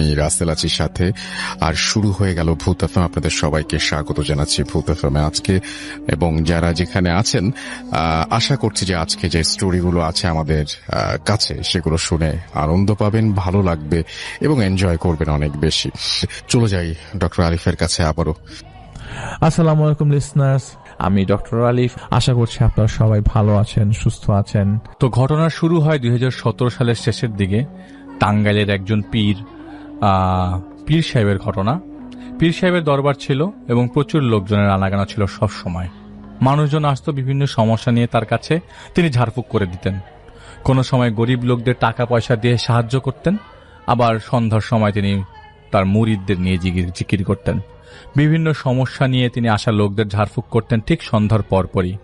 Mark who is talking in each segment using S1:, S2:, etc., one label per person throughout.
S1: আমি রাসেল আছি সাথে। আর শুরু হয়ে গেল ভূত এফএম। আপনাদের সবাইকে স্বাগত জানাচ্ছি ভূত এফএম আজকে, এবং যারা যেখানে আছেন আশা করছি যে আজকে যে স্টোরিগুলো আছে আমাদের কাছে সেগুলো শুনে আনন্দ পাবেন, ভালো লাগবে এবং এনজয় করবেন অনেক বেশি। চলে যাই ডক্টর আলিফের কাছে আবারও।
S2: আসসালামু আলাইকুম লিসনার্স, আমি ডক্টর আলিফ। আশা করছি আপনারা সবাই ভালো আছেন, সুস্থ আছেন।
S3: তো ঘটনা শুরু হয় 2017 সালের শেষের দিকে। টাঙ্গাইলের একজন পীর সাহেবের ঘটনা। পীর সাহেবের দরবার ছিল এবং প্রচুর লোকজনের আনাগানা ছিল সব সময়। মানুষজন আসতো বিভিন্ন সমস্যা নিয়ে তার কাছে, তিনি ঝাড়ফুঁক করে দিতেন। কোনো সময় গরিব লোকদের টাকা পয়সা দিয়ে সাহায্য করতেন, আবার সন্ধ্যার সময় তিনি তার মুরিদদের নিয়ে জিকির করতেন। বিভিন্ন সমস্যা নিয়ে তিনি আসা লোকদের ঝাড়ফুঁক করতেন ঠিক সন্ধ্যার পরপরই।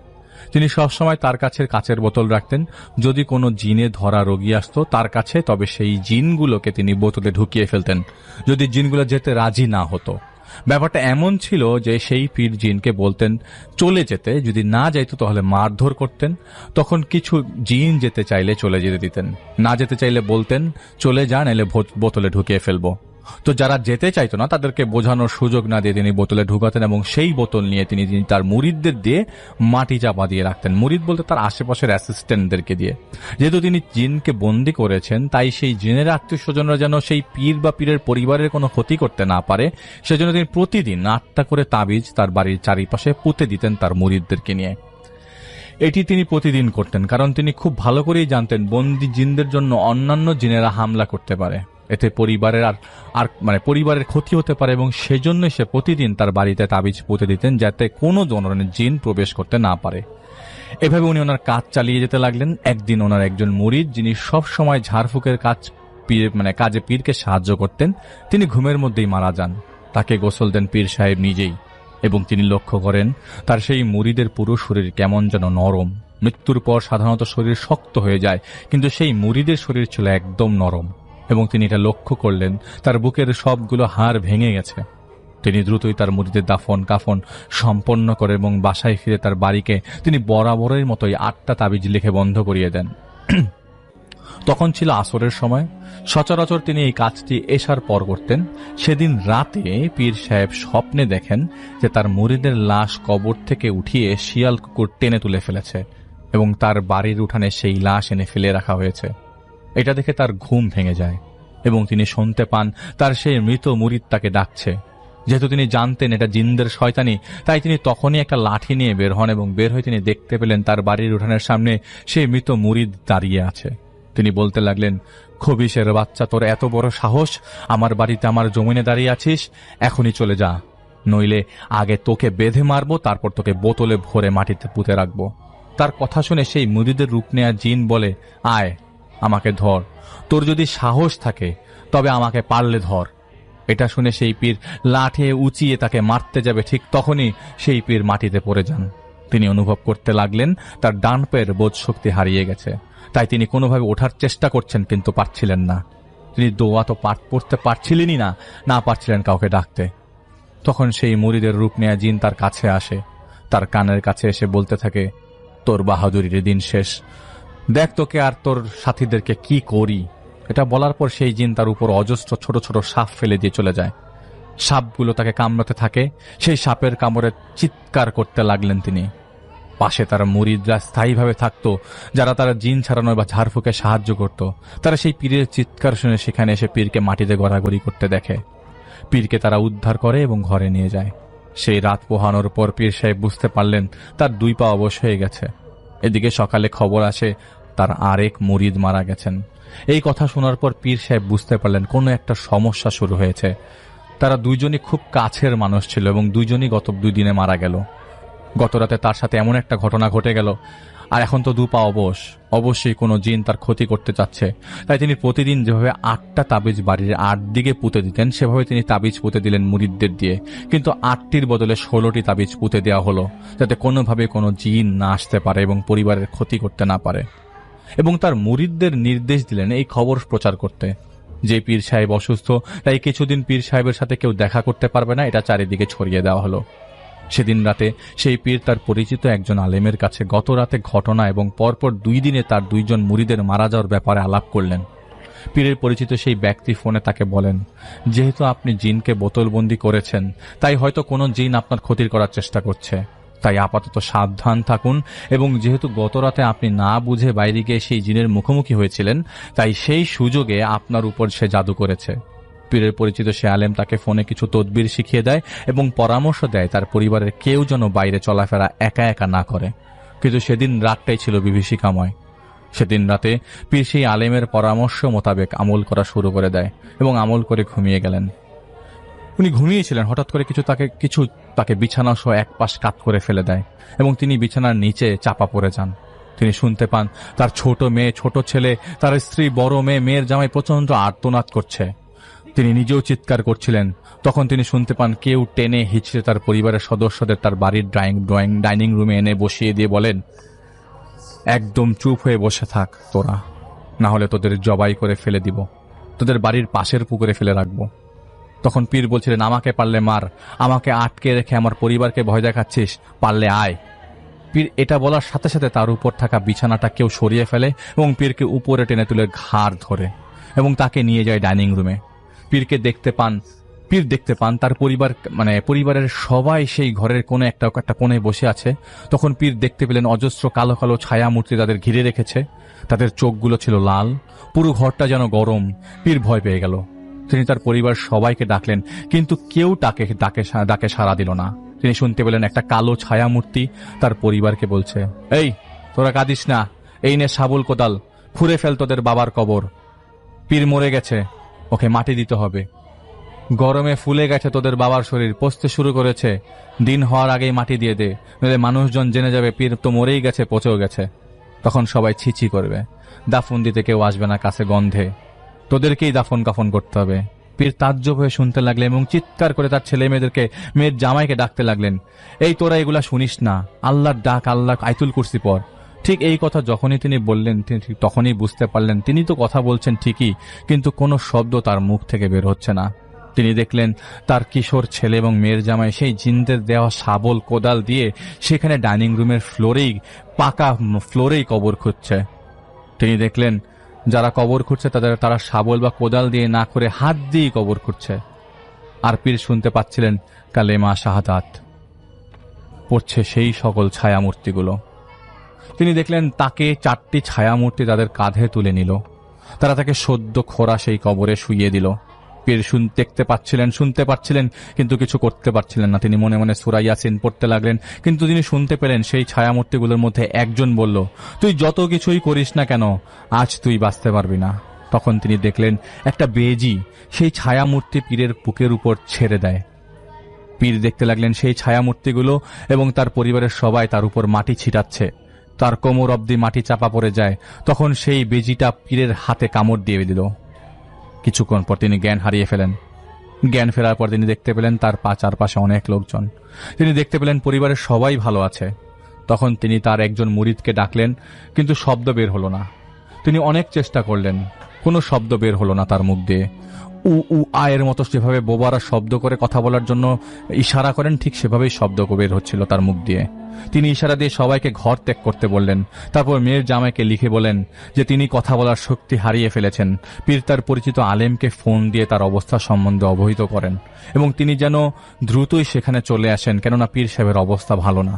S3: তিনি সবসময় তার কাছে কাচের বোতল রাখতেন। যদি কোনো জিনে ধরা রোগী আসতো তার কাছে, তবে সেই জিনগুলোকে তিনি বোতলে ঢুকিয়ে ফেলতেন যদি জিনগুলো যেতে রাজি না হতো। ব্যাপারটা এমন ছিল যে সেই পীর জিনকে বলতেন চলে যেতে, যদি না যাইতো তাহলে মারধর করতেন। তখন কিছু জিন যেতে চাইলে চলে যেতে দিতেন, না যেতে চাইলে বলতেন চলে যান, এলে বোতলে ঢুকিয়ে ফেলবো। তো যারা যেতে চাইতো না তাদেরকে বোঝানোর সুযোগ না দিয়ে তিনি বোতলে ঢুকাতেন এবং সেই বোতল নিয়ে তিনি তার মুরিদদের দিয়ে মাটি চাপা দিয়ে রাখতেন। মুরিদ বলতে তার আশেপাশের অ্যাসিস্ট্যান্টদেরকে দিয়ে। যেহেতু তিনি জিনকে বন্দী করেছেন, তাই সেই জিনের আত্মীয় স্বজনরা যেন সেই পীর বা পীরের পরিবারের কোনো ক্ষতি করতে না পারে, সেজন্য তিনি প্রতিদিন 8টা করে তাবিজ তার বাড়ির চারিপাশে পুঁতে দিতেন তার মুরিদদেরকে নিয়ে। এটি তিনি প্রতিদিন করতেন, কারণ তিনি খুব ভালো করেই জানতেন বন্দী জিনদের জন্য অন্যান্য জিনেরা হামলা করতে পারে, এতে পরিবারের ক্ষতি হতে পারে, এবং সেজন্য সে প্রতিদিন তার বাড়িতে তাবিজ পুঁতে দিতেন যাতে কোনো ধরনের জিন প্রবেশ করতে না পারে। এভাবে উনি ওনার কাজ চালিয়ে যেতে লাগলেন। একদিন ওনার একজন মুরিদ, যিনি সব সময় ঝাড়ফুঁকের কাজে পীরকে সাহায্য করতেন, তিনি ঘুমের মধ্যেই মারা যান। তাকে গোসল দেন পীর সাহেব নিজেই, এবং তিনি লক্ষ্য করেন তার সেই মুরিদের পুরো শরীর কেমন যেন নরম। মৃত্যুর পর সাধারণত শরীর শক্ত হয়ে যায়, কিন্তু সেই মুরিদের শরীর ছিল একদম নরম, এবং তিনি এটা লক্ষ্য করলেন তার বুকের সবগুলো হাড় ভেঙে গেছে। তিনি দ্রুতই তার মুরিদের দাফন কাফন সম্পন্ন করে এবং বাসায় ফিরে তার বাড়িকে তিনি বরাবরের মতোই 8টা তাবিজ লিখে বন্ধ করিয়ে দেন। তখন ছিল আসরের সময়। সচরাচর তিনি এই কাজটি এশার পর করতেন। সেদিন রাতে পীর সাহেব স্বপ্নে দেখেন যে তার মুরিদের লাশ কবর থেকে উঠিয়ে শিয়াল কুকুর টেনে তুলে ফেলেছে এবং তার বাড়ির উঠানে সেই লাশ এনে ফেলে রাখা হয়েছে। এটা দেখে তার ঘুম ভেঙে যায় এবং তিনি শুনতে পান তার সেই মৃত মুরিদ তাকে ডাকছে। যেহেতু তিনি জানতেন এটা জিনদের শয়তানি, তাই তিনি তখনই একটা লাঠি নিয়ে বের হন এবং বের হয়ে তিনি দেখতে পেলেন তার বাড়ির উঠানের সামনে সেই মৃত মুরিদ দাঁড়িয়ে আছে। তিনি বলতে লাগলেন, খবিশের বাচ্চা, তোর এত বড় সাহস, আমার বাড়িতে আমার জমিনে দাঁড়িয়ে আছিস, এখনই চলে যা, নইলে আগে তোকে বেঁধে মারবো, তারপর তোকে বোতলে ভরে মাটিতে পুঁতে রাখবো। তার কথা শুনে সেই মুরিদের রূপ নেয়া জিন বলে, আয় আমাকে ধর, তোর যদি সাহস থাকে তবে আমাকে পারলে ধর। এটা শুনে সেই পীর লাঠি উঁচিয়ে তাকে মারতে যাবে, ঠিক তখনই সেই পীর মাটিতে পড়ে যান। তিনি অনুভব করতে লাগলেন তার ডান পায়ের বোধ শক্তি হারিয়ে গেছে, তাই তিনি কোনোভাবে ওঠার চেষ্টা করছেন কিন্তু পারছিলেন না। তিনি দোয়া তো পাঠ পড়তে পারছিলেনই না পারছিলেন কাউকে ডাকতে। তখন সেই মুরিদের রূপ নেয়া জিন তার কাছে আসে, তার কানের কাছে এসে বলতে থাকে, তোর বাহাদুরির দিন শেষ, দেখ তোকে আর তোর সাথীদেরকে কি করি। এটা বলার পর সেই জিন তার উপর অজস্র ছোট ছোট সাপ ফেলে দিয়ে চলে যায়। সাপগুলো তাকে কামড়াতে থাকে। সেই সাপের কামড়ে চিৎকার করতে লাগলেন তিনি। পাশে তার মুরিদরা স্থায়ীভাবে থাকতো, যারা তারা জিন ছাড়ানো বা ঝাড়ফুঁকে সাহায্য করত। তারা সেই পীরের চিৎকার শুনে সেখানে এসে পীরকে মাটিতে গড়াগড়ি করতে দেখে। পীরকে তারা উদ্ধার করে এবং ঘরে নিয়ে যায়। সেই রাত পোহানোর পর পীর সাহেব বুঝতে পারলেন তার 2 পা অবশ হয়ে গেছে। এদিকে সকালে খবর আসে তার আরেক মুরিদ মারা গেছেন। এই কথা শোনার পর পীর সাহেব বুঝতে পারলেন কোনো একটা সমস্যা শুরু হয়েছে। তারা দুইজনই খুব কাছের মানুষ ছিল এবং দুইজনই গত 2 দিনে মারা গেল। গত রাতে তার সাথে এমন একটা ঘটনা ঘটে গেল, আর এখন তো 2 পা অবশ। অবশ্যই কোনো জিন তার ক্ষতি করতে চাচ্ছে। তাই তিনি প্রতিদিন যেভাবে 8টা তাবিজ বাড়ির 8 দিকে পুঁতে দিতেন, সেভাবে তিনি তাবিজ পুঁতে দিলেন মুরিদদের দিয়ে। কিন্তু 8টির বদলে 16টি তাবিজ পুঁতে দেওয়া হলো, যাতে কোনোভাবে কোনো জিন না আসতে পারে এবং পরিবারের ক্ষতি করতে না পারে। এবং তার মুরিদদের নির্দেশ দিলেন এই খবর প্রচার করতে যে পীর সাহেব অসুস্থ, তাই কিছুদিন পীর সাহেবের সাথে কেউ দেখা করতে পারবে না, এটা চারিদিকে ছড়িয়ে দেওয়া হলো। সেদিন রাতে সেই পীর তার পরিচিত একজন আলেমের কাছে গত রাতে ঘটনা এবং পরপর 2 দিনে তার 2জন মুরিদের মারা যাওয়ার ব্যাপারে আলাপ করলেন। পীরের পরিচিত সেই ব্যক্তি ফোনে তাকে বলেন, যেহেতু আপনি জিনকে বোতলবন্দি করেছেন, তাই হয়তো কোনো জিন আপনার ক্ষতির করার চেষ্টা করছে, তাই আপাতত সাবধান থাকুন, এবং যেহেতু গতরাতে আপনি না বুঝে বাইরে গিয়ে সেই জিনের মুখোমুখি হয়েছিলেন, তাই সেই সুযোগে আপনার উপর সে জাদু করেছে। পীরের পরিচিত সে আলেম তাকে ফোনে কিছু তদবির শিখিয়ে দেয় এবং পরামর্শ দেয় তার পরিবারের কেউ যেন বাইরে চলাফেরা একা একা না করে। কিন্তু সেদিন রাতটাই ছিল বিভীষিকাময়। সেদিন রাতে পীর সেই আলেমের পরামর্শ মোতাবেক আমল করা শুরু করে দেয় এবং আমল করে ঘুমিয়ে গেলেন। উনি ঘুমিয়েছিলেন, হঠাৎ করে কিছু তাকে বিছানা সহ এক পাশ কাত করে ফেলে দেয় এবং তিনি বিছানার নিচে চাপা পড়ে যান। তিনি শুনতে পান তার ছোট মেয়ে, ছোট ছেলে, তার স্ত্রী, বড় মেয়ে, মেয়ের জামাই প্রচন্ড আর্তনাদ করছে। তিনি নিজেও চিৎকার করছিলেন। তখন তিনি শুনতে পান কেউ টেনে হিচড়ে তার পরিবারের সদস্যদের তার বাড়ির ডাইনিং রুমে এনে বসিয়ে দিয়ে বলেন, একদম চুপ হয়ে বসে থাক তোরা, না হলে তোদের জবাই করে ফেলে দিব, তোদের বাড়ির পাশের পুকুরে ফেলে রাখবো। তখন পীর বলছিলেন, আমাকে পারলে মার, আমাকে আটকে রেখে আমার পরিবারকে ভয় দেখাচ্ছিস, পারলে আয়। পীর এটা বলার সাথে সাথে তার উপর থাকা বিছানাটা কেউ সরিয়ে ফেলে এবং পীরকে উপরে টেনে তুলে ঘাড় ধরে এবং তাকে নিয়ে যায় ডাইনিং রুমে। পীর দেখতে পান তার পরিবারের সবাই সেই ঘরের কোনো একটা কোণে বসে আছে। তখন পীর দেখতে পেলেন অজস্র কালো কালো ছায়া মূর্তি তাদের ঘিরে রেখেছে। তাদের চোখগুলো ছিল লাল, পুরো ঘরটা যেন গরম। পীর ভয় পেয়ে গেল। তিনি তার পরিবার সবাইকে ডাকলেন, কিন্তু কেউ ডাকে সাড়া দিল না। তিনি শুনতে পেলেন একটা কালো ছায়া মূর্তি তার পরিবারকে বলছে, এই তোরা কাঁদিস না, এই নে শাবল কোদাল, খুঁড়ে ফেল তোদের বাবার কবর। পীর মরে গেছে, ওকে মাটি দিতে হবে। গরমে ফুলে গেছে তোদের বাবার শরীর, পচতে শুরু করেছে, দিন হওয়ার আগেই মাটি দিয়ে দে, নইলে মানুষজন জেনে যাবে পীর তো মরেই গেছে, পচেও গেছে। তখন সবাই ছিছি করবে, দাফন দিতে কেউ আসবে না কাছে গন্ধে, তোদেরকেই দাফন কাফন করতে হবে। পীর তাজ্জব হয়ে শুনতে লাগলেন এবং চিৎকার করে তার ছেলে মেয়ের জামাইকে ডাকতে লাগলেন, এই তোরা এগুলা শুনিস না, আল্লাহর ডাক, আল্লাহ আয়াতুল কুরসি পড়। ঠিক এই কথা যখনই তিনি বললেন, তিনি ঠিক তখনই বুঝতে পারলেন তিনি তো কথা বলছেন ঠিকই, কিন্তু কোনো শব্দ তার মুখ থেকে বের হচ্ছে না। তিনি দেখলেন তার কিশোর ছেলে এবং মেয়ের জামাই সেই জিনদের দেওয়া শাবল কোদাল দিয়ে সেখানে ডাইনিং রুমের পাকা ফ্লোরেই কবর খুঁজছে। তিনি দেখলেন যারা কবর খুঁজছে তারা শাবল বা কোদাল দিয়ে না করে হাত দিয়েই কবর খুঁজছে। আর পীর শুনতে পাচ্ছিলেন কালেমা শাহাদাত পড়ছে সেই সকল ছায়ামূর্তিগুলো। তিনি দেখলেন তাকে 4টি ছায়ামূর্তি তাদের কাঁধে তুলে নিল। তারা তাকে সদ্য খোঁড়া সেই কবরে শুইয়ে দিল। পীর শুনতে পাচ্ছিলেন, কিন্তু কিছু করতে পারছিলেন না। তিনি মনে মনে সূরা ইয়াসিন পড়তে লাগলেন, কিন্তু তিনি শুনতে পেলেন সেই ছায়ামূর্তিগুলোর মধ্যে একজন বলল, তুই যত কিছুই করিস না কেন, আজ তুই বাঁচতে পারবি না। তখন তিনি দেখলেন একটা বেজি সেই ছায়ামূর্তি পীরের বুকের উপর ছেড়ে দেয়। পীর দেখতে লাগলেন সেই ছায়ামূর্তিগুলো এবং তার পরিবারের সবাই তার উপর মাটি ছিটাচ্ছে। তার কোমর অবধি মাটি চাপা পড়ে যায়। তখন সেই বেজিটা পীরের হাতে কামড় দিয়ে দিল। কিছুক্ষণ পর তিনি জ্ঞান হারিয়ে ফেলেন। জ্ঞান ফেরার পর তিনি দেখতে পেলেন তার চারপাশে অনেক লোকজন। তিনি দেখতে পেলেন পরিবারের সবাই ভালো আছে। তখন তিনি তার একজন মুরিদকে ডাকলেন, কিন্তু শব্দ বের হলো না। তিনি অনেক চেষ্টা করলেন, কোনো শব্দ বের হলো না তার মুখ দিয়ে। উ আয়ের মতো যেভাবে বোবারা শব্দ করে কথা বলার জন্য ইশারা করেন, ঠিক সেভাবেই শব্দ বের হচ্ছিল তার মুখ দিয়ে। তিনি ইশারা দিয়ে সবাইকে ঘর ত্যাগ করতে বললেন। তারপর মেয়ের জামাইকে লিখে বলেন যে তিনি কথা বলার শক্তি হারিয়ে ফেলেছেন। পীর তার পরিচিত আলেমকে ফোন দিয়ে তার অবস্থা সম্বন্ধে অবহিত করেন এবং তিনি যেন দ্রুতই সেখানে চলে আসেন, কেননা পীর সাহেবের অবস্থা ভালো না।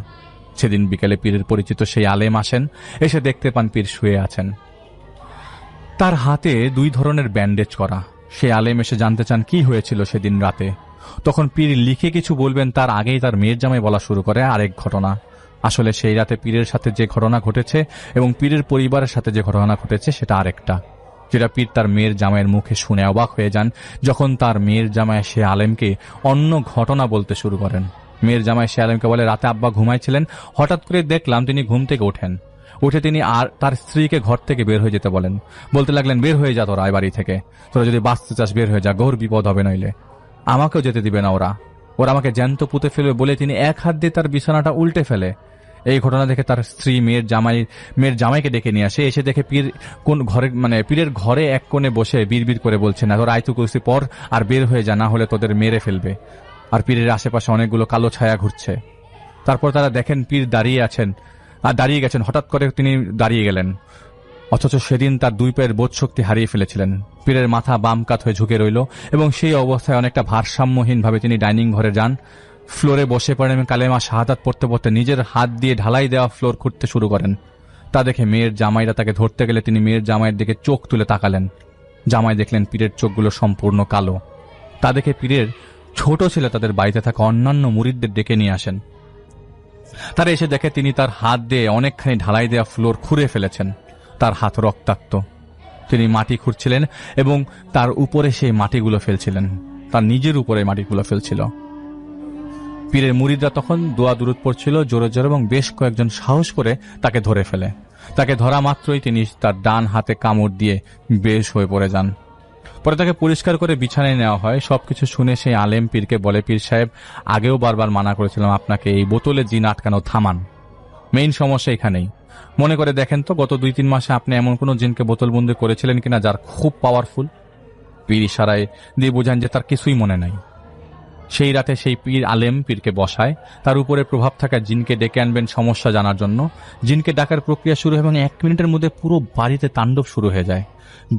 S3: সেদিন বিকেলে পীরের পরিচিত সেই আলেম আসেন। এসে দেখতে পান পীর শুয়ে আছেন, তার হাতে 2 ধরনের ব্যান্ডেজ করা। সে আলেম এসে জানতে চান কি হয়েছিল সেদিন রাতে। তখন পীর লিখে কিছু বলবেন তার আগেই তার মেয়ের জামাই বলা শুরু করে আরেক ঘটনা। আসলে সেই রাতে পীরের সাথে যে ঘটনা ঘটেছে এবং পীরের পরিবারের সাথে যে ঘটনা ঘটেছে সেটা আরেকটা, যেটা পীর তার মেয়ের জামাইয়ের মুখে শুনে অবাক হয়ে যান যখন তার মেয়ের জামাই সে আলেমকে অন্য ঘটনা বলতে শুরু করেন। মেয়ের জামাই সে আলেমকে বলে, রাতে আব্বা ঘুমাইছিলেন, হঠাৎ করে দেখলাম তিনি ঘুম থেকে ওঠেন। উঠে তিনি আর তার স্ত্রীকে ঘর থেকে বের হয়ে যেতে বলেন। বলতে লাগলেন, বের হয়ে যা তোরা, বাড়ি থেকে তোরা যদি বাঁচতে চাস বের হয়ে যা, ঘোর বিপদ হবে নইলে। আমাকেও যেতে দিবে না ওরা আমাকে জ্যান্ত পুঁতে ফেলবে বলে তিনি এক হাত দিয়ে তার বিছানাটা উল্টে ফেলে। এই ঘটনা দেখে তার স্ত্রী মেয়ের জামাইকে ডেকে নিয়ে আসে। এসে দেখে পীর পীরের ঘরে এক কোণে বসে বিড়বিড় করে বলছে, না তোর আয়াতুল কুরসি পড় আর বের হয়ে যা, না হলে তোদের মেরে ফেলবে। আর পীরের আশেপাশে অনেকগুলো কালো ছায়া ঘুরছে। তারপর তারা দেখেন পীর দাঁড়িয়ে গেছেন। হঠাৎ করে তিনি দাঁড়িয়ে গেলেন। অথচ সেদিন তার দুই পায়ের বোধ শক্তি হারিয়ে ফেলেছিলেন। পীরের মাথা বাম কাত হয়ে ঝুঁকে রইল এবং সেই অবস্থায় অনেকটা ভারসাম্যহীনভাবে তিনি ডাইনিং ঘরে যান, ফ্লোরে বসে পড়েন এবং কালেমা শাহাদাত পড়তে পড়তে নিজের হাত দিয়ে ঢালাই দেওয়া ফ্লোর খুঁড়তে শুরু করেন। তা দেখে মেয়ের জামাইরা তাকে ধরতে গেলে তিনি মেয়ের জামাইয়ের দিকে চোখ তুলে তাকালেন। জামাই দেখলেন পীরের চোখগুলো সম্পূর্ণ কালো। তা দেখে পীরের ছোট ছেলে তাদের বাড়িতে থাকা অন্যান্য মুরিদদের ডেকে নিয়ে আসেন। তারা এসে দেখে তিনি তার হাত দিয়ে অনেকখানি ঢালাই দেওয়া ফ্লোর খুঁড়ে ফেলেছেন। তার হাত রক্তাক্ত। তিনি মাটি খুঁড়ছিলেন এবং তার উপরে সেই মাটিগুলো ফেলছিলেন, তার নিজের উপরে মাটিগুলো ফেলছিল। পীরের মুরিদরা তখন দোয়া দুরুদ পড়ছিল জোরে জোরে এবং বেশ কয়েকজন সাহস করে তাকে ধরে ফেলে। তাকে ধরা মাত্রই তিনি তার ডান হাতে কামড় দিয়ে বেশ হয়ে পড়ে যান। পরে তাকে পরিষ্কার করে বিছানায় নেওয়া হয়। সবকিছু শুনে সেই আলেম পীরকে বলে, পীর সাহেব, আগেও বারবার মানা করেছিলাম আপনাকে, এই বোতলে জিন আটকানো থামান। মেইন সমস্যা এখানেই। মনে করে দেখেন তো, গত 2-3 মাসে আপনি এমন কোন জিনকে বোতলবন্দি করেছিলেন কিনা যার খুব পাওয়ারফুল? পীর ইশারায় দিয়ে বোঝান যে তার কিছুই মনে নাই। সেই রাতে সেই পীর আলেম পীরকে বসায়, তার উপরে প্রভাব থাকা জিনকে ডেকে আনবেন সমস্যা জানার জন্য। জিনকে ডাকার প্রক্রিয়া শুরু হয় এবং 1 মিনিটের মধ্যে পুরো বাড়িতে তাণ্ডব শুরু হয়ে যায়।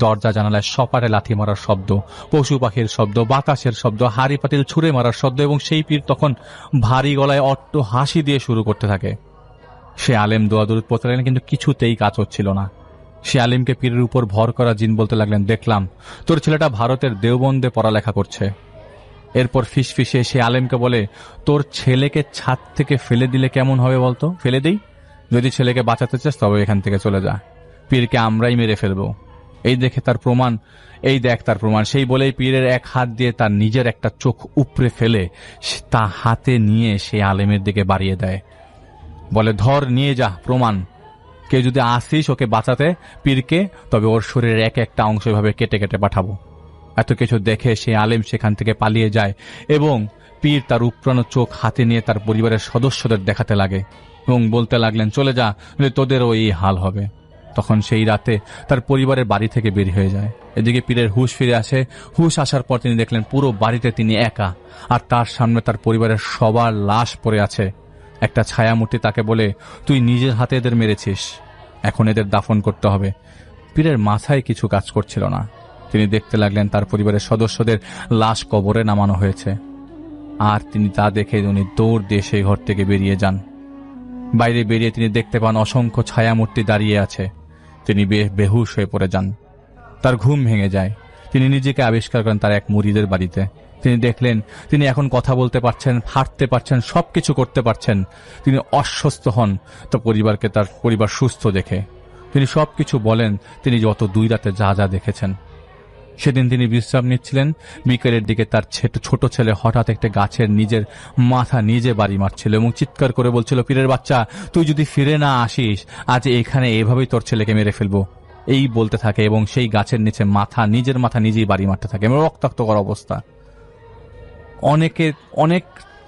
S3: দরজা জানালায় সপাটে লাথি মারার শব্দ, পশু পাখির শব্দ, বাতাসের শব্দ, হাড়ি পাতিল ছুঁড়ে মারার শব্দ, এবং সেই পীর তখন ভারী গলায় অট্ট হাসি দিয়ে শুরু করতে থাকে। সে আলেম দোয়া দরুদ পড়তে লাগলেন, কিন্তু কিছুতেই কাজ হচ্ছিল না। সে আলেমকে পীরের উপর ভর করা জিন বলতে লাগলেন, দেখলাম তোর ছেলেটা ভারতের দেওবন্দে পড়ালেখা করছে। এরপর ফিসফিসে সে আলেমকে বলে, তোর ছেলেকে ছাদ থেকে ফেলে দিলে কেমন হবে বলতো? ফেলে দেই? যদি ছেলেকে বাঁচাতে চাস তবে এখান থেকে চলে যা, পীরকে আমরাই মেরে ফেলবো। এই দেখে তার প্রমাণ, এই দেখ তার প্রমাণ। সেই বলেই পীরের এক হাত দিয়ে তার নিজের একটা চোখ উপড়ে ফেলে তা হাতে নিয়ে সে আলেমের দিকে বাড়িয়ে দেয়। বলে, ধর, নিয়ে যা প্রমাণ। কেউ যদি আসিস ওকে বাঁচাতে পীরকে, তবে ওর শরীরের এক একটা অংশ এভাবে কেটে কেটে পাঠাবো। এত কিছু দেখে সে আলেম সেখান থেকে পালিয়ে যায় এবং পীর তার উপড়ানো চোখ হাতে নিয়ে তার পরিবারের সদস্যদের দেখাতে লাগে এবং বলতে লাগলেন, চলে যা, তোদেরও এই হাল হবে। তখন সেই রাতে তার পরিবারের বাড়ি থেকে বের হয়ে যায়। এদিকে পীরের হুঁশ ফিরে আসে। হুঁশ আসার পর তিনি দেখলেন পুরো বাড়িতে তিনি একা, আর তার সামনে তার পরিবারের সবার লাশ পড়ে আছে। একটা ছায়ামূর্তি তাকে বলে, তুই নিজের হাতে এদের মেরেছিস, এখন এদের দাফন করতে হবে। পীরের মাথায় কিছু কাজ করছিল না। তিনি দেখতে লাগলেন তার পরিবারের সদস্যদের লাশ কবরে নামানো হয়েছে, আর তিনি তা দেখে উনি দৌড় দিয়ে সেই ঘর থেকে বেরিয়ে যান। বাইরে বেরিয়ে তিনি দেখতে পান অসংখ্য ছায়ামূর্তি দাঁড়িয়ে আছে। তিনি বেহুশ হয়ে পড়ে যান। তার ঘুম ভেঙে যায়। তিনি নিজেকে আবিষ্কার করেন তার এক মুরিদের বাড়িতে। তিনি দেখলেন তিনি এখন কথা বলতে পারছেন, হাঁটতে পারছেন, সবকিছু করতে পারছেন। তিনি অস্বস্ত হন তার পরিবারকে, তার পরিবার সুস্থ দেখে। তিনি সবকিছু বলেন তিনি গত 2 রাতে যা যা দেখেছেন। সেদিন তিনি বিশ্রাম নিচ্ছিলেন। বিকেলের দিকে তার ছোট ছেলে হঠাৎ একটা গাছের নিজের মাথা নিজে বাড়ি মারছিল এবং চিৎকার করে বলছিল, পীরের বাচ্চা, তুই যদি ফিরে না আসিস আজ এখানে এভাবেই তোর ছেলেকে মেরে ফেলবো। এই বলতে থাকে এবং সেই গাছের নিচে নিজের মাথা নিজেই বাড়ি মারতে থাকে এবং রক্তাক্ত করা অবস্থা। অনেক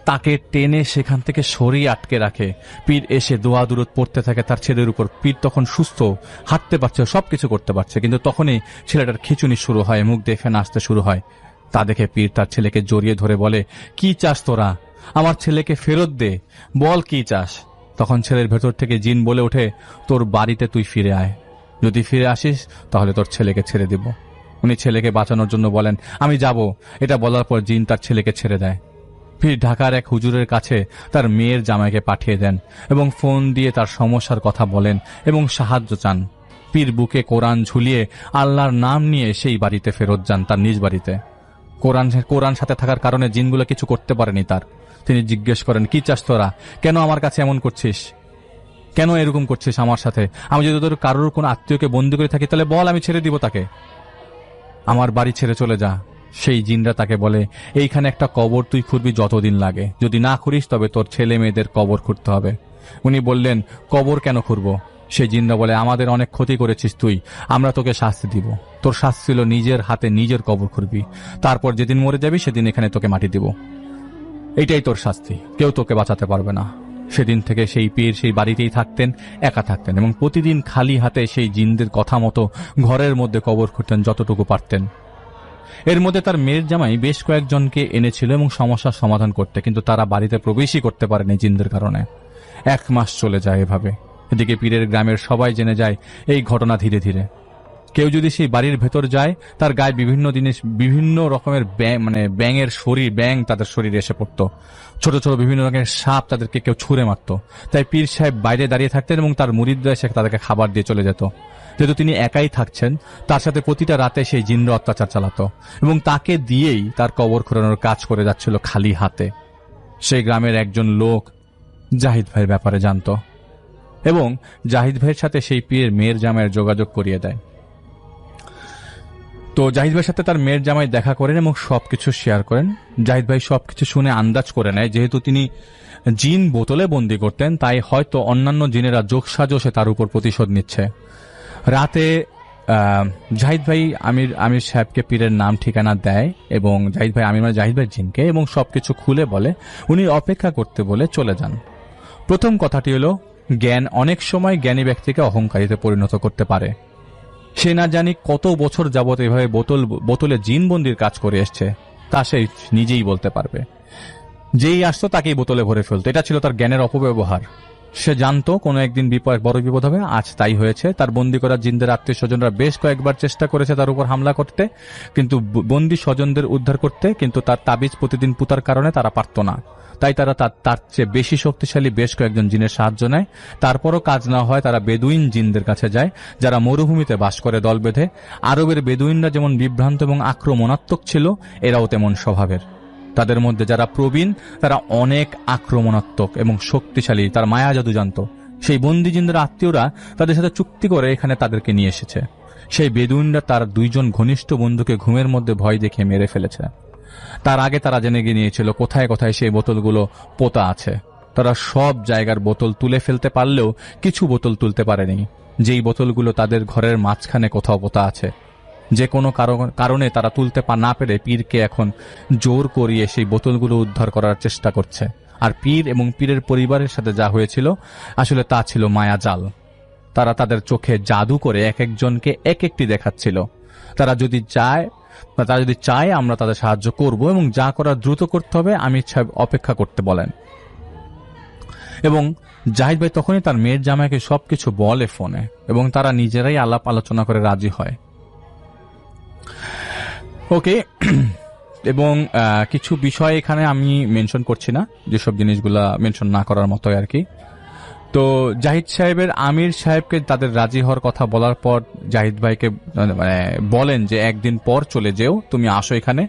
S3: তাকে টেনে সেখান থেকে সরিয়ে আটকে রাখে। পীর এসে দোয়া দুরুদ পড়তে থাকে তার ছেলের উপর। পীর তখন সুস্থ, হাঁটতে পারছে, সবকিছু করতে পারছে, কিন্তু তখনই ছেলেটার খিঁচুনি শুরু হয়, মুখ দিয়ে ফেনা আসতে শুরু হয়। তা দেখে পীর তার ছেলেকে জড়িয়ে ধরে বলে, কি চাস তোরা? আমার ছেলেকে ফেরত দে, বল কি চাস? তখন ছেলের ভেতর থেকে জিন বলে ওঠে, তোর বাড়িতে তুই ফিরে আয়, যদি ফিরে আসিস তাহলে তোর ছেলেকে ছেড়ে দিব। উনি ছেলেকে বাঁচানোর জন্য বলেন, আমি যাব। এটা বলার পর জিন তার ছেলেকে ছেড়ে দেয়। পীর ঢাকার এক হুজুরের কাছে তার মেয়ের জামাইকে পাঠিয়ে দেন এবং ফোন দিয়ে তার সমস্যার কথা বলেন এবং সাহায্য চান। পীর বুকে কোরআন ঝুলিয়ে আল্লাহর নাম নিয়ে সেই বাড়িতে ফেরত যান, তার নিজ বাড়িতে। কোরআন সাথে থাকার কারণে জিনগুলো কিছু করতে পারেনি তার। তিনি জিজ্ঞেস করেন, কি চাস তোরা? কেন আমার কাছে এমন করছিস? কেন এরকম করছিস আমার সাথে? আমি যদি তোর কারোর কোনো আত্মীয়কে বন্দী করে থাকি তাহলে বল, আমি ছেড়ে দিব তাকে। আমার বাড়ি ছেড়ে চলে যা। সেই জিনরা তাকে বলে, এইখানে একটা কবর তুই খুঁড়বি যতদিন লাগে, যদি না খুঁড়িস তবে তোর ছেলে মেয়েদের কবর খুঁড়তে হবে। উনি বললেন, কবর কেন খুঁড়ব? সেই জিনরা বলে, আমাদের অনেক ক্ষতি করেছিস তুই, আমরা তোকে শাস্তি দিব। তোর শাস্তি ছিল নিজের হাতে নিজের কবর খুঁড়বি, তারপর যেদিন মরে যাবি সেদিন এখানে তোকে মাটি দিব। এইটাই তোর শাস্তি, কেউ তোকে বাঁচাতে পারবে না। সেদিন থেকে সেই পীর সেই বাড়িতেই থাকতেন, একা থাকতেন এবং প্রতিদিন খালি হাতে সেই জিনদের কথা মতো ঘরের মধ্যে কবর খুঁড়তেন যতটুকু পারতেন। এর মধ্যে তার মেয়ের জামাই বেশ কয়েকজনকে এনেছিল এবং সমস্যার সমাধান করতে, কিন্তু তারা বাড়িতে প্রবেশই করতে পারেনি জিনদের কারণে। 1 মাস চলে যায় এভাবে এদিকে পীরের গ্রামের সবাই জেনে যায় এই ঘটনা ধীরে ধীরে। কেউ যদি সেই বাড়ির ভেতর যায়, তার গায়ে বিভিন্ন জিনিস, বিভিন্ন রকমের ব্যাঙের শরীর, ব্যাঙ তাদের শরীরে এসে পড়তো, ছোট ছোট বিভিন্ন রকমের সাপ তাদেরকে কেউ ছুঁড়ে মারত। তাই পীর সাহেব বাইরে দাঁড়িয়ে থাকতেন এবং তার মুরিদরা এসে তাদেরকে খাবার দিয়ে চলে যেত। যেহেতু তিনি একাই থাকছেন, তার সাথে প্রতিটা রাতে সেই জিনরা অত্যাচার চালাতো এবং তাকে দিয়েই তার কবর খোঁড়ানোর কাজ করে যাচ্ছিল খালি হাতে। সেই গ্রামের একজন লোক জাহিদ ভাইয়ের ব্যাপারে জানত এবং জাহিদ ভাইয়ের সাথে সেই পীরের মেয়ের জামাইয়ের যোগাযোগ করিয়ে দেয়। তো জাহিদ ভাইয়ের সাথে তার মেয়ের জামাই দেখা করেন এবং সবকিছু শেয়ার করেন। জাহিদ ভাই সবকিছু শুনে আন্দাজ করে নেয়, যেহেতু তিনি জিন বোতলে বন্দি করতেন, তাই হয়তো অন্যান্য জিনেরা যোগসাজশে তার উপর প্রতিশোধ নিচ্ছে। রাতে জাহিদ ভাই আমির সাহেবকে পীরের নাম ঠিকানা দেয় এবং জাহিদ ভাই জাহিদ ভাই জিনকে এবং সবকিছু খুলে বলে, উনি অপেক্ষা করতে বলে চলে যান। প্রথম কথাটি হলো, জ্ঞান অনেক সময় জ্ঞানী ব্যক্তিকে অহংকারীতে পরিণত করতে পারে। সে না জানি কত বছর যাবত এভাবে বোতলে জিনবন্দির কাজ করে এসছে, তা সে নিজেই বলতে পারবে। যেই আসতো তাকেই বোতলে ভরে ফেলতো, এটা ছিল তার জ্ঞানের অপব্যবহার। সে জানতো কোনো একদিন বড় বিপদ হবে, আজ তাই হয়েছে। তার বন্দী করা জিনদের আত্মীয় স্বজনরা বেশ কয়েকবার চেষ্টা করেছে তার উপর হামলা করতে, কিন্তু বন্দী স্বজনদের উদ্ধার করতে, কিন্তু তার তাবিজ প্রতিদিন পুতার কারণে তারা পারত না। তাই তারা তার চেয়ে বেশি শক্তিশালী বেশ কয়েকজন জিনের সাহায্য নেয়। তারপরও কাজ না হয়, তারা বেদুইন জিনদের কাছে যায়, যারা মরুভূমিতে বাস করে দল বেঁধে। আরবের বেদুইনরা যেমন বিভ্রান্ত এবং আক্রমণাত্মক ছিল, এরাও তেমন স্বভাবের। তাদের মধ্যে যারা প্রবীণ তারা অনেক আক্রমণাত্মক এবং শক্তিশালী, তার মায়া জাদু জানত। সেই বন্দী জিনদের আত্মীয়রা তাদের সাথে চুক্তি করে এখানে তাদেরকে নিয়ে এসেছে। সেই বেদুইনরা তার দুইজন ঘনিষ্ঠ বন্ধুকে ঘুমের মধ্যে ভয় দেখিয়ে মেরে ফেলেছে। তার আগে তারা জেনে গিয়ে নিয়েছিল কোথায় কোথায় সেই বোতলগুলো পোতা আছে। তারা সব জায়গার বোতল তুলে ফেলতে পারলেও কিছু বোতল তুলতে পারেনি, যেই বোতলগুলো তাদের ঘরের মাঝখানে কোথাও পোতা আছে। যে কোনো কারণে তারা তুলতে না পেরে পীরকে এখন জোর করিয়ে সেই বোতলগুলো উদ্ধার করার চেষ্টা করছে। আর পীর এবং পীরের পরিবারের সাথে যা হয়েছিল আসলে তা ছিল মায়াজাল। তারা তাদের চোখে জাদু করে এক একজনকে এক একটি দেখাচ্ছিল। তারা যদি চায় আমরা তাদের সাহায্য করব এবং যা করার দ্রুত করতে হবে। আমির সাহেব অপেক্ষা করতে বলেন এবং জাহিদ ভাই তখনই তার মেয়ের জামাইকে সবকিছু বলে ফোনে এবং তারা নিজেরাই আলাপ আলোচনা করে রাজি হয়। ওকে, এবং কিছু বিষয় এখানে আমি মেনশন করছি না, যেসব জিনিসগুলা মেনশন না করার মতো আর কি। তো জাহিদ সাহেবের আমির সাহেবকে তাদের রাজি হওয়ার কথা বলার পর জাহিদ ভাইকে বলেন যে একদিন পর চলে যেও, তুমি আসো এখানে।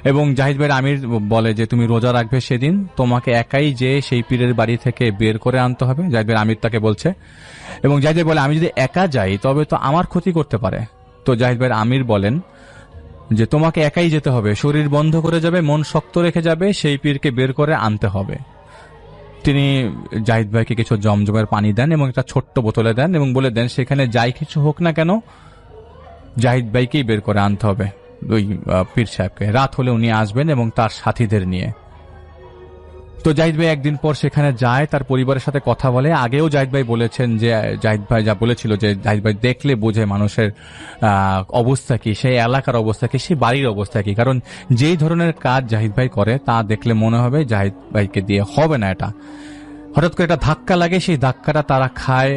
S3: এবং জাহিদ ভাইয়ের আমির বলে যে তুমি রোজা রাখবে সেদিন, তোমাকে একাই যে সেই পীরের বাড়ি থেকে বের করে আনতে হবে। জাহিদ ভাইয়ের আমির তাকে বলছে এবং জাহিদ ভাই বলে আমি যদি একা যাই তবে তো আমার ক্ষতি করতে পারে। তো জাহিদ ভাইয়ের আমির বলেন যে তোমাকে একাই যেতে হবে, শরীর বন্ধ করে যাবে, মন শক্ত রেখে যাবে, সেই পীরকে বের করে আনতে হবে। তিনি জাহিদ ভাইকে কিছু জমজমের পানি দেন এবং একটা ছোট্ট বোতলে দেন এবং বলে দেন সেখানে যাই কিছু হোক না কেন জাহিদ ভাইকেই বের করে আনতে হবে ওই পীর সাহেবকে। রাত হলে উনি আসবেন এবং তার সাথীদের নিয়ে। তো জাহিদ ভাই একদিন পর সেখানে যায়, তার পরিবারের সাথে কথা বলে। আগেও জাহিদ ভাই বলেছেন যে জাহিদ ভাই যা বলেছিল যে জাহিদ ভাই দেখলে বোঝে মানুষের অবস্থা কি, সেই এলাকার অবস্থা কি, সেই বাড়ির অবস্থা কি। কারণ যেই ধরনের কাজ জাহিদ ভাই করে তা দেখলে মনে হবে জাহিদ ভাইকে দিয়ে হবে না এটা। হঠাৎ করে একটা ধাক্কা লাগে, সেই ধাক্কাটা তারা খায়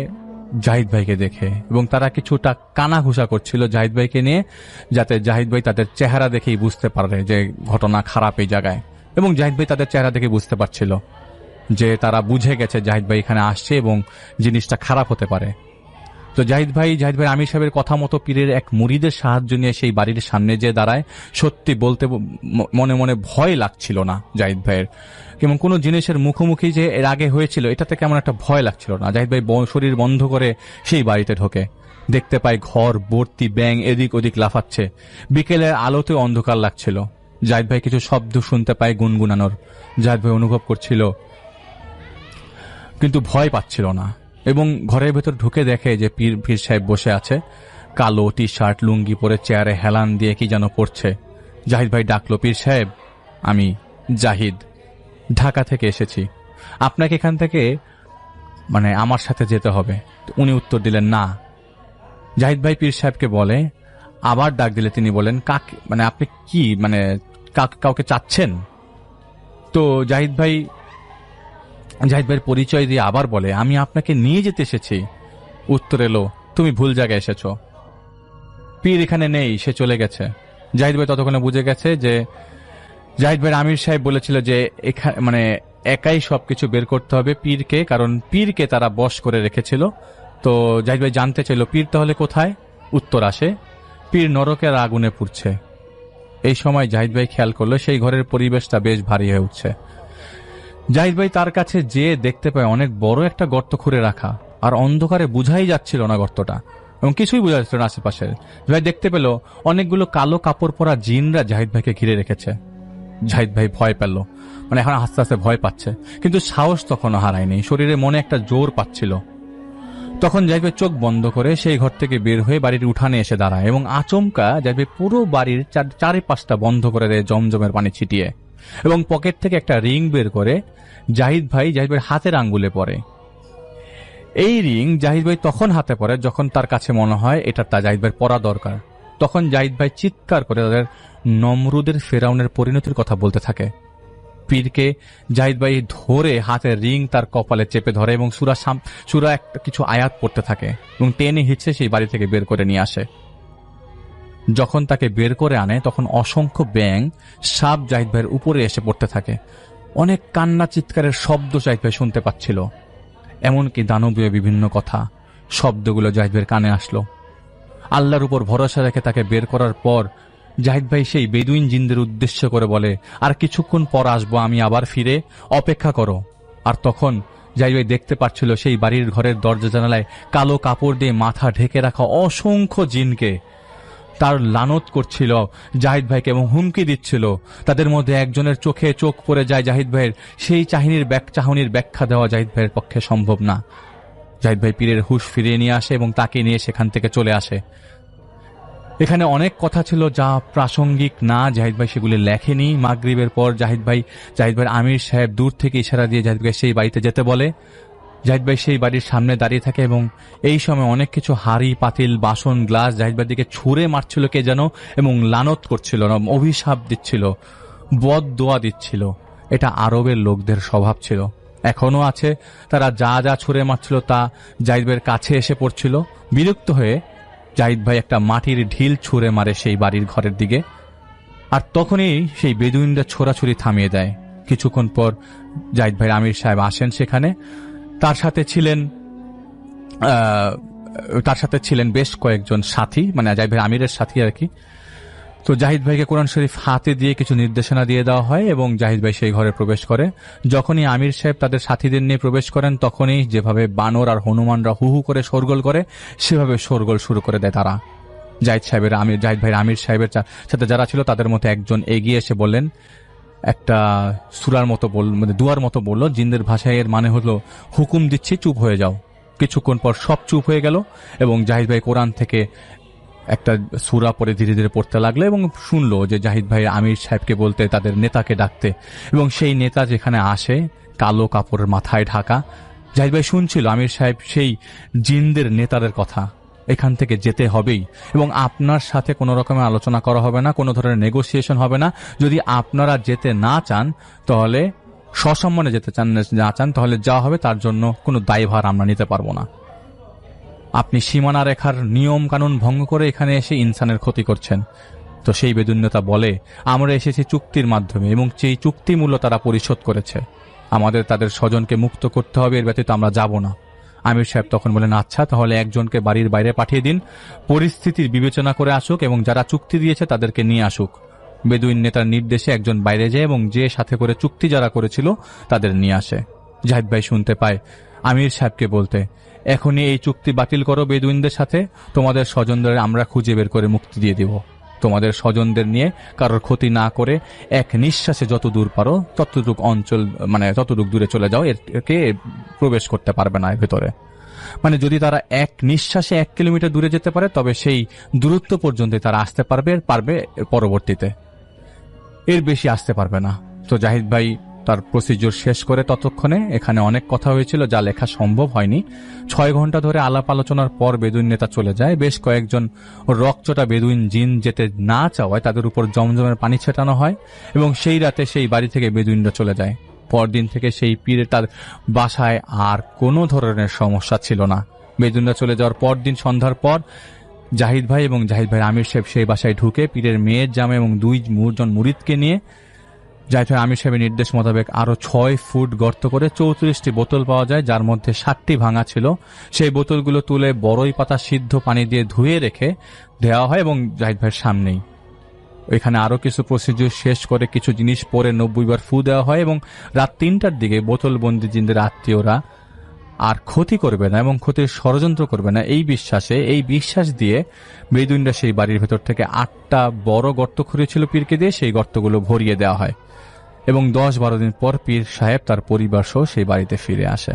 S3: জাহিদ ভাইকে দেখে এবং তারা কিছুটা কানাঘুষা করছিল জাহিদ ভাইকে নিয়ে, যাতে জাহিদ ভাই তাদের চেহারা দেখেই বুঝতে পারে যে ঘটনা খারাপ এই জায়গায়। এবং জাহিদ ভাই তাদের চেহারা দেখে বুঝতে পারছিল যে তারা বুঝে গেছে জাহিদ ভাই এখানে আসছে এবং জিনিসটা খারাপ হতে পারে। তো জাহিদ ভাই আমির সাহেবের কথা মতো পীরের এক মুরিদের সাহায্য নিয়ে সেই বাড়ির সামনে যে দাঁড়ায়। সত্যি বলতে মনে মনে ভয় লাগছিল না জাহিদ ভাইয়ের, কেমন কোনো জিনিসের মুখোমুখি যে এর আগে হয়েছিল এটাতে কেমন একটা ভয় লাগছিল না। জাহিদ ভাই শরীর বন্ধ করে সেই বাড়িতে ঢোকে, দেখতে পায় ঘর ভর্তি ব্যাঙ এদিক ওদিক লাফাচ্ছে। বিকেলের আলোতে অন্ধকার লাগছিল। জাহিদ ভাই কিছু শব্দ শুনতে পায় গুনগুনানোর। জাহিদ ভাই অনুভব করছিল কিন্তু ভয় পাচ্ছিল না এবং ঘরের ভেতর ঢুকে দেখে যে পীর সাহেব বসে আছে, কালো টি শার্ট লুঙ্গি পরে চেয়ারে হেলান দিয়ে কি যেন পড়ছে। জাহিদ ভাই ডাকলো, পীর সাহেব আমি জাহিদ, ঢাকা থেকে এসেছি, আপনাকে এখান থেকে আমার সাথে যেতে হবে। উনি উত্তর দিলেন না। জাহিদ ভাই পীর সাহেবকে বলে, আবার ডাক দিলে তিনি বলেন কাকে আপনি কি কাউকে চাচ্ছেন? তো জাহিদ ভাই জাহিদ ভাইয়ের পরিচয় দিয়ে আবার বলে, আমি আপনাকে নিয়ে যেতে এসেছি। উত্তর এলো, তুমি ভুল জায়গায় এসেছ, পীর এখানে নেই, সে চলে গেছে। জাহিদ ভাই ততক্ষণে বুঝে গেছে যে জাহিদ ভাইয়ের আমির সাহেব বলেছিল যে এখানে একাই সবকিছু বের করতে হবে পীরকে, কারণ পীরকে তারা বশ করে রেখেছিল। তো জাহিদ ভাই জানতে চাইল পীর তাহলে কোথায়? উত্তর আসে, পীর নরকের আগুনে পুড়ছে। এই সময় জাহিদ ভাই খেয়াল করলো সেই ঘরের পরিবেশটা বেশ ভারী হয়ে উঠছে। জাহিদ ভাই তার কাছে যেয়ে দেখতে পায় অনেক বড় একটা গর্ত খুঁড়ে রাখা, আর অন্ধকারে বুঝাই যাচ্ছিল না গর্তটা, এবং কিছুই বোঝা যাচ্ছিল না আশেপাশে। ভাই দেখতে পেল অনেকগুলো কালো কাপড় পরা জিনরা জাহিদ ভাইকে ঘিরে রেখেছে। জাহিদ ভাই ভয় পেল, মানে এখন আস্তে আস্তে ভয় পাচ্ছে, কিন্তু সাহস তখনও হারায়নি, শরীরে মনে একটা জোর পাচ্ছিল। তখন জাহিদ ভাই চোখ বন্ধ করে সেই ঘর থেকে বের হয়ে বাড়ির উঠানে এসে দাঁড়ায়, এবং আচমকা জাহিদ ভাই পুরো বাড়ির চারিপাশটা বন্ধ করে দেয় জমজমের পানি ছিটিয়ে, এবং পকেট থেকে একটা রিং বের করে জাহিদ ভাইয়ের হাতের আঙ্গুলে পরে। এই রিং জাহিদ ভাই তখন হাতে পরে যখন তার কাছে মনে হয় এটা জাহিদ ভাইয়ের পরা দরকার। তখন জাহিদ ভাই চিৎকার করে তাদের নমরুদের ফেরাউনের পরিণতির কথা বলতে থাকে। পীরকে জাহিদ ভাই ধরে হাতের রিং তার কপালে চেপে ধরে এবং সূরা একটা কিছু আয়াত পড়তে থাকে, এবং টেনে হিচড়ে সেই বাড়ি থেকে বের করে নিয়ে আসে। যখন তাকে বের করে আনে তখন অসংখ্য ব্যাঙ সাপ জাহিদ ভাইয়ের উপরে এসে পড়তে থাকে। অনেক কান্না চিৎকারের শব্দ জাহিদ ভাই শুনতে পাচ্ছিল, এমনকি দানবীয় বিভিন্ন কথা শব্দগুলো জাহিদ ভাইয়ের কানে আসলো। আল্লাহর উপর ভরসা রেখে তাকে বের করার পর জাহিদ ভাই সেই বেদুইন জিনদের উদ্দেশ্য করে বলে, আর কিছুক্ষণ পর আসবো আমি আবার ফিরে, অপেক্ষা করো। আর তখন জাহিদ ভাই দেখতে পাচ্ছিল সেই বাড়ির ঘরের দরজা জানালায় কালো কাপড় দিয়ে মাথা ঢেকে রাখা অসংখ্য জিনকে তার লানত করছিল জাহিদ ভাইকে, এবং হুমকি দিচ্ছিল। তাদের মধ্যে একজনের চোখে চোখ পড়ে যায় জাহিদ ভাইয়ের, সেই চাহনির ব্যাখ্যা দেওয়া জাহিদ ভাইয়ের পক্ষে সম্ভব না। জাহিদ ভাই পীরের হুঁশ ফিরিয়ে নিয়ে আসে এবং তাকে নিয়ে সেখান থেকে চলে আসে। এখানে অনেক কথা ছিল যা প্রাসঙ্গিক না, জাহিদ ভাই সেগুলি লেখেনি। মাগরিবের পর জাহিদ ভাইয়ের আমির সাহেব দূর থেকে ইশারা দিয়ে জাহিদ ভাই সেই বাড়িতে যেতে বলে। জাহিদ ভাই সেই বাড়ির সামনে দাঁড়িয়ে থাকে, এবং এই সময় অনেক কিছু হাড়ি পাতিল বাসন গ্লাস জাহিদ ভাইয়ের দিকে ছুঁড়ে মারছিল কে যেন, এবং লানত করছিল, অভিশাপ দিচ্ছিল, বদ দোয়া দিচ্ছিল। এটা আরবের লোকদের স্বভাব ছিল, এখনো আছে। তারা যা যা ছুঁড়ে মারছিল তা জাহিদ ভাইয়ের কাছে এসে পড়ছিল। বিরক্ত হয়ে জাহিদ ভাই একটা মাটির ঢিল ছুঁড়ে মারে সেই বাড়ির ঘরের দিকে, আর তখনই সেই বেদুইনরা ছোড়াছুরি থামিয়ে দেয়। কিছুক্ষণ পর জাহিদ ভাইয়ের আমির সাহেব আসেন সেখানে। তার সাথে ছিলেন বেশ কয়েকজন সাথী, মানে জাহিদ ভাই আমিরের সাথী আর কি। তো জাহিদ ভাইকে কোরআন শরীফ হাতে দিয়ে কিছু নির্দেশনা দিয়ে দেওয়া হয়, এবং জাহিদ ভাই সেই ঘরে প্রবেশ করে। যখনই আমির সাহেব তাদের সাথীদের নিয়ে প্রবেশ করেন তখনই যেভাবে বানর আর হনুমানরা হু হু করে শোরগোল করে সেভাবে শোরগোল শুরু করে দেয় তারা। জাহিদ ভাইয়ের আমির সাহেবের সাথে যারা ছিল তাদের মধ্যে একজন এগিয়ে এসে বললেন, একটা সূরার মতো মানে দুয়ার মতো বলল, জিনদের ভাষায় এর মানে হলো হুকুম দিচ্ছি চুপ হয়ে যাও। কিছুক্ষণ পর সব চুপ হয়ে গেল, এবং জাহিদ ভাই কোরআন থেকে একটা সূরা পড়ে ধীরে ধীরে পড়তে লাগলো, এবং শুনলো যে জাহিদ ভাই আমির সাহেবকে বলতে, তাদের নেতাকে ডাকতে, এবং সেই নেতা যেখানে আসে কালো কাপড়ের মাথায় ঢাকা। জাহিদ ভাই শুনছিল আমির সাহেব সেই জিনদের নেতাদের কথা, এখান থেকে যেতে হবেই, এবং আপনার সাথে কোনো রকমের আলোচনা করা হবে না, কোনো ধরনের নেগোসিয়েশন হবে না। যদি আপনারা যেতে না চান তাহলে সসম্মানে যেতে না চান তাহলে যা হবে তার জন্য কোনো দায়ভার আমরা নিতে পারবো না। আপনি সীমানা রেখার নিয়ম কানুন ভঙ্গ করে এখানে এসে ইনসানের ক্ষতি করছেন। তো সেই বেদুন্যতা বলে, আমরা এসেছি চুক্তির মাধ্যমে, এবং সেই চুক্তি মূল্য তারা পরিশোধ করেছে। আমাদের তাদের স্বজনকে মুক্ত করতে হবে, এর ব্যতীত আমরা যাব না। আমির সাহেব তখন বলেন, আচ্ছা তাহলে একজনকে বাড়ির বাইরে পাঠিয়ে দিন, পরিস্থিতির বিবেচনা করে আসুক, এবং যারা চুক্তি দিয়েছে তাদেরকে নিয়ে আসুক। বেদুইন নেতার নির্দেশে একজন বাইরে যায় এবং যে সাথে করে চুক্তি যারা করেছিল তাদের নিয়ে আসে। জাহিদ ভাই শুনতে পায় আমির সাহেবকে বলতে, এখনই এই চুক্তি বাতিল করো বেদুইনদের সাথে, তোমাদের স্বজনদের আমরা খুঁজে বের করে মুক্তি দিয়ে দিব। তোমাদের স্বজনদের নিয়ে কারোর ক্ষতি না করে এক নিঃশ্বাসে যত দূর পারো ততটুক অঞ্চল, মানে ততটুক দূরে চলে যাও, এরকে প্রবেশ করতে পারবে না এর ভেতরে। মানে যদি তারা এক নিঃশ্বাসে 1 কিলোমিটার দূরে যেতে পারে তবে সেই দূরত্ব পর্যন্ত তারা আসতে পারবে পরবর্তীতে, এর বেশি আসতে পারবে না। তো জাহিদ ভাই তার প্রসিডিউর শেষ করে, ততক্ষণে এখানে অনেক কথা হয়েছিল যা লেখা সম্ভব হয়নি। 6 ঘন্টা ধরে আলাপ আলোচনার পর বেদুইন নেতা চলে যায়। বেশ কয়েকজন রকচটা বেদুইন জিন যেতে না চাওয়ায় তাদের উপর জমজমের পানি ছেটানো হয়, এবং সেই রাতে সেই বাড়ি থেকে বেদুইনরা চলে যায়। পরদিন থেকে সেই পীরের তার বাসায় আর কোনো ধরনের সমস্যা ছিল না। বেদুনরা চলে যাওয়ার পরদিন সন্ধ্যার পর জাহিদ ভাই এবং জাহিদ ভাই আমির সাহেব সেই বাসায় ঢুকে পীরের মেয়ের জামা এবং 2 জন মুরিদকে নিয়ে জাহিদ ভাই আমির সাহেবের নির্দেশ মোতাবেক আরো 6 ফুট গর্ত করে 34টি বোতল পাওয়া যায়, যার মধ্যে 7টি ভাঙা ছিল। সেই বোতলগুলো তুলে বড়ই পাতা সিদ্ধ পানি দিয়ে ধুয়ে রেখে দেওয়া হয় এবং জাহিদ ভাইয়ের সামনেই ওইখানে আরো কিছু প্রসিডিউর শেষ করে কিছু জিনিস পরে 90 বার ফু দেওয়া হয় এবং রাত 3টার দিকে বোতলবন্দি জিনদের আত্মীয়রা আর ক্ষতি করবে না এবং ক্ষতির ষড়যন্ত্র করবে না এই বিশ্বাস দিয়ে বেদুইনরা সেই বাড়ির ভেতর থেকে 8টা বড় গর্ত খুঁড়েছিল পীরকে দিয়ে, সেই গর্তগুলো ভরিয়ে দেওয়া হয় এবং 10-12 দিন পর পীর সাহেব তার পরিবার সহ সেই বাড়িতে ফিরে আসে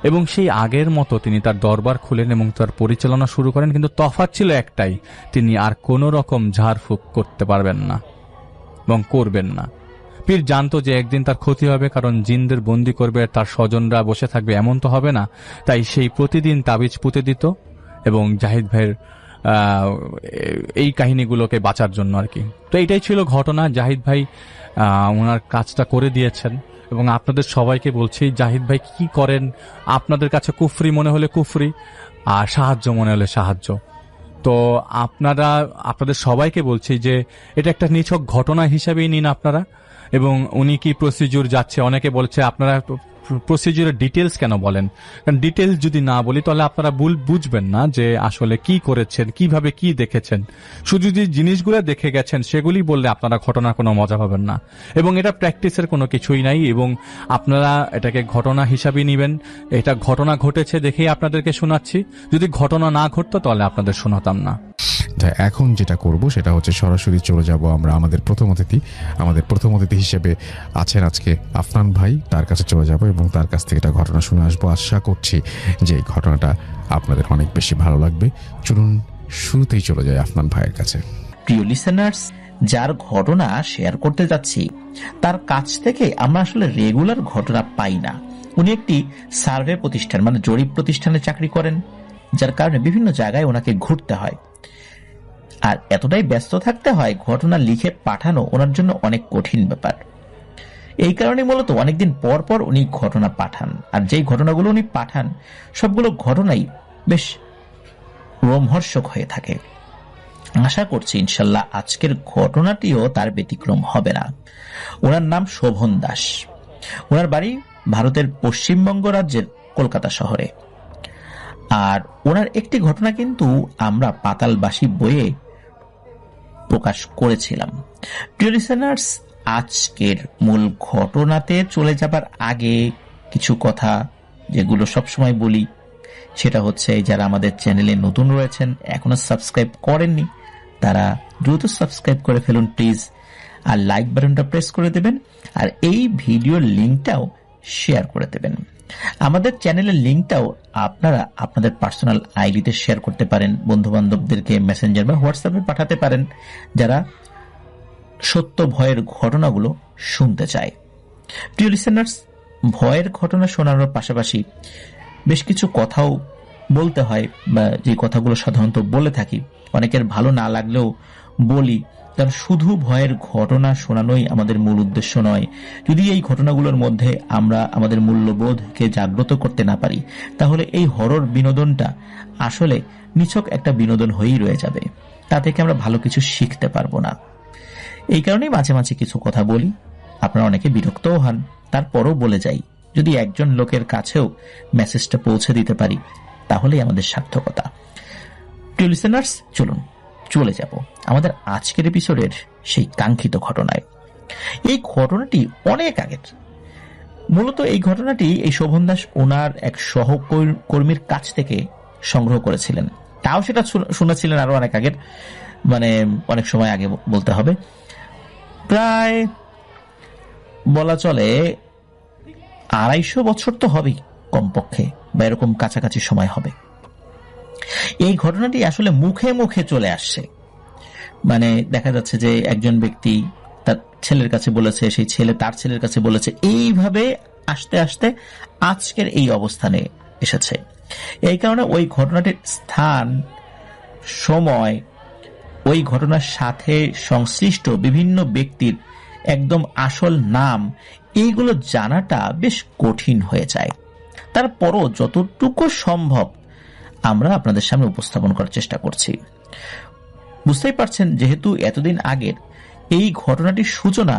S3: এবং সেই আগের মতো তিনি তার দরবার খুলেন এবং তার পরিচালনা শুরু করেন। কিন্তু তফাৎ ছিল একটাই, তিনি আর কোনো রকম ঝাড়ফুঁক করতে পারবেন না এবং করবেন না। পীর জানতো যে একদিন তার ক্ষতি হবে, কারণ জিনদের বন্দি করবে, তার স্বজনরা বসে থাকবে এমন তো হবে না। তাই সেই প্রতিদিন তাবিজ পুঁতে দিত এবং জাহিদ ভাইয়ের এই কাহিনীগুলোকে বাঁচার জন্য আর কি। তো এইটাই ছিল ঘটনা। জাহিদ ভাই ওনার কাজটা করে দিয়েছেন এবং আপনাদের সবাইকে বলছি, জাহিদ ভাই কি করেন আপনাদের কাছে কুফরি মনে হলে কুফরি, আর সাহায্য মনে হলে সাহায্য। তো আপনাদের সবাইকে বলছি যে এটা একটা নিছক ঘটনা হিসেবেই নিন আপনারা। এবং উনি কি প্রসিডিউর যাচ্ছে, অনেকে বলছে আপনারা প্রসিডিউরের ডিটেলস কেন বলেন, কারণ ডিটেলস যদি না বলি তাহলে আপনারা বুঝবেন না যে আসলে কি করেছেন, কিভাবে কি দেখেছেন। শুধু যে জিনিসগুলো দেখে গেছেন সেগুলি বললে আপনারা ঘটনার কোনো মজা পাবেন না এবং এটা প্র্যাকটিসের কোনো কিছুই নাই এবং আপনারা এটাকে ঘটনা হিসাবেই নেবেন। এটা ঘটনা ঘটেছে দেখেই আপনাদেরকে শোনাচ্ছি, যদি ঘটনা না ঘটতো তাহলে আপনাদের শোনাতাম না।
S1: এখন যেটা করব সেটা হচ্ছে সরাসরি চলে যাব আমরা আমাদের প্রথম অতিথি হিসেবে আছেন আজকে আফনান ভাই, তার কাছে চলে যাব এবং তার কাছ থেকে একটা ঘটনা শুনে আসবো। আশা করছি যে এই ঘটনাটা আপনাদের অনেক বেশি ভালো লাগবে। চলুন শুরুতেই চলে যায় আফনান ভাইয়ের কাছে।
S4: প্রিয় লিসেনার্স, যার ঘটনা শেয়ার করতে যাচ্ছি তার কাছ থেকে আমরা আসলে রেগুলার ঘটনা পাই না। উনি একটি সার্ভে প্রতিষ্ঠান মানে জরিপ প্রতিষ্ঠানে চাকরি করেন, যার কারণে বিভিন্ন জায়গায় ওনাকে ঘুরতে হয় আর এতটাই ব্যস্ত থাকতে হয় ঘটনা লিখে পাঠানো ওনার জন্য অনেক কঠিন ব্যাপার। এই কারণে মূলত অনেকদিন পর পর উনি ঘটনা পাঠান, আর যেই ঘটনাগুলো উনি পাঠান সবগুলো ঘটনাই বেশ রোমহর্ষক হয়ে থাকে। আশা করছি ইনশাল্লাহ আজকের ঘটনাটিও তার ব্যতিক্রম হবে না। ওনার নাম শোভন দাস, ওনার বাড়ি ভারতের পশ্চিমবঙ্গ রাজ্যের কলকাতা শহরে। আর ওনার একটি ঘটনা কিন্তু আমরা পাতালবাসী বইয়ে প্রকাশ করেছিলাম। প্রিয় লিসেনার্স, আজকের মূল ঘটনাতে চলে যাবার আগে কিছু কথা যেগুলো সবসময় বলি সেটা হচ্ছে, যারা আমাদের চ্যানেলে নতুন রয়েছেন এখনো সাবস্ক্রাইব করেননি তারা দ্রুত সাবস্ক্রাইব করে ফেলুন প্লিজ, আর লাইক বাটনটা প্রেস করে দেবেন আর এই ভিডিওর লিঙ্কটাও শেয়ার করে দেবেন। আমাদের চ্যানেলের লিঙ্কটাও আপনারা আপনাদের পার্সোনাল আইডিতে শেয়ার করতে পারেন, বন্ধু বান্ধবদেরকে মেসেঞ্জার বা হোয়াটসঅ্যাপে পাঠাতে পারেন যারা সত্য ভয়ের ঘটনাগুলো শুনতে চায়। প্রিয় লিসেনার্স, ভয়ের ঘটনা শোনানোর পাশাপাশি বেশ কিছু কথাও বলতে হয়, বা যে কথাগুলো সাধারণত বলে থাকি অনেকের ভালো না লাগলেও বলি, কারণ শুধু ভয়ের ঘটনা শোনানোই আমাদের মূল উদ্দেশ্য নয়। যদি এই ঘটনাগুলোর মধ্যে আমরা আমাদের মূল্যবোধকে জাগ্রত করতে না পারি তাহলে এই হরর বিনোদনটা আসলে নিছক একটা বিনোদন হয়েই রয়ে যাবে, তা থেকে আমরা ভালো কিছু শিখতে পারবো না। এই কারণেই মাঝে মাঝে কিছু কথা বলি, আপনারা অনেকে বিরক্তও হন, তারপরও বলে যাই। যদি একজন লোকের কাছেও মেসেজটা পৌঁছে দিতে পারি তাহলেই আমাদের সার্থকতা। প্রিয় লিসেনার্স, চলুন চলে যাব আমাদের আজকের এপিসোডের সেই কাঙ্ক্ষিত ঘটনায়। এই ঘটনাটি অনেক আগের। মূলত এই ঘটনাটি এই শোভন দাস ওনার এক সহকর্মীর কাছ থেকে সংগ্রহ করেছিলেন, তাও সেটা শুনেছিলেন আরো অনেক আগের, মানে অনেক সময় আগে বলতে হবে, প্রায় বলা চলে 250 বছর তো হবেই কমপক্ষে, বা এরকম কাছাকাছি সময় হবে। এই ঘটনাটি আসলে মুখে মুখে চলে আসছে, মানে দেখা যাচ্ছে যে একজন ব্যক্তি তার ছেলের কাছে বলেছে, সেই ছেলে তার ছেলের কাছে বলেছে, এইভাবে আস্তে আস্তে আজকের এই অবস্থানে এসেছে। এই কারণে ওই ঘটনাটির স্থান, সময়, ওই ঘটনার সাথে সংশ্লিষ্ট বিভিন্ন ব্যক্তির একদম আসল নাম, এইগুলো জানাটা বেশ কঠিন হয়ে যায়। তারপরও যতটুকু সম্ভব আমরা আপনাদের সামনে উপস্থাপন করার চেষ্টা করছি। বুঝতেই পারছেন, যেহেতু এতদিন আগের এই ঘটনাটির সূচনা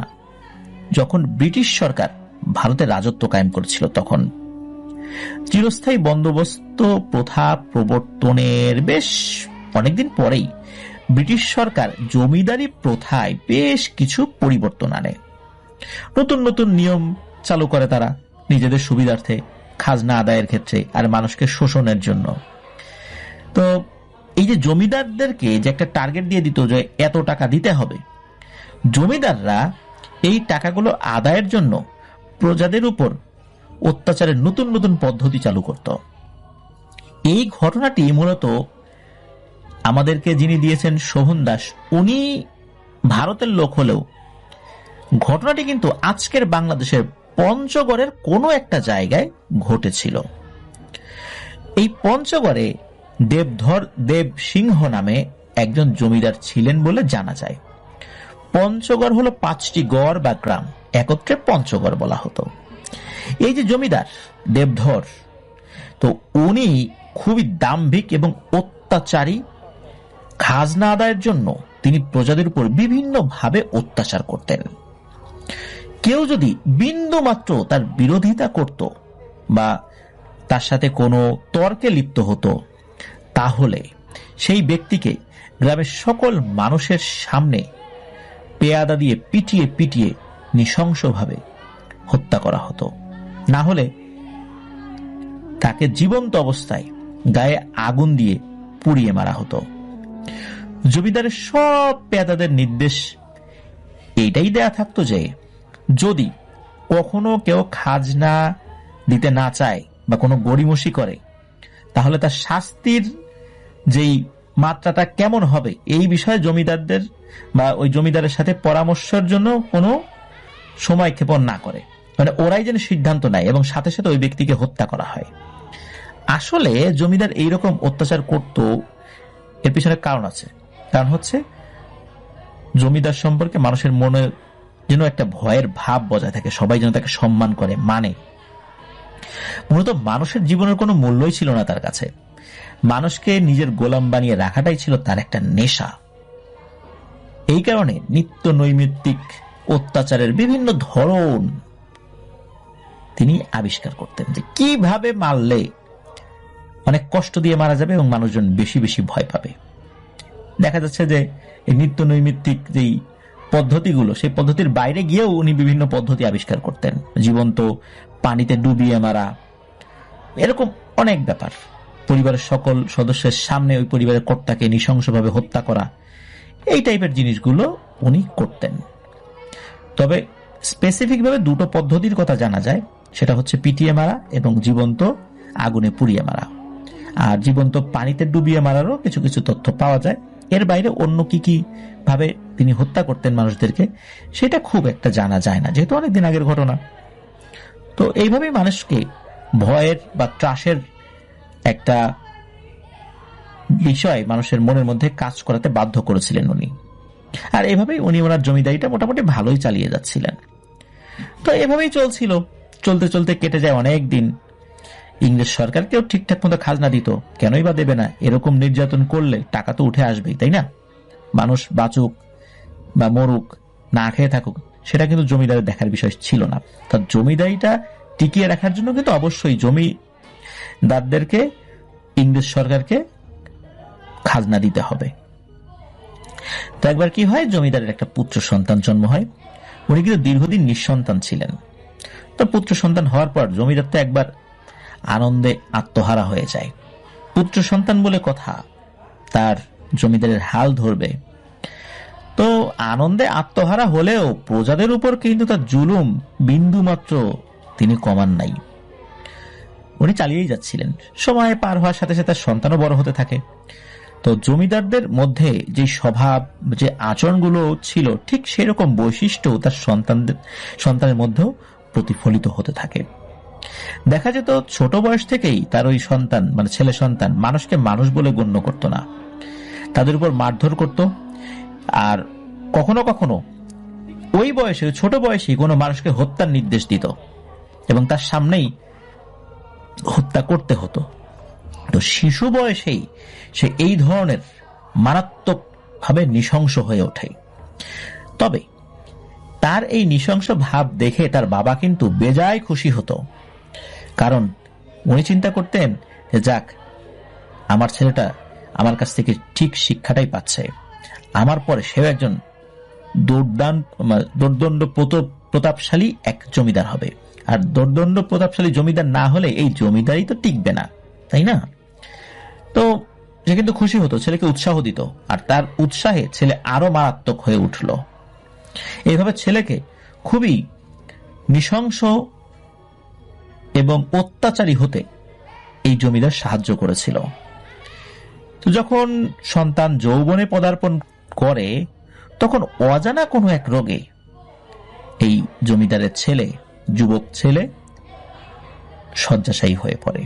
S4: যখন ব্রিটিশ সরকার ভারতে রাজত্ব কায়েম করেছিল, তখন চিরস্থায়ী বন্দোবস্ত প্রথা প্রবর্তনের বেশ অনেকদিন পরেই ব্রিটিশ সরকার জমিদারি প্রথায় বেশ কিছু পরিবর্তন আনে। নতুন নতুন নিয়ম চালু করে তারা নিজেদের সুবিধার্থে, খাজনা আদায়ের ক্ষেত্রে আর মানুষকে শোষণের জন্য। তো এই যে জমিদারদেরকে যে একটা টার্গেট দিয়ে দিত যে এত টাকা দিতে হবে, জমিদাররা এই টাকাগুলো আদায়ের জন্য প্রজাদের উপর অত্যাচারের নতুন নতুন পদ্ধতি চালু করত। এই ঘটনাটি মূলত আমাদেরকে যিনি দিয়েছেন শোভন দাস, উনি ভারতের লোক হলেও ঘটনাটি কিন্তু আজকের বাংলাদেশের পঞ্চগড়ের কোনো একটা জায়গায় ঘটেছিল। এই পঞ্চগড়ে দেবধর দেব সিংহ নামে একজন জমিদার ছিলেন বলে জানা যায়। পঞ্চগড় হলো 5টি গড় বা গ্রাম, একত্রে পঞ্চগড় বলা হতো। এই যে জমিদার দেবধর, তো উনি খুবই দাম্ভিক এবং অত্যাচারী। খাজনা আদায়ের জন্য তিনি প্রজাদের উপর বিভিন্নভাবে অত্যাচার করতেন। কেউ যদি বিন্দু মাত্র তার বিরোধিতা করত বা তার সাথে কোনো তর্কে লিপ্ত হতো, তাহলে সেই ব্যক্তিকে গ্রামের সকল মানুষের সামনে পেয়াদা দিয়ে পিটিয়ে পিটিয়ে নৃশংসভাবে হত্যা করা হতো। না হলে তাকে জীবন্ত অবস্থায় গায়ে আগুন দিয়ে পুড়িয়ে মারা হতো। জমিদারের সব পেয়াদাদের নির্দেশ এইটাই দেয়া থাকতো যে যদি কখনো কেউ খাজনা দিতে না চায় বা কোনো গড়িমসি করে, তাহলে তার শাস্তির যেই মাত্রাটা কেমন হবে এই বিষয়ে জমিদারদের বা ওই জমিদারের সাথে পরামর্শের জন্য কোনো সময় ক্ষেপণ না করে, মানে ওরাই যেন সিদ্ধান্ত নেয় এবং সাথে সাথে ওই ব্যক্তিকে হত্যা করা হয়। আসলে জমিদার এইরকম অত্যাচার করত, এর পিছনে কারণ আছে। কারণ হচ্ছে জমিদার সম্পর্কে মানুষের মনে যেন একটা ভয়ের ভাব বজায় থাকে, সবাই যেন তাকে সম্মান করে, মানে। মূলত মানুষের জীবনের কোনো মূল্যই ছিল না তার কাছে। মানুষকে নিজের গোলাম বানিয়ে রাখাটাই ছিল তার একটা নেশা। এই কারণে নিত্য নৈমিত্তিক অত্যাচারের বিভিন্ন ধরন তিনি আবিষ্কার করতেন, যে কিভাবে মারলে অনেক কষ্ট দিয়ে মারা যাবে এবং মানুষজন বেশি বেশি ভয় পাবে। দেখা যাচ্ছে যে এই নিত্য নৈমিত্তিক যেই পদ্ধতিগুলো, সেই পদ্ধতির বাইরে গিয়েও উনি বিভিন্ন পদ্ধতি আবিষ্কার করতেন। জীবন্ত পানিতে ডুবিয়ে মারা, এরকম অনেক ব্যাপার। পরিবারের সকল সদস্যের সামনে ওই পরিবারের কর্তাকে নৃশংসভাবে হত্যা করা, এই টাইপের জিনিসগুলো উনি করতেন। তবে স্পেসিফিকভাবে দুটো পদ্ধতির কথা জানা যায়, সেটা হচ্ছে পিটিয়ে মারা এবং জীবন্ত আগুনে পুড়িয়ে মারা। আর জীবন্ত পানিতে ডুবিয়ে মারারও কিছু কিছু তথ্য পাওয়া যায়। এর বাইরে অন্য কি কি ভাবে তিনি হত্যা করতেন মানুষদেরকে, সেটা খুব একটা জানা যায় না, যেহেতু অনেকদিন আগের ঘটনা। তো এইভাবেই মানুষকে ভয়ের বা ত্রাসের একটা বিষয় মানুষের মনের মধ্যে কাজ করাতে বাধ্য করেছিলেন উনি। আর এভাবেই উনি ওনার জমিদারিটা মোটামুটি ভালোই চালিয়ে যাচ্ছিলেন। তো এভাবেই চলছিল। চলতে চলতে কেটে যায় অনেক দিন। ইংরেজ সরকারকেও ঠিকঠাক মতো খাজনা দিত, কেনই বা দেবে না? এরকম নির্যাতন করলে টাকা তো উঠে আসবেই, তাই না? মানুষ বাঁচুক বা মরুক, না খেয়ে থাকুক, সেটা কিন্তু জমিদারের দেখার বিষয় ছিল না। তার জমিদারিটা টিকিয়ে রাখার জন্য কিন্তু অবশ্যই জমিদারদেরকে, ইংরেজ সরকারকে খাজনা দিতে হবে। তো একবার কি হয়, জমিদারের একটা পুত্র সন্তান জন্ম হয়। উনি কিন্তু দীর্ঘদিন নিঃসন্তান ছিলেন। তো পুত্র সন্তান হওয়ার পর জমিদার তো একবার আনন্দে আত্মহারা হয়ে যায়। পুত্র সন্তান বলে কথা, তার জমিদারের হাল ধরবে। তো আনন্দে আত্মহারা হলেও প্রজাদের উপর কিন্তু তার জুলুম বিন্দু মাত্র তিনি কমান নাই। উনি চালিয়েই যাচ্ছিলেন। সময় পার হওয়ার সাথে সাথে সন্তানও বড় হতে থাকে। তো জমিদারদের মধ্যে যে স্বভাব, যে আচরণগুলো ছিল, ঠিক সেরকম বৈশিষ্ট্য তার সন্তানের মধ্যেও প্রতিফলিত হতে থাকে। দেখা যেত ছোট বয়স থেকেই তার ওই সন্তান, মানে ছেলে সন্তান, মানুষকে মানুষ বলে গণ্য করত না, তাদের উপর মারধর করত। আর কখনো কখনো ওই বয়সে, ছোট বয়সেই কোনো মানুষকে হত্যার নির্দেশ দিত এবং তার সামনেই হত্যা করতে হতো। তো শিশু বয়সেই সে এই ধরনের মারাত্মকভাবে নৃশংস হয়ে ওঠে। তবে তার এই নৃশংস ভাব দেখে তার বাবা কিন্তু বেজায় খুশি হতো, কারণ উনি চিন্তা করতেন যে যাক, আমার ছেলেটা আমার কাছ থেকে ঠিক শিক্ষাটাই পাচ্ছে, আমার পরে সেও একজন দুর্দণ্ড প্রতাপশালী এক জমিদার হবে। আর দুর্দণ্ড প্রতাপশালী জমিদার না হলে এই জমিদারি তো টিকবে না, তাই না? তো সে কিন্তু খুশি হতো, ছেলেকে উৎসাহ দিত, আর তার উৎসাহে ছেলে আরো মারাত্মক হয়ে উঠল। এইভাবে ছেলেকে খুবই নৃশংস এবং অত্যাচারী হতে এই জমিদার সাহায্য করেছিল। তো যখন সন্তান যৌবনে পদার্পণ করে, তখন অজানা কোনো এক রোগে এই জমিদারের ছেলে, যুবক ছেলে শয্যাশায়ী হয়ে পড়ে।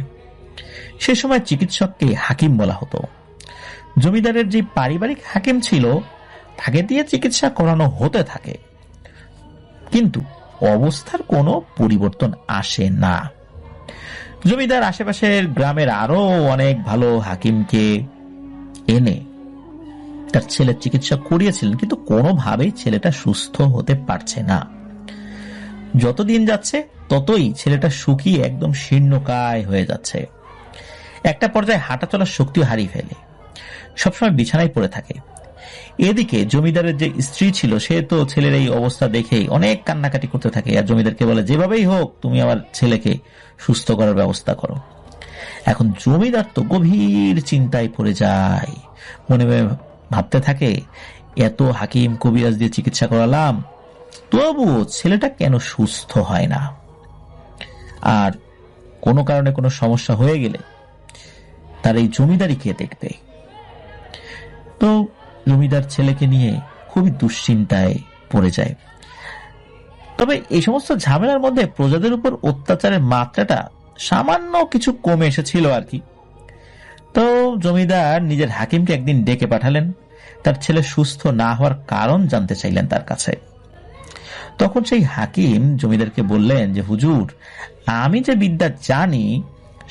S4: সে সময় চিকিৎসককে হাকিম বলা হতো। জমিদারের যে পারিবারিক হাকিম ছিল, তাকে দিয়ে চিকিৎসা করানো হতে থাকে, কিন্তু অবস্থার কোনো পরিবর্তন আসে না। জমিদার আশেপাশের গ্রামের আরো অনেক ভালো হাকিমকে এনে তার ছেলের চিকিৎসা করিয়েছিলেন, কিন্তু কোনোভাবেই ছেলেটা সুস্থ হতে পারছে না। যতদিন যাচ্ছে ততই ছেলেটা শুকিয়ে একদম শীর্ণকায় হয়ে যাচ্ছে। একটা পর্যায়ে হাঁটা চলার শক্তিও হারিয়ে ফেলে, সবসময় বিছানায় পড়ে থাকে। এদিকে জমিদারের যে স্ত্রী ছিল, সে তো ছেলের এই অবস্থা দেখেই অনেক কান্নাকাটি করতে থাকে, আর জমিদারকে বলে যেভাবেই হোক তুমি আমার ছেলেকে সুস্থ করার ব্যবস্থা করো। এখন জমিদার তো গভীর চিন্তায় পড়ে যায়, মনে মনে ভাবতে থাকে এত হাকিম কবিরাজ দিয়ে চিকিৎসা করালাম, তবুও ছেলেটা কেন সুস্থ হয় না, আর কোনো কারণে কোনো সমস্যা হয়ে গেলে তার এই জমিদারি কে দেখবে। তো জমিদার ছেলেকে নিয়ে খুবই দুশ্চিন্তায় পড়ে যায়। তবে এই সমস্ত ঝামেলার মধ্যে প্রজাদের উপর অত্যাচারের মাত্রাটা সামান্য কিছু কমে এসেছিল আর কি। তো জমিদার নিজের হাকিমকে একদিন ডেকে পাঠালেন, তার ছেলে সুস্থ না হওয়ার কারণ জানতে চাইলেন তার কাছে। তখন সেই হাকিম জমিদারকে বললেন যে হুজুর, আমি যে বিদ্যা জানি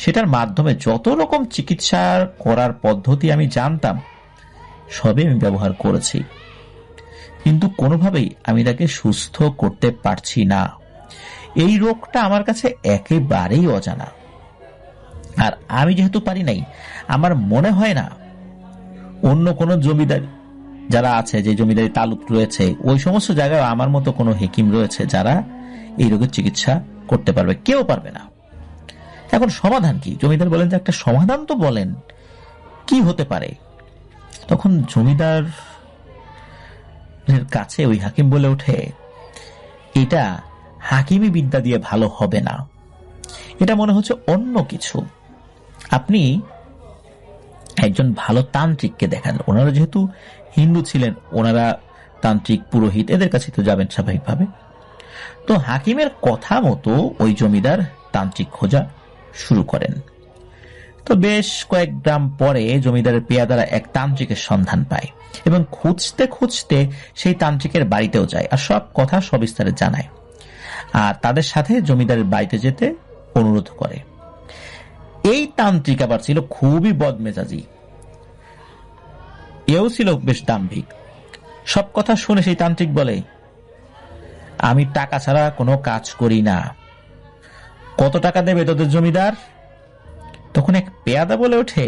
S4: সেটার মাধ্যমে যত রকম চিকিৎসা করার পদ্ধতি আমি জানতাম সবই আমি ব্যবহার করেছি, কিন্তু কোনোভাবেই আমি তাকে সুস্থ করতে পারছি না। এই রোগটা আমার কাছে একেবারেই অজানা, আর আমি যেহেতু পারি নাই, আমার মনে হয় না অন্য কোনো জমিদার যারা আছে, যে জমিদারি তালুক রয়েছে, ওই সমস্ত জায়গায় আমার মতো কোনো হেকিম রয়েছে যারা এই রোগের চিকিৎসা করতে পারবে। কেউ পারবে না। এখন সমাধান কি? জমিদার বলেন যে একটা সমাধান তো বলেন, কি হতে পারে? তখন জমিদার কাছে ওই হাকিম বলে ওঠে, এটা হাকিমি বিদ্যা দিয়ে ভালো হবে না, এটা মনে হচ্ছে অন্য কিছু। আপনি একজন ভালো তান্ত্রিককে দেখান। ওনারা যেহেতু হিন্দু ছিলেন, ওনারা তান্ত্রিক পুরোহিত, এদের কাছে তো যাবেন স্বাভাবিকভাবে। তো হাকিমের কথা মতো ওই জমিদার তান্ত্রিক খোঁজা শুরু করেন। তো বেশ কয়েক গ্রাম পরে জমিদারের পেয়াদারা এক তান্ত্রিকের সন্ধান পায় এবং খুঁজতে খুঁজতে সেই তান্ত্রিকের বাড়িতেও যায় আর সব কথা সবিস্তারে জানায়, আর তাদের সাথে জমিদারের বাড়িতে যেতে অনুরোধ করে। এই তান্ত্রিক আবার ছিল খুবই বদমেজাজি, এও ছিল বেশ দাম্ভিক। সব কথা শুনে সেই তান্ত্রিক বলে, আমি টাকা ছাড়া কোনো কাজ করি না, কত টাকা দেবে তোদের জমিদার? তখন এক পেয়াদা বলে ওঠে,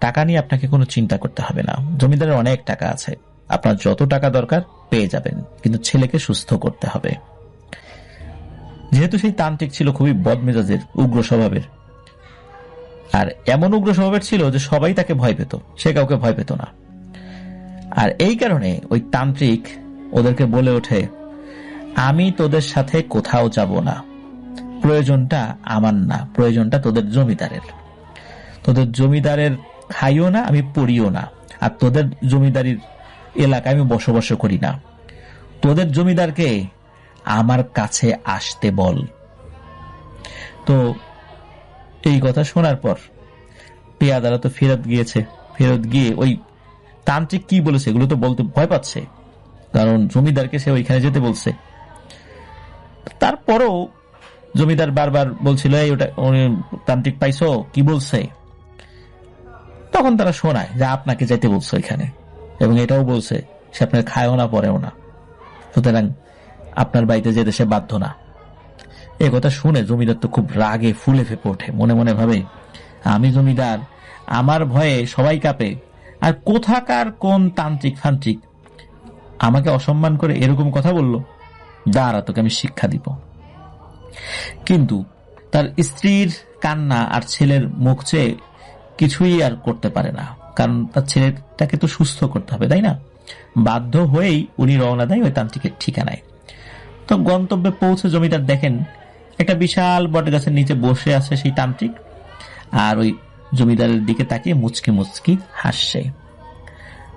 S4: টাকা নিয়ে আপনাকে কোনো চিন্তা করতে হবে না, জমিদারের অনেক টাকা আছে, আপনার যত টাকা দরকার পেয়ে যাবেন, কিন্তু ছেলেকে সুস্থ করতে হবে। যেহেতু সেই তান্ত্রিক ছিল খুবই বদমেজাজের, উগ্র স্বভাবের, আর এমন উগ্র স্বভাবের ছিল যে সবাই তাকে ভয় পেত, সে কাউকে ভয় পেত না। আর এই কারণে ওই তান্ত্রিক ওদেরকে বলে ওঠে, আমি তোদের সাথে কোথাও যাব না, প্রয়োজনটা আমার না, প্রয়োজনটা তোদের জমিদারের। তোদের জমিদারের খাইও না, আমি পড়িও না, আর তোদের জমিদারির এলাকায় আমি বসবাস করি না। তোদের জমিদারকে আমার কাছে আসতে বল। তো এই কথা শোনার পর পেয়াদারা তো ফেরত গিয়েছে, ফেরত গিয়ে ওই তান্ত্রিক কি বলেছে এগুলো তো বলতে ভয় পাচ্ছে, কারণ জমিদারকে সে ওইখানে যেতে বলছে। তারপরও জমিদার বারবার বলছিল, এই ওটা তান্ত্রিক পাইছো, কি বলছে? তখন তারা শোনায় যে আপনাকে যেতে বলছে ওইখানে, এবং এটাও বলছে সে আপনার খায়ও না পরেও না, সুতরাং আপনার বাড়িতে যেতে সে বাধ্য না। এ কথা শুনে জমিদার তো খুব রাগে ফুলে ফেপে ওঠে, মনে মনে ভাবে, আমি জমিদার, আমার ভয়ে সবাই কাঁপে, আর কোথাকার কোন তান্ত্রিক ফান্ত্রিক আমাকে অসম্মান করে এরকম কথা বলল, দাঁড়া তোকে আমি শিক্ষা দিব। কিন্তু তার স্ত্রীর কান্না আর ছেলের মুখ চেয়ে কিছুই আর করতে পারে না, কারণ তার ছেলেটাকে তো সুস্থ করতে হবে, তাই না? বাধ্য হয়েই উনি রওনা দেয় ওই তান্ত্রিকের ঠিকানায়। তো গন্তব্যে পৌঁছে জমিদার দেখেন একটা বিশাল বটগাছের নিচে বসে আছে সেই তান্ত্রিক, আর ওই জমিদারের দিকে তাকিয়ে মুচকি মুচকি হাসছে।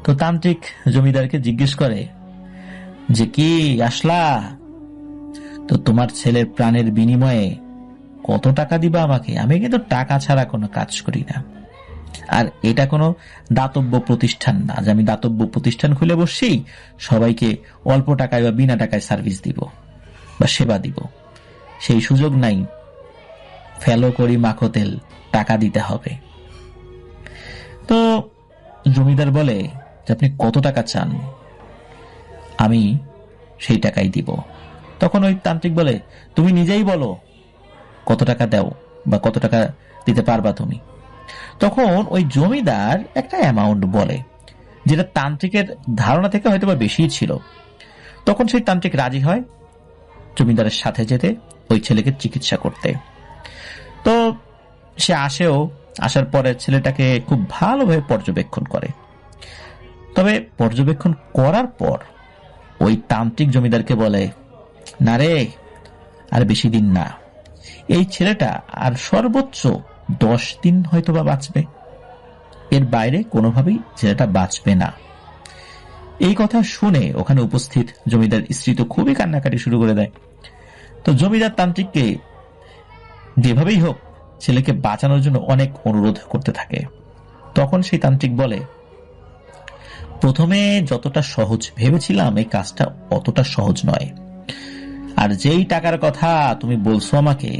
S4: তো তান্ত্রিক জমিদারকে জিজ্ঞেস করে যে, কি আসলা? তো তোমার ছেলের প্রাণের বিনিময়ে কত টাকা দিবা আমাকে? আমি কিন্তু টাকা ছাড়া কোনো কাজ করি না, আর এটা কোনো দাতব্য প্রতিষ্ঠান না যে আমি দাতব্য প্রতিষ্ঠান খুলে বসছি, সবাইকে অল্প টাকায় বা বিনা টাকায় সার্ভিস দিব বা সেবা দিব, সেই সুযোগ নাই। ফেলো করি মাখো তেল, টাকা দিতে হবে। তো জমিদার বলে যে, আপনি কত টাকা চান? আমি সেই টাকাই দিব। তখন ওই তান্ত্রিক বলে, তুমি নিজেই বলো কত টাকা দাও বা কত টাকা দিতে পারবা তুমি। তখন ওই জমিদার একটা অ্যামাউন্ট বলে, যেটা তান্ত্রিকের ধারণা থেকে হয়তো বা বেশি ছিল। তখন সেই তান্ত্রিক রাজি হয় জমিদারের সাথে যেতে, ওই ছেলেকে চিকিৎসা করতে। তো সে আসেও, আসার পরে ছেলেটাকে খুব ভালোভাবে পর্যবেক্ষণ করে। তবে পর্যবেক্ষণ করার পর ওই তান্ত্রিক জমিদারকে বলে, না রে, আর বেশি দিন না, এই ছেলেটা আর সর্বোচ্চ 10 দিন হয়তো বা বাঁচবে, এর বাইরে কোনোভাবেই ছেলেটা বাঁচবে না। এই কথা শুনে ওখানে উপস্থিত জমিদার স্ত্রী তো খুবই কান্নাকাটি শুরু করে দেয়। তো জমিদার তান্ত্রিককে যেভাবেই হোক ছেলেকে বাঁচানোর জন্য অনেক অনুরোধ করতে থাকে। তখন সেই তান্ত্রিক বলে, প্রথমে যতটা সহজ ভেবেছিলাম এই কাজটা অতটা সহজ নয়, আর যেই টাকার কথা তুমি বলছো আমাকে,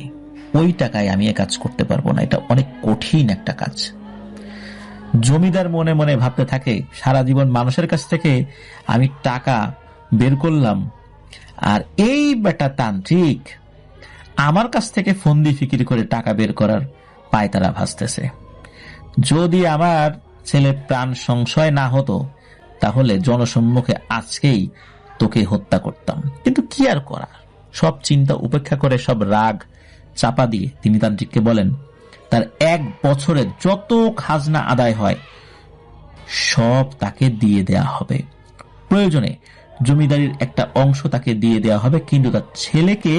S4: ওই টাকায় আমি এ কাজ করতে পারবো না, এটা অনেক কঠিন একটা কাজ। জমিদার মনে মনে ভাবতে থাকে, সারা জীবন মানুষের কাছ থেকে আমি টাকা বের করলাম, আর এই বেটা তান্ত্রিক আমার কাছ থেকে ফন্দি ফিকির করে টাকা বের করার পায়তারা ভাসতেছে। যদি আমার ছেলে প্রাণ সংশয় না হতো, তাহলে জনসম্মুখে আজকেই তোকে হত্যা করতাম। কিন্তু কি আর করা, সব চিন্তা উপেক্ষা করে, সব রাগ চাপা দিয়ে তিনি তান্ত্রিককে বলেন, তার 1 বছরে যত খাজনা আদায় হয় সব তাকে দিয়ে দেয়া হবে, প্রয়োজনে জমিদারির একটা অংশ তাকে দিয়ে দেয়া হবে, কিন্তু তার ছেলেকে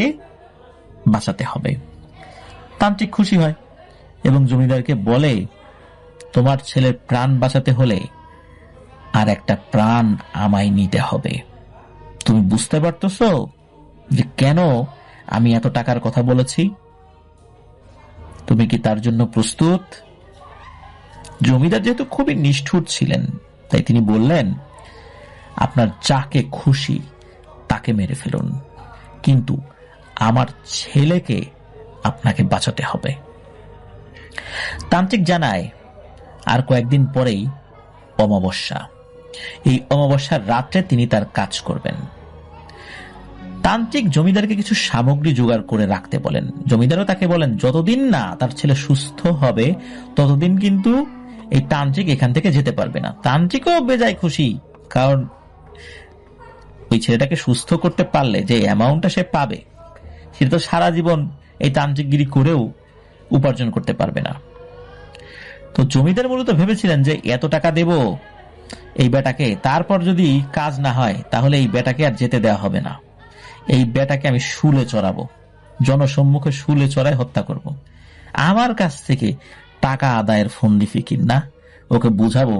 S4: বাঁচাতে হবে। তান্ত্রিক খুশি হয় এবং জমিদারকে বলে, তোমার ছেলের প্রাণ বাঁচাতে হলে আর একটা প্রাণ আমায় নিতে হবে। তুমি বুঝতে পারতেছো যে কেন আমি এত টাকার কথা বলেছি? তুমি কি তার জন্য প্রস্তুত? জমিদার যেহেতু খুবই নিষ্ঠুর ছিলেন, তাই তিনি বললেন, আপনার যাকে খুশি তাকে মেরে ফেলুন, কিন্তু আমার ছেলেকে আপনাকে বাঁচাতে হবে। তান্ত্রিক জানায়, আর কয়েকদিন পরেই অমাবস্যা। এই অমাবস্যার রাত্রে তিনি তার কাজ করবেন। তান্ত্রিক জমিদারকে কিছু সামগ্রী জোগাড় করে রাখতে বলেন। জমিদারও তাকে বলেন, যতদিন না তার ছেলে সুস্থ হবে ততদিন কিন্তু এই তান্ত্রিক এখান থেকে যেতে পারবে না। তান্ত্রিকও বেজায় খুশি, কারণ ওই ছেলেটাকে সুস্থ করতে পারলে যে অ্যামাউন্টটা সে পাবে, সেটা তো সারা জীবন এই তান্ত্রিকগিরি করেও উপার্জন করতে পারবে না। তো জমিদার মূলত ভেবেছিলেন যে এত টাকা দেব এই বেটাকে, তারপর যদি কাজ না হয় তাহলে এই বেটাকে আর যেতে দেওয়া হবে না, এই বেটাকে আমি শুলে চড়াবো, জনসম্মুখে শুলে চড়ায় হত্যা করব। আমার কাছ থেকে টাকা আদায়ের ফন্দি ফিকির না, ওকে বুঝাবো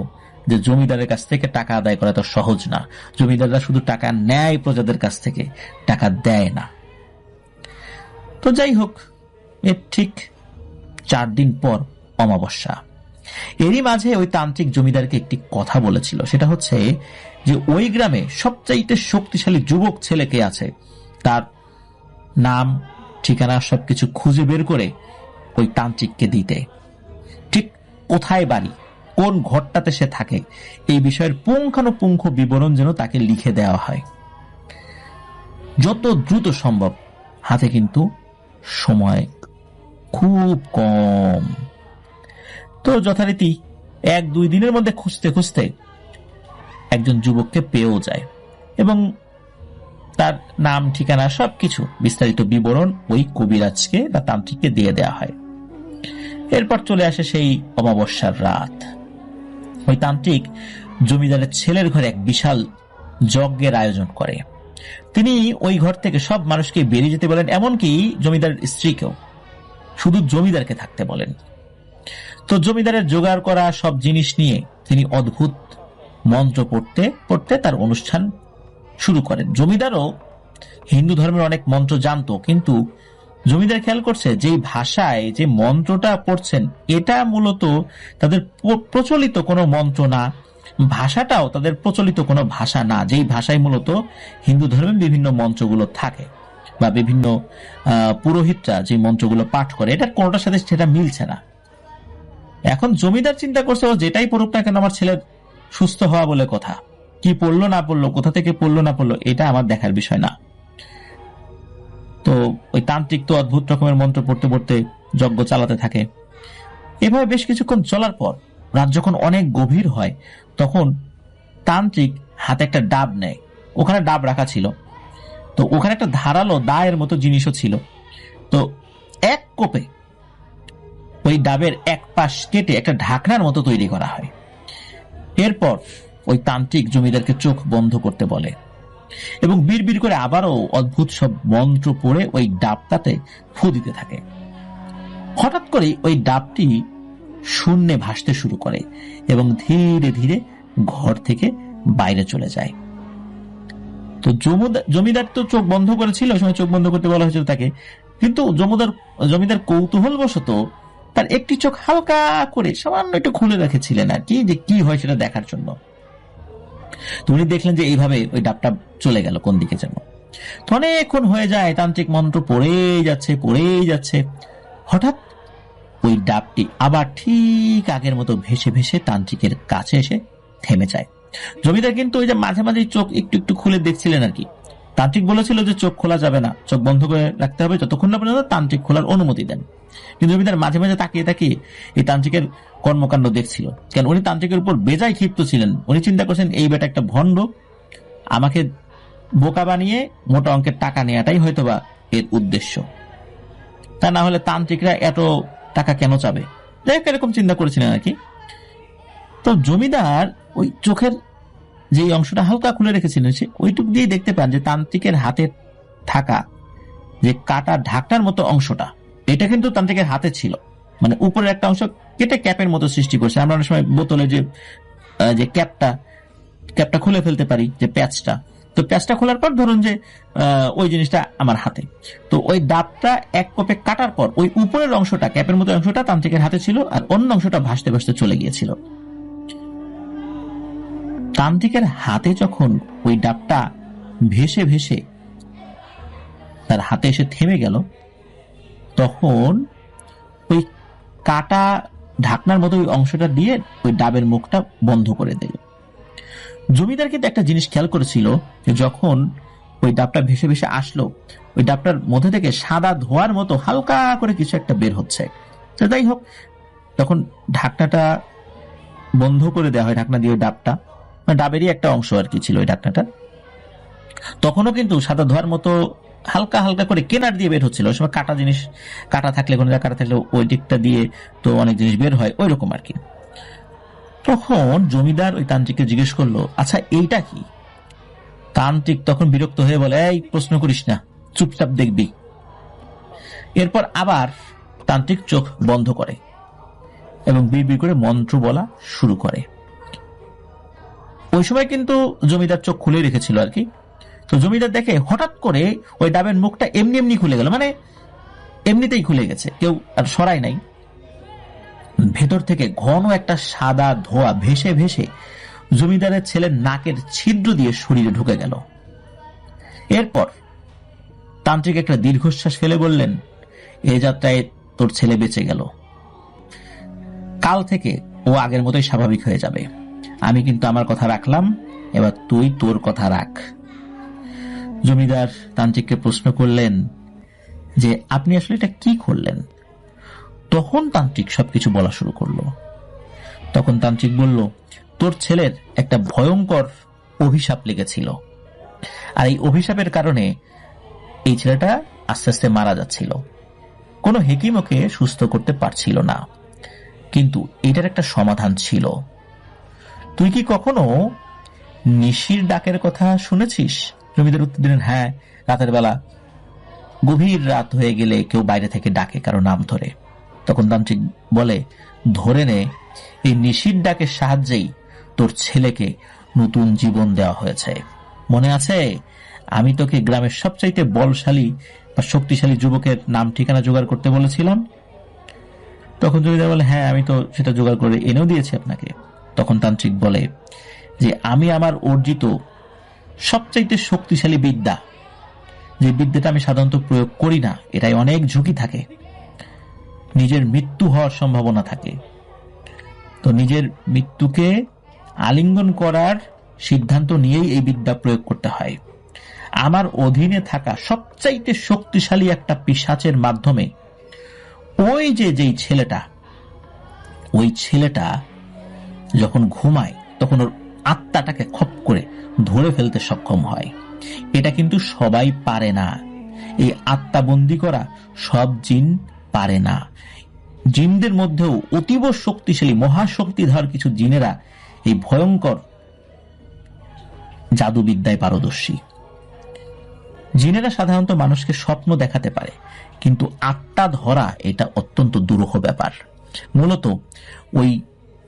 S4: যে জমিদারের কাছ থেকে টাকা আদায় করা তো সহজ না, জমিদাররা শুধু টাকা নেয় প্রজাদের কাছ থেকে, টাকা দেয় না। তো যাই হোক, এর ঠিক 4 দিন পর অমাবস্যা। এরই মাঝে ওই তান্ত্রিক জমিদারকে একটি কথা বলেছিল, সেটা হচ্ছে যে ওই গ্রামে সবচাইতে শক্তিশালী যুবক ছেলে কে আছে, তার নাম ঠিকানা সবকিছু খুঁজে বের করে ওই তান্ত্রিককে দিতে, ঠিক কোথায় বাড়ি, কোন ঘরটাতে সে থাকে, এই বিষয়ের পুঙ্খানুপুঙ্খ বিবরণ যেন তাকে লিখে দেওয়া হয় যত দ্রুত সম্ভব। হাতে কিন্তু সময় খুব কম। তো যথারীতি 1-2 দিনের মধ্যে খুঁজতে খুঁজতে একজন যুবককে পেয়েও যায় এবং তার নাম ঠিকানা সবকিছু বিস্তারিত বিবরণ ওই কবিরাজকে বা তান্ত্রিককে দিয়ে দেওয়া হয়। এরপর চলে আসে সেই অমাবস্যার রাত। ওই তান্ত্রিক জমিদারের ছেলের ঘরে এক বিশাল যজ্ঞের আয়োজন করে। তিনি ওই ঘর থেকে সব মানুষকে বেরিয়ে যেতে বলেন, এমনকি জমিদারের স্ত্রীকেও শুধু জমিদারকে থাকতে বলেন। তো জমিদারের জোগাড় করা সব জিনিস নিয়ে তিনি অদ্ভুত মন্ত্র পড়তে পড়তে তার অনুষ্ঠান শুরু করেন। জমিদারও হিন্দু ধর্মের অনেক মন্ত্র জানতো, কিন্তু জমিদার খেয়াল করছে যে ভাষায় যে মন্ত্রটা পড়ছেন এটা মূলত তাদের প্রচলিত কোনো মন্ত্র না, ভাষাটাও তাদের প্রচলিত কোনো ভাষা না, যেই ভাষায় মূলত হিন্দু ধর্মের বিভিন্ন মন্ত্রগুলো থাকে বা বিভিন্ন পুরোহিতরা যে মন্ত্রগুলো পাঠ করে, এটার কোনোটার সাথে সেটা মিলছে না। এখন জমিদার চিন্তা করছে, ও যেটাই পড়ুক না কেন আমার ছেলের সুস্থ হওয়া বলে কথা, কি পড়লো না পড়লো, কোথা থেকে পড়লো না পড়লো, এটা আমার দেখার বিষয় না। তো ওই তান্ত্রিক তো অদ্ভুত রকমের মন্ত্র পড়তে পড়তে যজ্ঞ চালাতে থাকে। এভাবে বেশ কিছুক্ষণ চলার পর রাত যখন অনেক গভীর হয়, তখন তান্ত্রিক হাতে একটা ডাব নেয়। ওখানে ডাব রাখা ছিল, তো ওখানে একটা ধারালো দায়ের মতো জিনিসও ছিল। তো এক কোপে ওই ডাবের এক পাশ কেটে একটা ঢাকনার মতো তৈরি করা হয়। এরপর ওই তান্ত্রিক জমিদারকে চোখ বন্ধ করতে বলে এবং বিড়বিড় করে আবারও অদ্ভুত সব মন্ত্র পড়ে ওই ডাবটাতে ফু দিতে থাকে। হঠাৎ করে ওই ডাবটি শূন্যে ভাসতে শুরু করে এবং ধীরে ধীরে ঘর থেকে বাইরে চলে যায়। তো জমিদার তো চোখ বন্ধ করেছিল, ওই সময় চোখ বন্ধ করতে বলা হয়েছিল তাকে, কিন্তু জমিদার কৌতূহলবশত তার একটি চোখ হালকা করে সামান্য একটু খুলে রেখেছিলেন আর কি, যে কি হয় সেটা দেখার জন্য। তো উনি দেখলেন যে এইভাবে ওই ডাবটা চলে গেল কোন দিকে যেন। তো অনেকক্ষণ হয়ে যায়, তান্ত্রিক মন্ত্র পড়েই যাচ্ছে। হঠাৎ ওই ডাবটি আবার ঠিক আগের মতো ভেসে ভেসে তান্ত্রিকের কাছে এসে থেমে যায়। জমিদার কিন্তু ওই যে মাঝে মাঝে চোখ একটু একটু খুলে দেখছিলেন আর কি। তান্ত্রিক বলেছিল যে চোখ খোলা যাবে না, চোখ বন্ধ করে রাখতে হবে যতক্ষণ না পর্যন্ত তান্ত্রিক খোলার অনুমতি দেন। কিন্তু জমিদার মাঝে মাঝে তাকিয়ে তাকিয়ে এই তান্ত্রিকের কর্মকাণ্ড দেখছিল, কারণ উনি তান্ত্রিকের উপর বেজায় ক্ষিপ্ত ছিলেন। উনি চিন্তা করছেন এই বেটা একটা ভণ্ড, আমাকে বোকা বানিয়ে মোটা অঙ্কের টাকা নেওয়াটাই হয়তোবা এর উদ্দেশ্য, তা না হলে তান্ত্রিকরা এত টাকা কেন চাবে, যাই হোক এরকম চিন্তা করেছিলেন আর কি। তো জমিদার ওই চোখের যে অংশটা হালকা খুলে রেখেছিলেন ওইটুক দিয়ে দেখতে পান যে তান্ত্রিকের হাতে থাকা যে কাটা ঢাকনার মতো অংশটা, এটা কিন্তু তান্ত্রিকের হাতে ছিল, মানে উপরের একটা অংশ কেটে ক্যাপের মতো সৃষ্টি করছে। আমরা অনেক সময় বোতলে যে ক্যাপটা খুলে ফেলতে পারি, যে প্যাচটা, তো প্যাচটা খোলার পর ধরুন যে ওই জিনিসটা আমার হাতে। তো ওই ডাবটা এক কোপে কাটার পর ওই উপরের অংশটা, ক্যাপের মতো অংশটা তান্ত্রিকের হাতে ছিল, আর অন্য অংশটা ভাসতে ভাসতে চলে গিয়েছিল। তান্ত্রিকের হাতে যখন ওই ডাবটা ভেসে ভেসে তার হাতে এসে থেমে গেল, তখন ওই কাটা ঢাকনার মতো ওই অংশটা দিয়ে ওই ডাবের মুখটা বন্ধ করে দিল। জমিদার কিন্তু একটা জিনিস খেয়াল করেছিল, যে যখন ওই ডাবটা ভেসে ভেসে আসলো, ওই ডাবটার মধ্যে থেকে সাদা ধোয়ার মতো হালকা করে কিছু একটা বের হচ্ছে। তো যাই হোক, তখন ঢাকনাটা বন্ধ করে দেওয়া হয়, ঢাকনা দিয়ে ওই ডাবটা, ডাবেরই একটা অংশ আর কি ছিল ওই ঢাকনাটা, তখনও কিন্তু সাদা ধোয়ার মতো হালকা হালকা করে কেনার দিয়ে বের হচ্ছিল। ওই সময় কাটা থাকলে, কোনো জায়গা কাটা থাকলে ওই দিকটা দিয়ে তো অনেক জিনিস বের হয়, ওই রকম আর কি। তখন জমিদার ওই তান্ত্রিককে জিজ্ঞেস করলো, আচ্ছা এইটা কি? তান্ত্রিক তখন বিরক্ত হয়ে বলে, এই প্রশ্ন করিস না, চুপচাপ দেখবি। এরপর আবার তান্ত্রিক চোখ বন্ধ করে এবং বিড়বিড় করে মন্ত্র বলা শুরু করে। ওই সময় কিন্তু জমিদার চোখ খুলে রেখেছিল আর কি। তো জমিদার দেখে হঠাৎ করে ওই ডাবের মুখটা এমনি এমনি খুলে গেল, মানে এমনিতেই খুলে গেছে, কেউ আর সরাই নাই। ভেতর থেকে ঘন একটা সাদা ধোঁয়া ভেসে ভেসে জমিদারের ছেলের নাকের ছিদ্র দিয়ে শরীরে ঢুকে গেল। এরপর তান্ত্রিক একটা দীর্ঘশ্বাস ফেলে বললেন, এ যাত্রায় তোর ছেলে বেঁচে গেল, কাল থেকে ও আগের মতোই স্বাভাবিক হয়ে যাবে। আমি কিন্তু আমার কথা রাখলাম, এবার তুই তোর কথা রাখ। জমিদার তান্ত্রিককে প্রশ্ন করলেন যে আপনি আসলে এটা কি করলেন? তখন তান্ত্রিক সবকিছু বলা শুরু করলো। তখন তান্ত্রিক বলল, তোর ছেলের একটা ভয়ঙ্কর অভিশাপ লেগেছিল, আর এই অভিশাপের কারণে এই ছেলেটা আস্তে আস্তে মারা যাচ্ছিল। কোনো হেকিম ওকে সুস্থ করতে পারছিল না, কিন্তু এটার একটা সমাধান ছিল। তুই কি কখনো নিশির ডাকের কথা শুনেছিস? জমিদার উত্তর দিলেন, হ্যাঁ, রাতের বেলা গভীর রাত হয়ে গেলে কেউ বাইরে থেকে ডাকে কারো নাম ধরে। তখন তান্ত্রিক বলে, ধরে নে এই নিশির ডাকের সাহায্যেই তোর ছেলেকে নতুন জীবন দেওয়া হয়েছে। মনে আছে আমি তোকে গ্রামের সবচাইতে বলশালী বা শক্তিশালী যুবকের নাম ঠিকানা জোগাড় করতে বলেছিলাম? তখন জমিদার বলে, হ্যাঁ, আমি তো সেটা জোগাড় করে এনেও দিয়েছি আপনাকে। তখন তান্ত্রিক বলে যে আমি আমার অর্জিত সবচাইতে শক্তিশালী বিদ্যা, যে বিদ্যাটা আমি সাধারণত প্রয়োগ করি না, এটাই অনেক ঝুঁকি থাকে, নিজের মৃত্যু হওয়ার সম্ভাবনা থাকে, তো নিজের মৃত্যুকে আলিঙ্গন করার সিদ্ধান্ত নিয়েই এই বিদ্যা প্রয়োগ করতে হয়। আমার অধীনে থাকা সবচাইতে শক্তিশালী একটা পিশাচের মাধ্যমে ওই যেই ছেলেটা, ওই ছেলেটা যখন ঘুমায় তখন ওর আত্মাটাকে খপ করে ধরে ফেলতে সক্ষম হয়। এটা কিন্তু সবাই পারে না, এই আত্মা বন্দী করা সব জিন পারে না। জিনদের মধ্যেও অতীব শক্তিশালী মহাশক্তিধর কিছু জিনেরা এই ভয়ঙ্কর জাদুবিদ্যায় পারদর্শী। জিনেরা সাধারণত মানুষকে স্বপ্ন দেখাতে পারে, কিন্তু আত্মা ধরা এটা অত্যন্ত দুরূহ ব্যাপার। মূলত ওই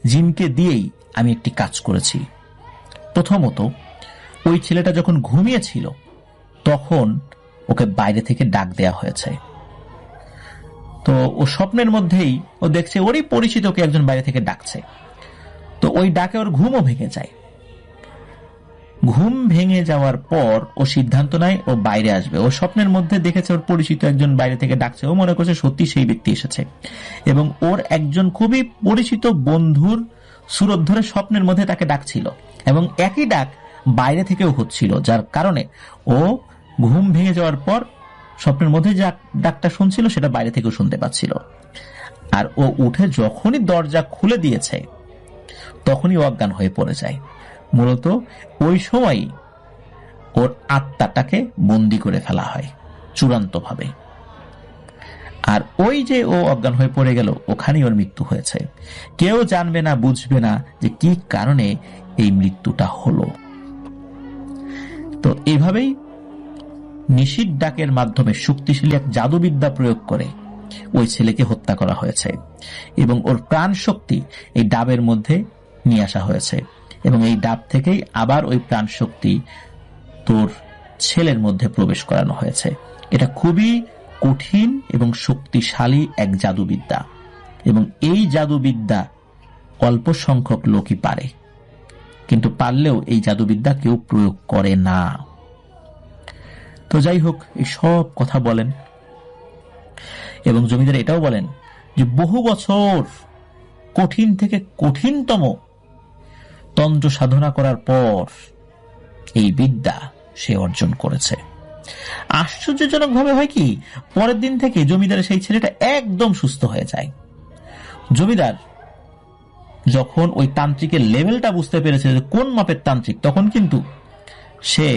S4: জিনকে দিয়েই আমি একটি কাজ করেছি। প্রথমত, ওই ছেলেটা যখন ঘুমিয়েছিল তখন ওকে বাইরে থেকে ডাক দেয়া হয়েছে। তো ও স্বপ্নের মধ্যেই ও দেখছে ওরই পরিচিত ওকে একজন বাইরে থেকে ডাকছে। তো ওই ডাকে ওর ঘুমও ভেঙে যায়। ঘুম ভেঙে যাওয়ার পর ও সিদ্ধান্ত নেয় ও বাইরে আসবে। ও স্বপ্নের মধ্যে দেখেছে ওর পরিচিত একজন বাইরে থেকে ডাকছে, ও মনে করছে সত্যি সেই ব্যক্তি এসেছে, এবং ওর একজন খুবই পরিচিত বন্ধুর সুরত ধরে স্বপ্নের মধ্যে তাকে ডাকছিল, এবং একই ডাক বাইরে থেকেও হচ্ছিল, যার কারণে ও ঘুম ভেঙে যাওয়ার পর স্বপ্নের মধ্যে যে ডাকটা শুনছিল সেটা বাইরে থেকেও শুনতে পাচ্ছিল। আর ও উঠে যখনই দরজা খুলে দিয়েছে তখনই অজ্ঞান হয়ে পড়ে যায়। মূলত ওই সময় ওর আত্মাটাকে বন্দী করে ফেলা হয় চূড়ান্তভাবে। আর ওই যে ও অজ্ঞান হয়ে পড়ে গেল, ওখানেই ওর মৃত্যু হয়েছে। কেউ জানবে না, বুঝবে না যে কি কারণে এই মৃত্যুটা হলো। তো এইভাবেই নিশির ডাকের মাধ্যমে শক্তিশালী এক জাদুবিদ্যা প্রয়োগ করে ওই ছেলেকে হত্যা করা হয়েছে, এবং ওর প্রাণ শক্তি এই ডাবের মধ্যে নিয়ে আসা হয়েছে, এবং এই ডাব থেকেই আবার ওই প্রাণ শক্তি তোর ছেলের মধ্যে প্রবেশ করানো হয়েছে। এটা খুবই কঠিন এবং শক্তিশালী এক জাদুবিদ্যা, এবং এই জাদুবিদ্যা অল্প সংখ্যক লোকই পারে, কিন্তু পারলেও এই জাদুবিদ্যা কেউ প্রয়োগ করে না। তো যাই হোক, এই সব কথা বলেন, এবং জমিদার এটাও বলেন যে বহু বছর কঠিন থেকে কঠিনতম তন্ত্র সাধনা করার পর এই বিদ্যা সে অর্জন করেছে। আশ্চর্যজনক ভাবে হয় কি, পরের দিন থেকে জমিদারের সেই ছেলেটা একদম সুস্থ হয়ে যায়। জমিদার যখন ওই তান্ত্রিকের লেভেলটা বুঝতে পেরেছে যে কোন মাপের তান্ত্রিক, তখন কিন্তু সে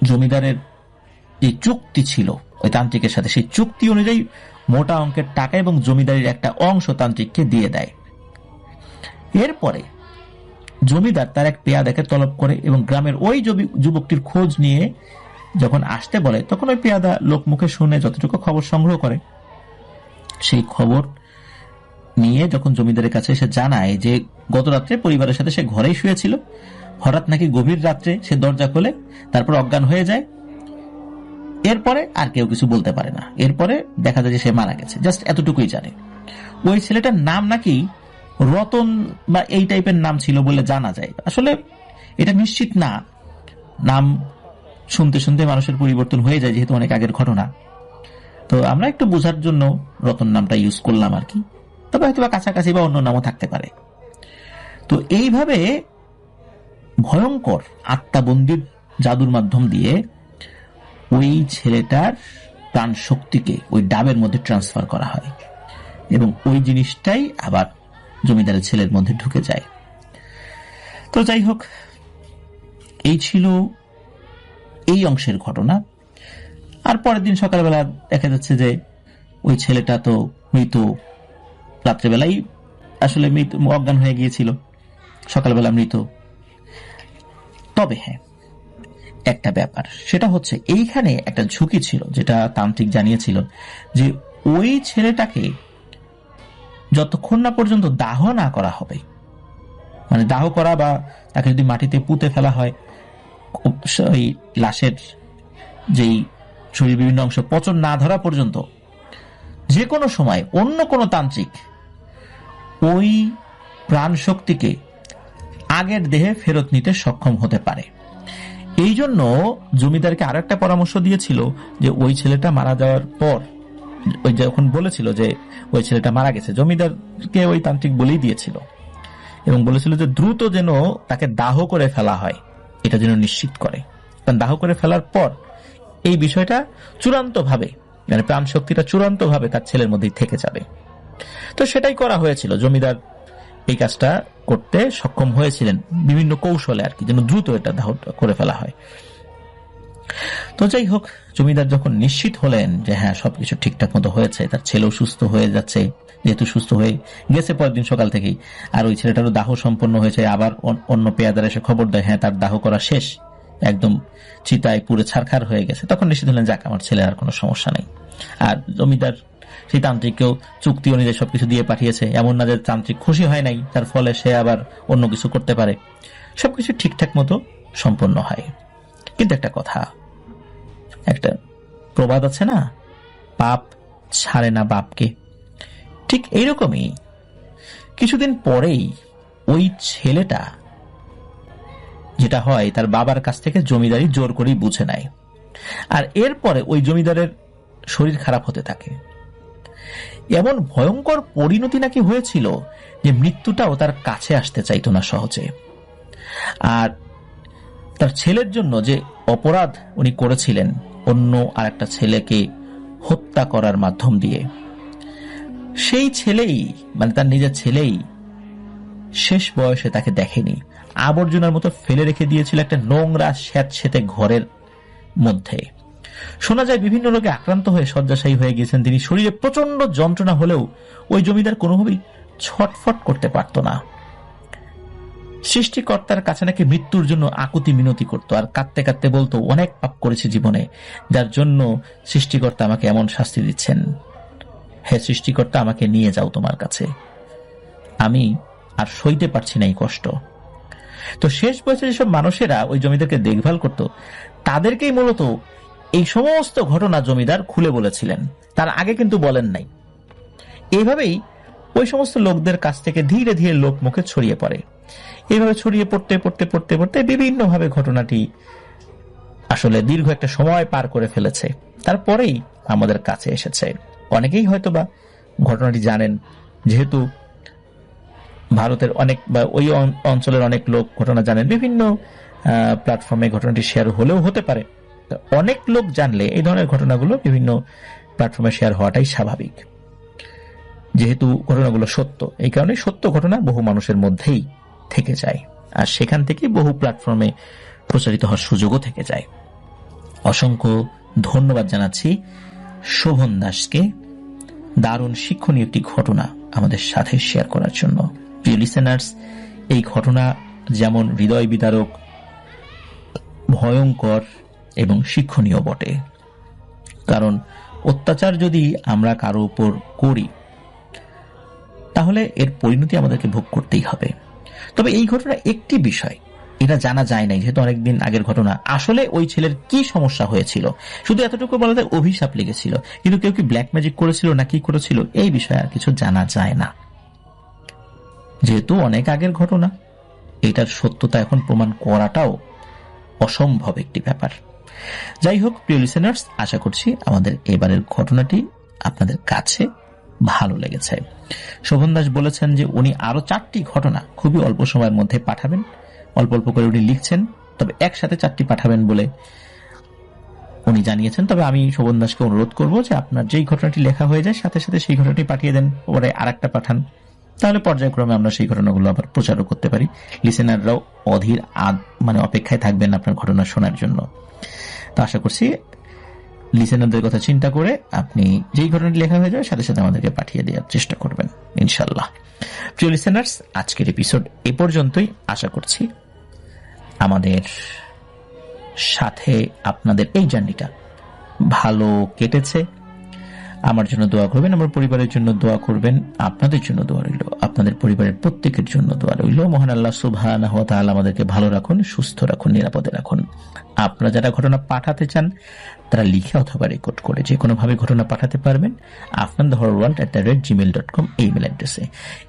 S4: জমিদারের যে চুক্তি ছিল ওই তান্ত্রিকের সাথে, সেই চুক্তি অনুযায়ী মোটা অঙ্কের টাকা এবং জমিদারির একটা অংশ তান্ত্রিককে দিয়ে দেয়। এরপরে জমিদার তার এক পেয়াদাকে তলব করে এবং গ্রামের ওই যুবকটির খোঁজ নিয়ে যখন আসতে বলে, তখন ওই পেয়াদা লোকমুখে শুনে যতটুকু খবর সংগ্রহ করে, সেই খবর নিয়ে যখন জমিদারের কাছে এসে জানায় যে গত রাত্রে পরিবারের সাথে সে ঘরেই শুয়েছিল, হঠাৎ নাকি গভীর রাত্রে সে দরজা খোলে, তারপর অজ্ঞান হয়ে যায়। এরপরে আর কেউ কিছু বলতে পারে না। এরপরে দেখা যায় যে সে মারা গেছে, জাস্ট এতটুকুই জানে। ওই ছেলেটার নাম নাকি রতন বা এই টাইপের নাম ছিল বলে জানা যায়। আসলে এটা নিশ্চিত না, নাম শুনতে শুনতে মানুষের পরিবর্তন হয়ে যায়, যেহেতু অনেক আগের ঘটনা। তো আমরা একটু বোঝার জন্য রতন নামটা ইউজ করলাম আর কি, তবে হয়তো বা কাছাকাছি বা অন্য নামও থাকতে পারে। তো এইভাবে ভয়ঙ্কর আত্মাবন্দির জাদুর মাধ্যম দিয়ে ওই ছেলেটার প্রাণ শক্তিকে ওই ডাবের মধ্যে ট্রান্সফার করা হয় এবং ওই জিনিসটাই আবার জমিদারের ছেলের মধ্যে ঢুকে যায়। তো যাই হোক, এই ছিল এই অংশের ঘটনা। আর পরের দিন সকালবেলা দেখা যাচ্ছে যে ওই ছেলেটা তো মৃত, রাত্রেবেলাই আসলে মৃত, অজ্ঞান হয়ে গিয়েছিল, সকালবেলা মৃত। তবে হ্যাঁ, একটা ব্যাপার, সেটা হচ্ছে এইখানে একটা ঝুঁকি ছিল, যেটা তান্ত্রিক জানিয়েছিল, যে ওই ছেলেটাকে যতক্ষণ না পর্যন্ত দাহ না করা হবে, মানে দাহ করা বা তাকে যদি মাটিতে পুঁতে ফেলা হয়, ওই লাশের যেই শরীর বিভিন্ন অংশ পচন না ধরা পর্যন্ত যে কোনো সময় অন্য কোনো তান্ত্রিক ওই প্রাণ শক্তিকে আগের দেহে ফেরত নিতে সক্ষম হতে পারে। এই জন্য জমিদারকে আরো একটা পরামর্শ দিয়েছিল যে ওই ছেলেটা মারা যাওয়ার পর, ওই যখন বলেছিল যে ওই ছেলেটা মারা গেছে, জমিদারকে ওই তান্ত্রিক বলেই দিয়েছিল এবং বলেছিল যে দ্রুত যেন তাকে দাহ করে ফেলা হয়, এটা যেন নিশ্চিত করে। কারণ দাহ করে ফেলার পর এই বিষয়টা চূড়ান্তভাবে, মানে প্রাণ শক্তিটা চূড়ান্তভাবে তার ছেলের মধ্যেই থেকে যাবে। তো সেটাই করা হয়েছিল, জমিদার এই কাজটা করতে সক্ষম হয়েছিলেন বিভিন্ন কৌশলে আর কি, যেন দ্রুত এটা দাহ করে ফেলা হয়। তো যাই হোক, জমিদার যখন নিশ্চিত হলেন যে হ্যাঁ সবকিছু ঠিকঠাক মতো হয়েছে, তার ছেলেও সুস্থ হয়ে যাচ্ছে, যেহেতু সুস্থ হয়ে গেছে পরের দিন সকাল থেকেই, আর ওই ছেলেটারও দাহ সম্পন্ন হয়েছে, আবার অন্য পেয়াদার এসে খবর দেয় হ্যাঁ তার দাহ করা শেষ, একদম চিতায় পুরো ছারখার হয়ে গেছে, তখন নিশ্চিত হলেন যাক আমার ছেলে আর কোনো সমস্যা নেই। আর জমিদার সেই তান্ত্রিককেও চুক্তি অনুযায়ী সবকিছু দিয়ে পাঠিয়েছে, এমন না যে তান্ত্রিক খুশি হয় নাই, তার ফলে সে আবার অন্য কিছু করতে পারে, সবকিছু ঠিকঠাক মতো সম্পন্ন হয়। কিন্তু একটা কথা, একটা প্রবাদ আছে না, পাপ ছাড়ে না বাপকে, ঠিক এইরকমই কিছুদিন পরেই ওই ছেলেটা যেটা হয়, তার বাবার কাছ থেকে জমিদারি জোর করেই বুঝে নেয়, আর এরপরে ওই জমিদারের শরীর খারাপ হতে থাকে। এমন ভয়ঙ্কর পরিণতি নাকি হয়েছিল যে মৃত্যুটাও তার কাছে আসতে চাইতো না সহজে। আর তার ছেলের জন্য যে অপরাধ উনি করেছিলেন, অন্য আর একটা ছেলেকে হত্যা করার মাধ্যম দিয়ে, সেই ছেলেই, মানে তার নিজের ছেলেই শেষ বয়সে তাকে দেখেনি, আবর্জনার মতো ফেলে রেখে দিয়েছিল একটা নোংরা স্যাঁতসেঁতে ঘরের মধ্যে। শোনা যায় বিভিন্ন রোগে আক্রান্ত হয়ে শয্যাশায়ী হয়ে গিয়েছেন তিনি, শরীরে প্রচন্ড যন্ত্রণা হলেও ওই জমিদার কোনোভাবেই ছটফট করতে পারত না। সৃষ্টিকর্তার কাছে নাকি মৃত্যুর জন্য আকুতি মিনতি করত, আর কাঁদতে কাঁদতে বলতো অনেক পাপ করেছি জীবনে, যার জন্য সৃষ্টিকর্তা আমাকে এমন শাস্তি দিচ্ছেন। হে সৃষ্টিকর্তা, আমাকে নিয়ে যাও তোমার কাছে, আমি আর সইতে পারছি না এই কষ্ট। তো শেষ বয়সে যেসব মানুষেরা ওই জমিদারকে দেখভাল করত, তাদেরকেই মূলত এই সমস্ত ঘটনা জমিদার খুলে বলেছিলেন, তার আগে কিন্তু বলেন নাই। এইভাবেই ওই সমস্ত লোকদের কাছ থেকে ধীরে ধীরে লোক মুখে ছড়িয়ে পড়ে। এইভাবে ছড়িয়ে পড়তে পড়তে পড়তে পড়তে বিভিন্ন ভাবে ঘটনাটি আসলে দীর্ঘ একটা সময় পার করে ফেলেছে, তারপরেই আমাদের কাছে এসেছে। অনেকেই হয়তোবা ঘটনাটি জানেন, যেহেতু ভারতের অনেক বা ওই অঞ্চলের অনেক লোক ঘটনা জানেন, বিভিন্ন প্ল্যাটফর্মে ঘটনাটি শেয়ার হলেও হতে পারে। অনেক লোক জানলে এই ধরনের ঘটনাগুলো বিভিন্ন প্ল্যাটফর্মে শেয়ার হওয়াটাই স্বাভাবিক, যেহেতু ঘটনাগুলো সত্য। এই কারণে সত্য ঘটনা বহু মানুষের মধ্যেই থেকে যায়, আর সেখান থেকে বহু প্ল্যাটফর্মে প্রচারিত হওয়ার সুযোগও থেকে যায়। অসংখ্য ধন্যবাদ জানাচ্ছি শোভন দাসকে দারুণ শিক্ষণীয় একটি ঘটনা আমাদের সাথে শেয়ার করার জন্য। প্রিয় লিসেনার্স, এই ঘটনা যেমন হৃদয় বিদারক, ভয়ঙ্কর এবং শিক্ষণীয় বটে, কারণ অত্যাচার যদি আমরা কারো উপর করি তাহলে এর পরিণতি আমাদেরকে ভোগ করতেই হবে। তবে এই ঘটনা একটি বিষয় এটা জানা যায় নাই, যেহেতু অনেকদিন আগের ঘটনা। আসলে ওই ছেলের কি সমস্যা হয়েছিল, শুধু এতটুকু বলা যায় অভিশাপ লেগেছিল, কিন্তু কেউ কি ব্ল্যাক ম্যাজিক করেছিল না কি করেছিল এই বিষয়ে আর কিছু জানা যায় না, যেহেতু অনেক আগের ঘটনা। এটার সত্যতা এখন প্রমাণ করাটাও অসম্ভব একটি ব্যাপার। যাই হোক প্রিয় লিসেনার্স, আশা করছি আমাদের এবারের ঘটনাটি আপনাদের কাছে ভালো লেগেছে। শোভন দাস বলেছেন যে উনি আরো 4টি ঘটনা খুবই অল্প সময়ের মধ্যে পাঠাবেন, অল্প অল্প করে উনি লিখছেন, তবে একসাথে 4টি পাঠাবেন বলে উনি জানিয়েছেন। তবে আমি শোভন দাসকে অনুরোধ করব যে আপনার যেই ঘটনাটি লেখা হয়ে যায় সাথে সাথে সেই ঘটনাটি পাঠিয়ে দেন, পরে আরেকটা পাঠান, তাহলে পর্যায়ক্রমে আমরা সেই ঘটনাগুলো আবার প্রচারও করতে পারি। লিসেনাররাও অধীর অপেক্ষায় থাকবেন আপনার ঘটনা শোনার জন্য। তো আশা করছি লিসেনারদের কথা চিন্তা করে আপনি যেই ঘটনাটি লেখা হয়ে যাবে সাথে সাথে আমাদেরকে পাঠিয়ে দেওয়ার চেষ্টা করবেন ইনশাল্লাহ। প্রিয় লিসেনার্স, আজকের এপিসোড এ পর্যন্তই। আশা করছি আমাদের সাথে আপনাদের এই জার্নিটা ভালো কেটেছে। আমার জন্য দোয়া করবেন, আমার পরিবারের জন্য দোয়া করবেন, আপনাদের জন্য দোয়া রইল, আপনাদের পরিবারের প্রত্যেকের জন্য দোয়া রইল। মহান আল্লাহ সুবহানাহু ওয়া তাআলা আমাদেরকে ভালো রাখুন, সুস্থ রাখুন, নিরাপদে রাখুন। আপনারা যারা ঘটনা পাঠাতে চান তারা লিখে অথবা রেকর্ড করে যে কোনো ভাবে ঘটনা পাঠাতে পারবেন afnanthehorrorworld@gmail.com এই ইমেল অ্যাড্রেসে।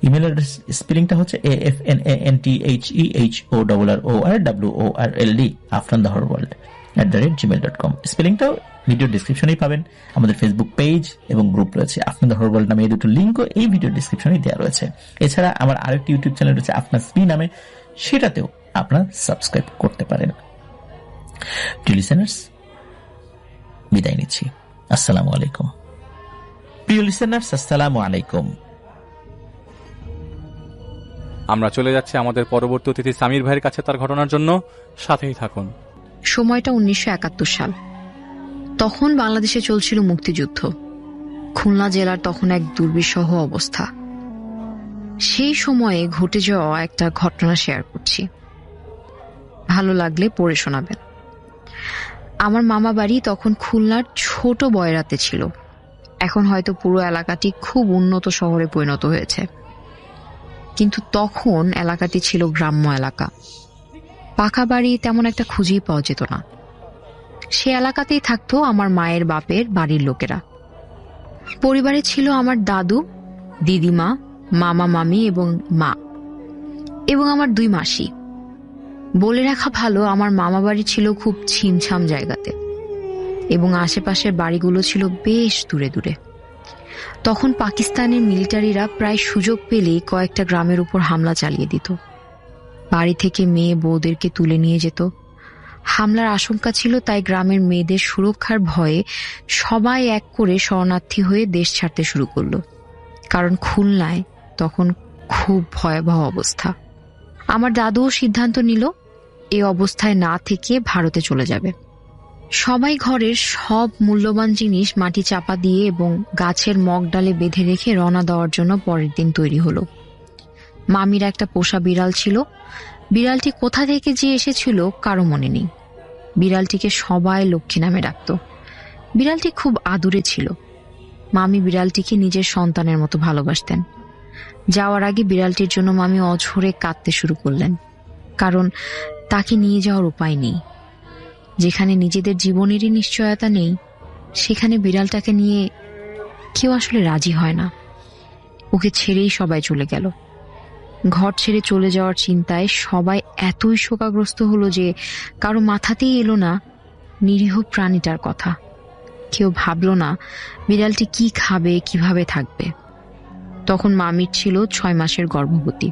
S4: ইমেল অ্যাড্রেস স্পেলিংটা হচ্ছে AFNANTHEHORRORWORLD afnanthehorrorworld@gmail.com। স্পেলিংটাও ভিডিও ডিসক্রিপশনেই পাবেন। আমাদের ফেসবুক পেজ এবং গ্রুপ রয়েছে আফনান দ্য হরর ওয়ার্ল্ড নামে, এই দুটো লিঙ্কও এই ভিডিও ডিসক্রিপশনে দেওয়া রয়েছে। এছাড়া আমার আরেকটি ইউটিউব চ্যানেল রয়েছে আফনান স্পি নামে, সেটাতেও আপনারা সাবস্ক্রাইব করতে পারেন। প্রিয় লিসেনার্স, বিদায় নিচ্ছি। আসসালামু আলাইকুম। প্রিয় লিসেনার্স, আসসালামু আলাইকুম।
S3: আমরা চলে যাচ্ছি আমাদের পরবর্তী অতিথি সামির ভাইয়ের কাছে তার ঘটনার জন্য। সাথেই থাকুন।
S5: সময়টা 1971 সাল। তখন বাংলাদেশে চলছিল মুক্তিযুদ্ধ। খুলনা জেলার তখন এক দুর্বিষহ অবস্থা। সেই সময়ে ঘটে যাওয়া একটা ঘটনা শেয়ার করছি, ভালো লাগলে পড়ে শোনাবেন। আমার মামা বাড়ি তখন খুলনার ছোট বয়রাতে ছিল। এখন হয়তো পুরো এলাকাটি খুব উন্নত শহরে পরিণত হয়েছে, কিন্তু তখন এলাকাটি ছিল গ্রাম্য এলাকা। পাকা বাড়ি তেমন একটা খুঁজেই পাওয়া যেত না। সে এলাকাতেই থাকতো আমার মায়ের বাপের বাড়ির লোকেরা। পরিবারে ছিল আমার দাদু, দিদিমা, মামা মামি এবং মা, এবং আমার 2 মাসি। বলে রাখা ভালো, আমার মামা বাড়ি ছিল খুব ছিমছাম জায়গাতে এবং আশেপাশের বাড়িগুলো ছিল বেশ দূরে দূরে। তখন পাকিস্তানের মিলিটারিরা প্রায় সুযোগ পেলেই কয়েকটা গ্রামের উপর হামলা চালিয়ে দিত। বাড়ি থেকে মেয়ে বউদেরকে তুলে নিয়ে যেত। হামলার আশঙ্কা ছিল, তাই গ্রামের মেয়েদের সুরক্ষার ভয়ে সবাই এক করে শরণার্থী হয়ে দেশ ছাড়তে শুরু করলো, কারণ খুলনায় তখন খুব ভয়াবহ অবস্থা। আমার দাদুও সিদ্ধান্ত নিল এই অবস্থায় না থেকে ভারতে চলে যাবে। সবাই ঘরের সব মূল্যবান জিনিস মাটি চাপা দিয়ে এবং গাছের মগ ডালে বেঁধে রেখে রওনা দেওয়ার জন্য পরের দিন তৈরি হলো। মামির একটা পোষা বিড়াল ছিল। বিড়ালটি কোথা থেকে যে এসেছিল কারো মনে নেই। বিড়ালটিকে সবাই লক্ষ্মী নামে ডাকত। বিড়ালটি খুব আদুরে ছিল। মামি বিড়ালটিকে নিজের সন্তানের মতো ভালোবাসতেন। যাওয়ার আগে বিড়ালটির জন্য মামি অঝরে কাঁদতে শুরু করলেন, কারণ তাকে নিয়ে যাওয়ার উপায় নেই। যেখানে নিজেদের জীবনেরই নিশ্চয়তা নেই, সেখানে বিড়ালটাকে নিয়ে কেউ আসলে রাজি হয় না। ওকে ছেড়েই সবাই চলে গেল। ঘর ছেড়ে চলে যাওয়ার চিন্তায় সবাই এতই শোকাগ্রস্ত হলো যে কারো মাথাতেই এলো না নিরীহ প্রাণীটার কথা। কেউ ভাবল না বিড়ালটি কি খাবে, কিভাবে থাকবে। তখন মামির ছিল 6 মাসের গর্ভবতী।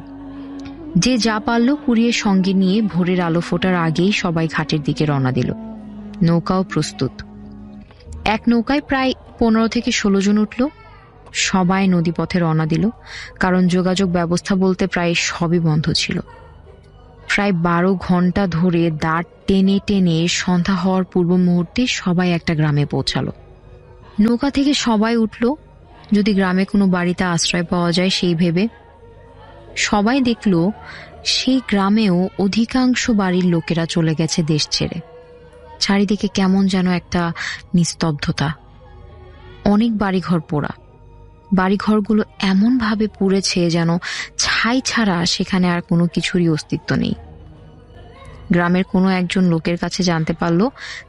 S5: যে যা পারল কুড়িয়ে সঙ্গে নিয়ে ভোরের আলো ফোটার আগেই সবাই ঘাটের দিকে রওনা দিল। নৌকাও প্রস্তুত। এক নৌকায় প্রায় 15 থেকে 16 জন উঠল। সবাই নদীপথে রওনা দিল, কারণ যোগাযোগ ব্যবস্থা বলতে প্রায় সবই বন্ধ ছিল। প্রায় 12 ঘন্টা ধরে দাঁড় টেনে টেনে সন্ধ্যা হওয়ার পূর্ব মুহূর্তে সবাই একটা গ্রামে পৌঁছালো। নৌকা থেকে সবাই উঠল, যদি গ্রামে কোনো বাড়িতে আশ্রয় পাওয়া যায় সেই ভেবে। সবাই দেখল সেই গ্রামেও অধিকাংশ বাড়ির লোকেরা চলে গেছে দেশ ছেড়ে। চারিদিকে কেমন যেন একটা নিস্তব্ধতা। অনেক বাড়িঘর পোড়া। বাড়িঘরগুলো এমন ভাবে পুড়েছে যেন ছাই ছাড়া সেখানে আর কোনো কিছুরই অস্তিত্ব নেই। গ্রামের কোনো একজন লোকের কাছে জানতে পারল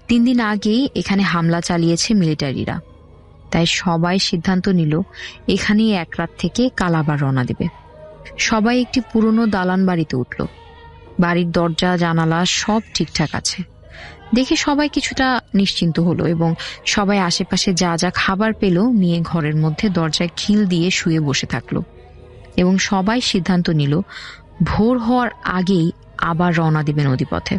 S5: 3 দিন আগেই এখানে হামলা চালিয়েছে মিলিটারিরা। তাই সবাই সিদ্ধান্ত নিল এখানেই এক রাত থেকে কাল আবার রওনা দেবে। সবাই একটি পুরনো দালান বাড়িতে উঠল। বাড়ির দরজা জানালা সব ঠিকঠাক আছে দেখে সবাই কিছুটা নিশ্চিন্ত হলো এবং সবাই আশেপাশে যা যা খাবার পেল নিয়ে ঘরের মধ্যে দরজায় খিল দিয়ে শুয়ে বসে থাকলো এবং সবাই সিদ্ধান্ত নিল ভোর হওয়ার আগেই আবার রওনা দিবে নদীপথে।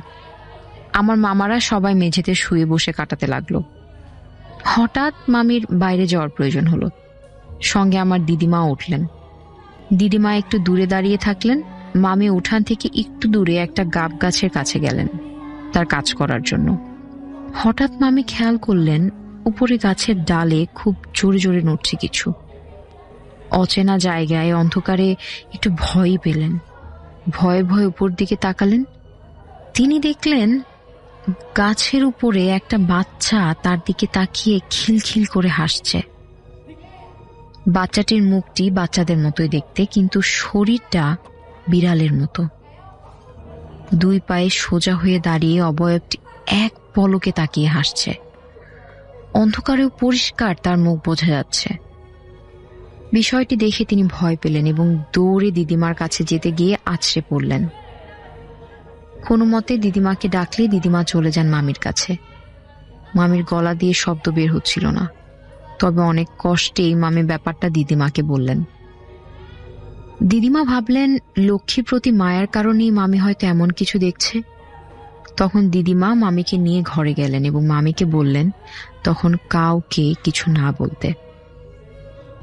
S5: আমার মামারা সবাই মেঝেতে শুয়ে বসে কাটাতে লাগলো। হঠাৎ মামির বাইরে যাওয়ার প্রয়োজন হলো। সঙ্গে আমার দিদিমা উঠলেন। দিদিমা একটু দূরে দাঁড়িয়ে থাকলেন। মামি উঠান থেকে একটু দূরে একটা গাব গাছের কাছে গেলেন তার কাজ করার জন্য। হঠাৎ মামি খেয়াল করলেন উপরে গাছের ডালে খুব জোরে জোরে নড়ছে কিছু। অচেনা জায়গায় অন্ধকারে একটু ভয়ই পেলেন। ভয়ে ভয়ে উপর দিকে তাকালেন। তিনি দেখলেন গাছের উপরে একটা বাচ্চা তার দিকে তাকিয়ে খিলখিল করে হাসছে। বাচ্চাটির মুখটি বাচ্চাদের মতোই দেখতে, কিন্তু শরীরটা বিড়ালের মতো। 2 পায়ে সোজা হয়ে দাঁড়িয়ে অবয়বটি এক পলকে তাকিয়ে হাসছে। অন্ধকারেও পরিষ্কার তার মুখ বোঝা যাচ্ছে। বিষয়টি দেখে তিনি ভয় পেলেন এবং দৌড়ে দিদিমার কাছে যেতে গিয়ে আছড়ে পড়লেন। কোনো মতে দিদিমাকে ডাকলে দিদিমা চলে যান মামির কাছে। মামির গলা দিয়ে শব্দ বের হচ্ছিল না, তবে অনেক কষ্টেই মামি ব্যাপারটা দিদিমাকে বললেন। দিদিমা ভাবলেন লক্ষ্মীর প্রতি মায়ার কারণেই মামি হয়তো এমন কিছু দেখছে। তখন দিদিমা মামিকে নিয়ে ঘরে গেলেন এবং মামিকে বললেন তখন কাউকে কিছু না বলতে।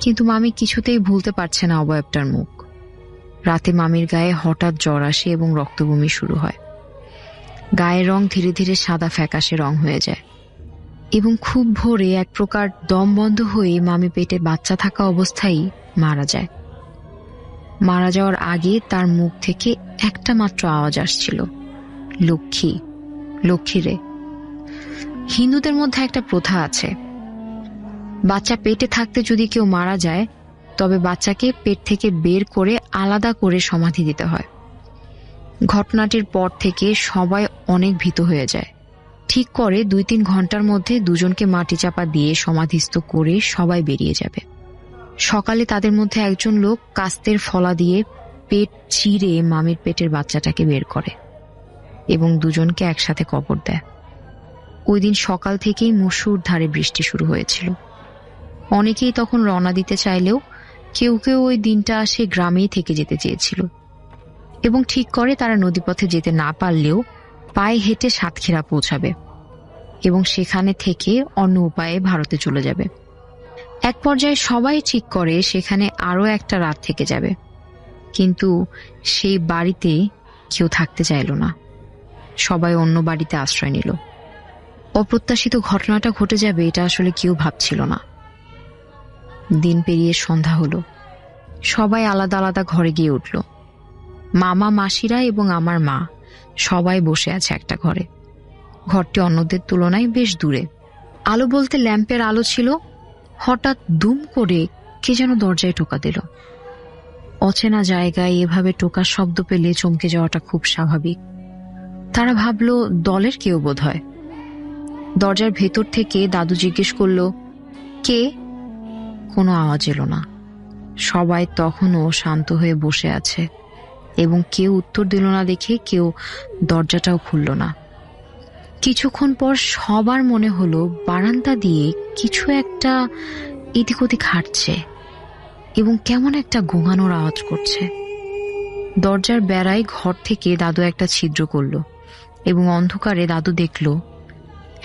S5: কিন্তু মামি কিছুতেই ভুলতে পারছে না অবয়বটার মুখ। রাতে মামির গায়ে হঠাৎ জ্বর আসে এবং রক্তবমি শুরু হয়। গায়ের রং ধীরে ধীরে সাদা ফ্যাকাশে রং হয়ে যায় এবং খুব ভোরে এক প্রকার দম বন্ধ হয়ে মামি পেটে বাচ্চা থাকা অবস্থায় মারা যায়। মারা যাওয়ার আগে তার মুখ থেকে একটা মাত্র আওয়াজ আসছিল, লক্ষ্মী, লক্ষ্মী রে। হিন্দুদের মধ্যে একটা প্রথা আছে, বাচ্চা পেটে থাকতে যদি কেউ মারা যায় তবে বাচ্চাকে পেট থেকে বের করে আলাদা করে সমাধি দিতে হয়। ঘটনাটির পর থেকে সবাই অনেক ভীত হয়ে যায়। ঠিক করে 2-3 ঘন্টার মধ্যে দুজনকে মাটি চাপা দিয়ে সমাধিস্থ করে সবাই বেরিয়ে যাবে। সকালে তাদের মধ্যে একজন লোক কাস্তের ফলা দিয়ে পেট চিরে মামির পেটের বাচ্চাটাকে বের করে এবং দুজনকে একসাথে কবর দেয়। ওই দিন সকাল থেকেই মুষলধারে ধারে বৃষ্টি শুরু হয়েছিল। অনেকেই তখন রওনা দিতে চাইলেও কেউ কেউ ওই দিনটা সে গ্রামেই থেকে যেতে চেয়েছিল এবং ঠিক করে তারা নদীপথে যেতে না পারলেও পায়ে হেঁটে সাতক্ষীরা পৌঁছাবে এবং সেখানে থেকে অন্য উপায়ে ভারতে চলে যাবে। এক পর্যায়ে সবাই ঠিক করে সেখানে আরো একটা রাত থেকে যাবে, কিন্তু সেই বাড়িতে কেউ থাকতে চাইল না। সবাই অন্য বাড়িতে আশ্রয় নিল। অপ্রত্যাশিত ঘটনাটা ঘটে যাবে এটা আসলে কেউ ভাবছিল না। দিন পেরিয়ে সন্ধ্যা হলো। সবাই আলাদা আলাদা ঘরে গিয়ে উঠল। মামা, মাসিরা এবং আমার মা সবাই বসে আছে একটা ঘরে। ঘরটি অন্যদের তুলনায় বেশ দূরে। আলো বলতে ল্যাম্পের আলো ছিল। হঠাৎ দুম করে কে যেন দরজায় টোকা দিল। অচেনা জায়গায় এভাবে টোকার শব্দ পেলে চমকে যাওয়াটা খুব স্বাভাবিক। তারা ভাবল দলের কেউ বোধ হয়। দরজার ভেতর থেকে দাদু জিজ্ঞেস করল, কে? কোনো আওয়াজ এলো না। সবাই তখনও শান্ত হয়ে বসে আছে এবং কেউ উত্তর দিল না দেখে কেউ দরজাটাও খুলল না। কিছুক্ষণ পর সবার মনে হলো বারান্দা দিয়ে কিছু একটা এদিক ওদিক হাঁটছে এবং কেমন একটা গোঙানোর আওয়াজ করছে। দরজার বেড়ায় ঘর থেকে দাদু একটা ছিদ্র করল এবং অন্ধকারে দাদু দেখল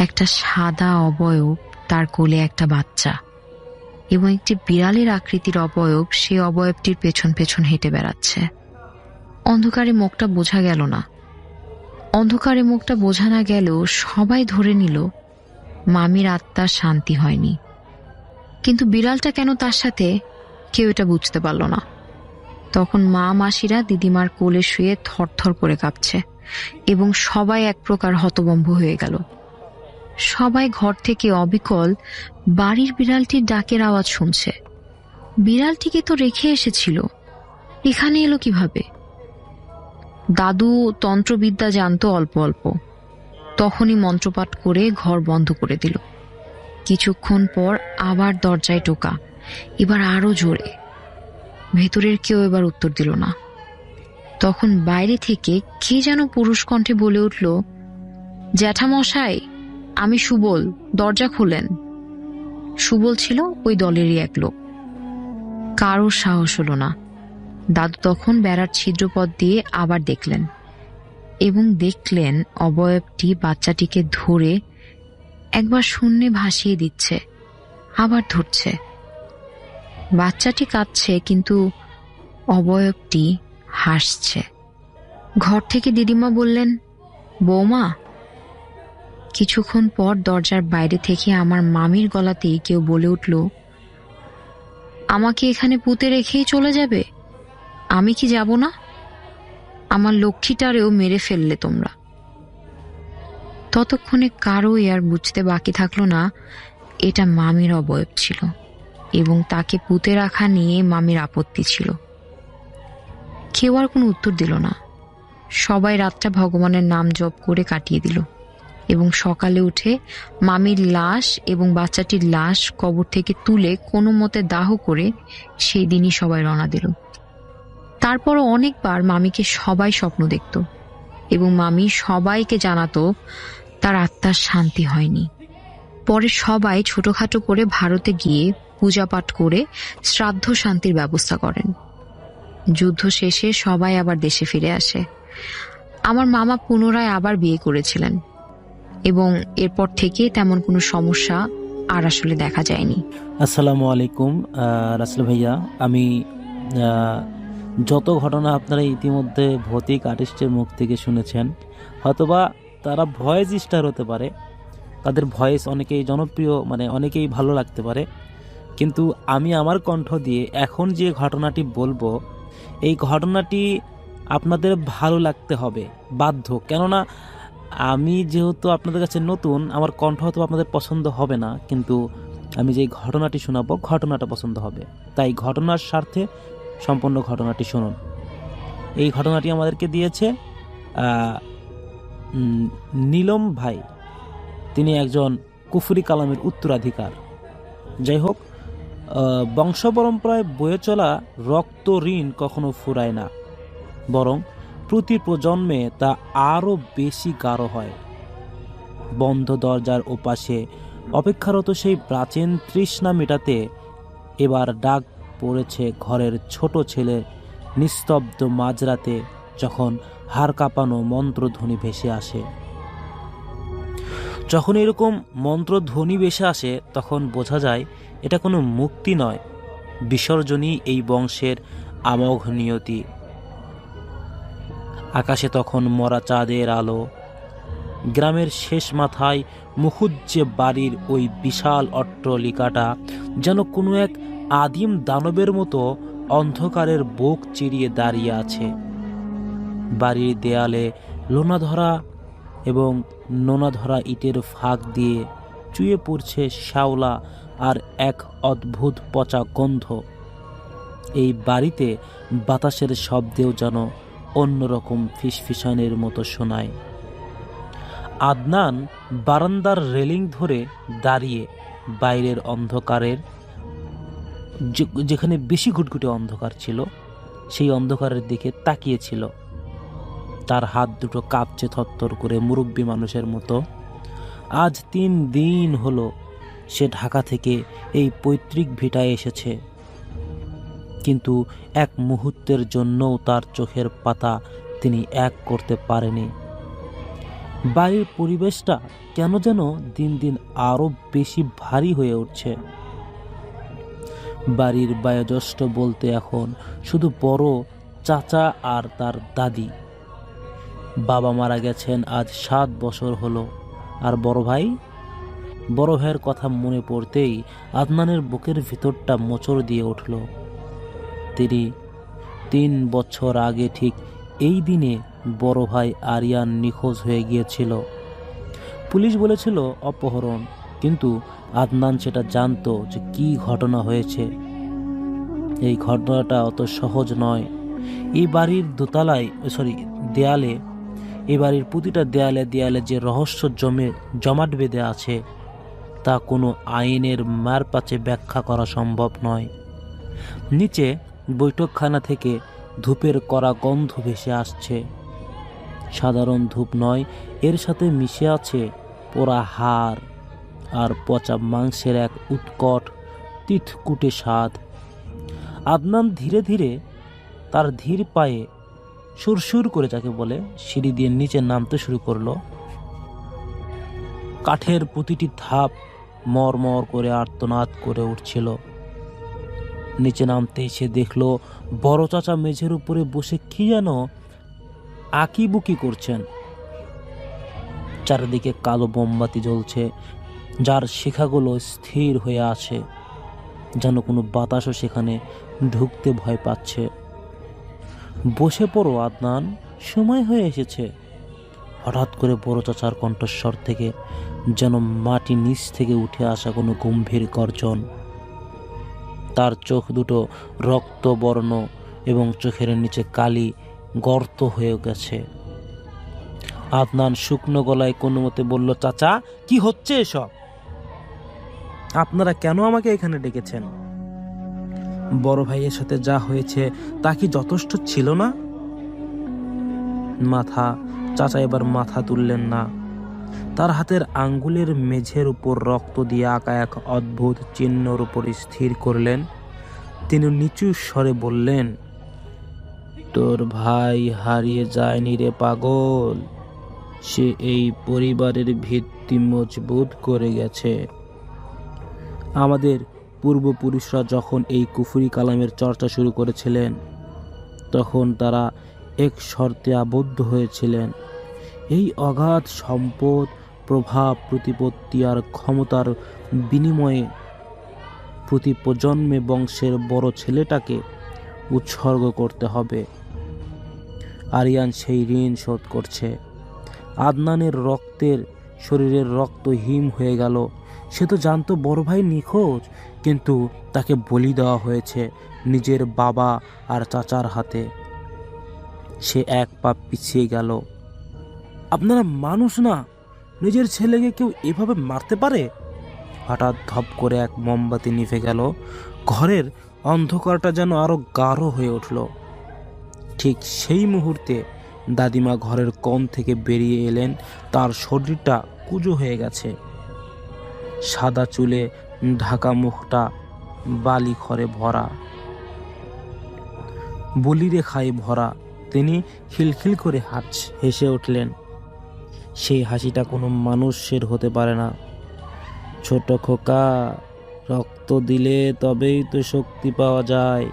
S5: একটা সাদা অবয়ব, তার কোলে একটা বাচ্চা এবং একটি বিড়ালের আকৃতির অবয়ব সে অবয়বটির পেছন পেছন হেঁটে বেড়াচ্ছে। অন্ধকারে মুখটা বোঝা গেল না। অন্ধকারে মুখটা বোঝা না গেলেও সবাই ধরে নিল মামির আত্মার শান্তি হয়নি। কিন্তু বিড়ালটা কেন তার সাথে কেউ এটা বুঝতে পারল না। তখন মা, মাসিরা দিদিমার কোলে শুয়ে থরথর করে কাঁপছে এবং সবাই এক প্রকার হতভম্ব হয়ে গেল। সবাই ঘর থেকে অবিকল বাড়ির বিড়ালটির ডাকের আওয়াজ শুনছে। বিড়ালটিকে তো রেখে এসেছিল, এখানে এলো কিভাবে? দাদু তন্ত্রবিদ্যা জানতো অল্প অল্প, তখনই মন্ত্রপাঠ করে ঘর বন্ধ করে দিল। কিছুক্ষণ পর আবার দরজায় টোকা, এবার আরো জোরে। ভেতরের কেউ এবার উত্তর দিল না। তখন বাইরে থেকে কে যেন পুরুষ কণ্ঠে বলে উঠল, জ্যাঠামশাই, আমি সুবল, দরজা খোলেন। সুবল ছিল ওই দলেরই এক লোক। কারো সাহস হলো না। দাদু তখন বেড়ার ছিদ্রপথ দিয়ে আবার দেখলেন, এবং দেখলেন অবয়বটি বাচ্চাটিকে ধরে একবার শূন্যে ভাসিয়ে দিচ্ছে, আবার ধরছে। বাচ্চাটি কাঁদছে, কিন্তু অবয়বটি হাসছে। ঘর থেকে দিদিমা বললেন, বৌমা। কিছুক্ষণ পর দরজার বাইরে থেকে আমার মামির গলাতেই কেউ বলে উঠল, আমাকে এখানে পুঁতে রেখেই চলে যাবে? আমি কি যাব না? আমার লক্ষ্মীটারেও মেরে ফেললে তোমরা। ততক্ষণে কারোই আর বুঝতে বাকি থাকলো না এটা মামির অবয়ব ছিল, এবং তাকে পুঁতে রাখা নিয়ে মামির আপত্তি ছিল। কেউ আর কোনো উত্তর দিল না। সবাই রাতটা ভগবানের নাম জপ করে কাটিয়ে দিল, এবং সকালে উঠে মামির লাশ এবং বাচ্চাটির লাশ কবর থেকে তুলে কোনো মতে দাহ করে সেই দিনই সবাই রওনা দিল। তারপরও অনেকবার মামিকে সবাই স্বপ্ন দেখত, এবং মামি সবাইকে জানাতো তার আত্মার শান্তি হয়নি। পরে সবাই ছোটখাটো করে ভারতে গিয়ে পূজা পাঠ করে শ্রাদ্ধ শান্তির ব্যবস্থা করেন। যুদ্ধ শেষে সবাই আবার দেশে ফিরে আসে। আমার মামা পুনরায় আবার বিয়ে করেছিলেন, এবং এরপর থেকে তেমন কোনো সমস্যা আর আসলে দেখা যায়নি।
S6: আসসালামু আলাইকুম রাসেল ভাইয়া। আমি যত ঘটনা আপনারা ইতিমধ্যে ভৌতিক আর্টিস্টের মুখ থেকে শুনেছেন, হয়তোবা তারা ভয়েস স্টার হতে পারে, তাদের ভয়েস অনেকেই জনপ্রিয়, মানে অনেকেই ভালো লাগতে পারে, কিন্তু আমি আমার কণ্ঠ দিয়ে এখন যে ঘটনাটি বলবো, এই ঘটনাটি আপনাদের ভালো লাগতে হবে বাধ্য। কেননা আমি যেহেতু আপনাদের কাছে নতুন, আমার কণ্ঠ হয়তো আপনাদের পছন্দ হবে না, কিন্তু আমি যে ঘটনাটি শোনাবো ঘটনাটা পছন্দ হবে। তাই ঘটনার স্বার্থে সম্পূর্ণ ঘটনাটি শুনুন। এই ঘটনাটি আমাদেরকে দিয়েছে নীলম ভাই। তিনি একজন কুফরি কালামের উত্তরাধিকার। যাই হোক, বংশ পরম্পরায় বয়ে চলা রক্ত ঋণ কখনো ফুরায় না, বরং প্রতি প্রজন্মে তা আরও বেশি গাঢ় হয়। বন্ধ দরজার ওপাশে অপেক্ষারত সেই প্রাচীন তৃষ্ণা মেটাতে এবার ডাক পড়েছে ঘরের ছোট ছেলে। নিস্তব্ধ মাঝরাতে যখন হাড় কাঁপানো মন্ত্রধ্বনি ভেসে আসে, যখন এরকম মন্ত্রধ্বনি ভেসে আসে, তখন বোঝা যায় এটা কোনো মুক্তি নয়, বিসর্জনই এই বংশের আমোঘ নিয়তি। আকাশে তখন মরা চাঁদের আলো। গ্রামের শেষ মাথায় মুখুজ্জে বাড়ির ওই বিশাল অট্টালিকাটা যেন কোনো এক আদিম দানবের মতো অন্ধকারের বুক চিরিয়ে দাঁড়িয়ে আছে। বাড়ির দেয়ালে লোনাধরা এবং নোনাধরা ইটের ফাঁক দিয়ে চুয়ে পড়ছে শ্যাওলা আর এক অদ্ভুত পচা গন্ধ। এই বাড়িতে বাতাসের শব্দেও যেন অন্যরকম ফিসফিসানের মতো শোনায়। আদনান বারান্দার রেলিং ধরে দাঁড়িয়ে বাইরের অন্ধকারের, যেখানে বেশি ঘুটঘুটে অন্ধকার ছিল, সেই অন্ধকারের দিকে তাকিয়েছিল। তার হাত দুটো কাঁপছে থরথর করে মুরব্বী মানুষের মতো। আজ 3 দিন হলো সে ঢাকা থেকে এই পৈতৃক ভিটায় এসেছে, কিন্তু এক মুহূর্তের জন্যও তার চোখের পাতা তিনি এক করতে পারেনি। বাড়ির পরিবেশটা কেন যেন দিন দিন আরো বেশি ভারী হয়ে উঠছে। বাড়ির বয়োজ্যেষ্ঠ বলতে এখন শুধু বড় চাচা আর তার দাদি। বাবা মারা গেছেন আজ 7 বছর হলো। আর বড় ভাইয়ের কথা মনে পড়তেই আদনানের বুকের ভিতরটা মোচড় দিয়ে উঠল। তিনি 3 বছর আগে ঠিক এই দিনে বড় ভাই আরিয়ান নিখোঁজ হয়ে গিয়েছিল। পুলিশ বলেছিল অপহরণ, কিন্তু আদনান সেটা জানতো যে কি ঘটনা হয়েছে। এই ঘটনাটা অত সহজ নয়। এই বাড়ির দেয়ালে, এই বাড়ির প্রতিটা দেয়ালে দেয়ালে যে রহস্য জমাট বেঁধে আছে তা কোনো আইনের মারপ্যাঁচে ব্যাখ্যা করা সম্ভব নয়। নিচে বৈঠকখানা থেকে ধূপের কড়া গন্ধ ভেসে আসছে। সাধারণ ধূপ নয়, এর সাথে মিশে আছে পোড়া হাড় আর পচা মাংসের এক উৎকট তিতকুটে স্বাদ। আদনান ধীরে ধীরে তার ধীর পায়ে সুরসুর করে, যাকে বলে, সিঁড়ি দিয়ে নিচে নামতে শুরু করলো। কাঠের প্রতিটি ধাপ মরমর করে আর্তনাদ করে উঠছিল। নিচে নামতেই সে দেখলো বড় চাচা মেঝের উপরে বসে কি যেন আঁকিবুকি করছেন। চারিদিকে কালো মোমবাতি জ্বলছে, যার শিখাগুলো স্থির হয়ে আছে, যেন কোনো বাতাসও সেখানে ঢুকতে ভয় পাচ্ছে। বসে পড়ো আদনান, সময় হয়ে এসেছে। হঠাৎ করে বড় চাচার কণ্ঠস্বর থেকে যেন মাটি নিচ থেকে উঠে আসা কোনো গম্ভীর গর্জন। তার চোখ দুটো রক্তবর্ণ এবং চোখের নিচে কালি গর্ত হয়ে গেছে। আদনান শুকনো গলায় কোনো মতে বলল, চাচা, কি হচ্ছে এসব? আপনারা কেন আমাকে এখানে ডেকেছেন? বড় ভাইয়ের সাথে যা হয়েছে তা কি যথেষ্ট ছিল না? চাচা এবার মাথা তুললেন না। তার হাতের আঙ্গুলের মেঝের উপর রক্ত দিয়ে আঁকা এক অদ্ভুত চিহ্নর উপর স্থির করলেন। তিনি নিচু স্বরে বললেন, তোর ভাই হারিয়ে যায়নি রে পাগল, সে এই পরিবারের ভিত্তি মজবুত করে গেছে। আমাদের পূর্বপুরুষরা যখন এই কুফরি কালামের চর্চা শুরু করেছিলেন তখন তারা এক শর্তে আবদ্ধ হয়েছিলেন। এই অগাধ সম্পদ, প্রভাব, প্রতিপত্তি আর ক্ষমতার বিনিময়ে প্রতি প্রজন্মে বংশের বড় ছেলেটাকে উৎসর্গ করতে হবে। আরিয়ান সেই ঋণ শোধ করছে। আদনানের শরীরের রক্ত হিম হয়ে গেল। সে তো জানতো বড় ভাই নিখোঁজ, কিন্তু তাকে বলি দেওয়া হয়েছে নিজের বাবা আর চাচার হাতে। সে এক পা পিছিয়ে গেল। আপনারা মানুষ না, নিজের ছেলেকে কেউ এভাবে মারতে পারে? হঠাৎ ধপ করে এক মোমবাতি নিভে গেল। ঘরের অন্ধকারটা যেন আরো গাঢ় হয়ে উঠল। ঠিক সেই মুহূর্তে দাদিমা ঘরের কোণ থেকে বেরিয়ে এলেন। তার শরীরটা কুঁজো হয়ে গেছে, সাদা চুলে ঢাকা, মুখটা বালি খড়ে ভরা, বলিরেখায় ভরা। তিনি খিলখিল করে হেসে উঠলেন। সেই হাসিটা কোনো মানুষের হতে পারে না। ছোট খোকা, রক্ত দিলে তবেই তো শক্তি পাওয়া যায়।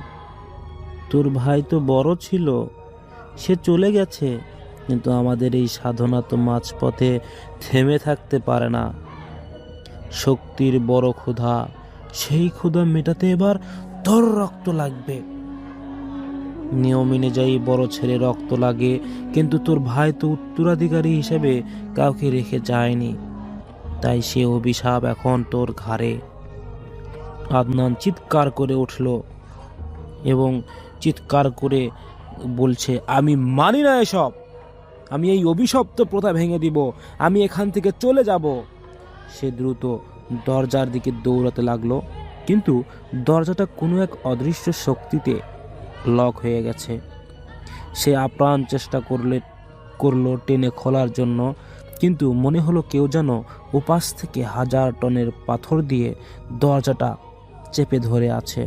S6: তোর ভাই তো বড় ছিল, সে চলে গেছে, কিন্তু আমাদের এই সাধনা তো মাঝপথে থেমে থাকতে পারে না। শক্তির বড় ক্ষুধা, সেই ক্ষুধা মেটাতে এবার তোর রক্ত লাগবে। নিয়ম অনুযায়ী বড় ছেলে রক্ত লাগে, কিন্তু তোর ভাই তো উত্তরাধিকারী হিসেবে কাউকে রেখে যায়নি, তাই সে অভিশাপ এখন তোর ঘাড়ে। আদনান চিৎকার করে উঠল এবং চিৎকার করে বলছে, আমি মানি না এসব। আমি এই অভিশপ্ত প্রথা ভেঙে দিব। আমি এখান থেকে চলে যাব। সে দ্রুত দরজার দিকে দৌড়াতে লাগলো, কিন্তু দরজাটা কোনো এক অদৃশ্য শক্তিতে লক হয়ে গেছে। সে আপ্রাণ চেষ্টা করলো টেনে খোলার জন্য, কিন্তু মনে হলো কেউ যেন উপাস থেকে 1000 টনের পাথর দিয়ে দরজাটা চেপে ধরে আছে।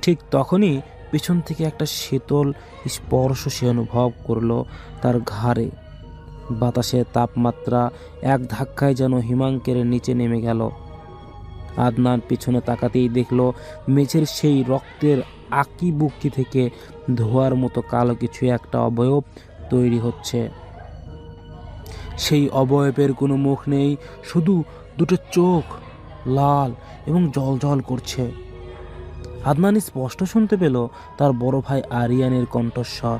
S6: ঠিক তখনই পিছন থেকে একটা শীতল স্পর্শ সে অনুভব করলো তার ঘাড়ে। বাতাসের তাপমাত্রা এক ধাক্কায় যেন হিমাঙ্কের নিচে নেমে গেল। আদনান পিছনে তাকাতেই দেখলো মেঝের সেই রক্তের আঁকিবুকি থেকে ধোয়ার মতো কালো কিছু একটা অবয়ব তৈরি হচ্ছে। সেই অবয়বের কোনো মুখ নেই, শুধু দুটো চোখ লাল এবং জল করছে। আদনান স্পষ্ট শুনতে পেল তার বড় ভাই আরিয়ানের কণ্ঠস্বর,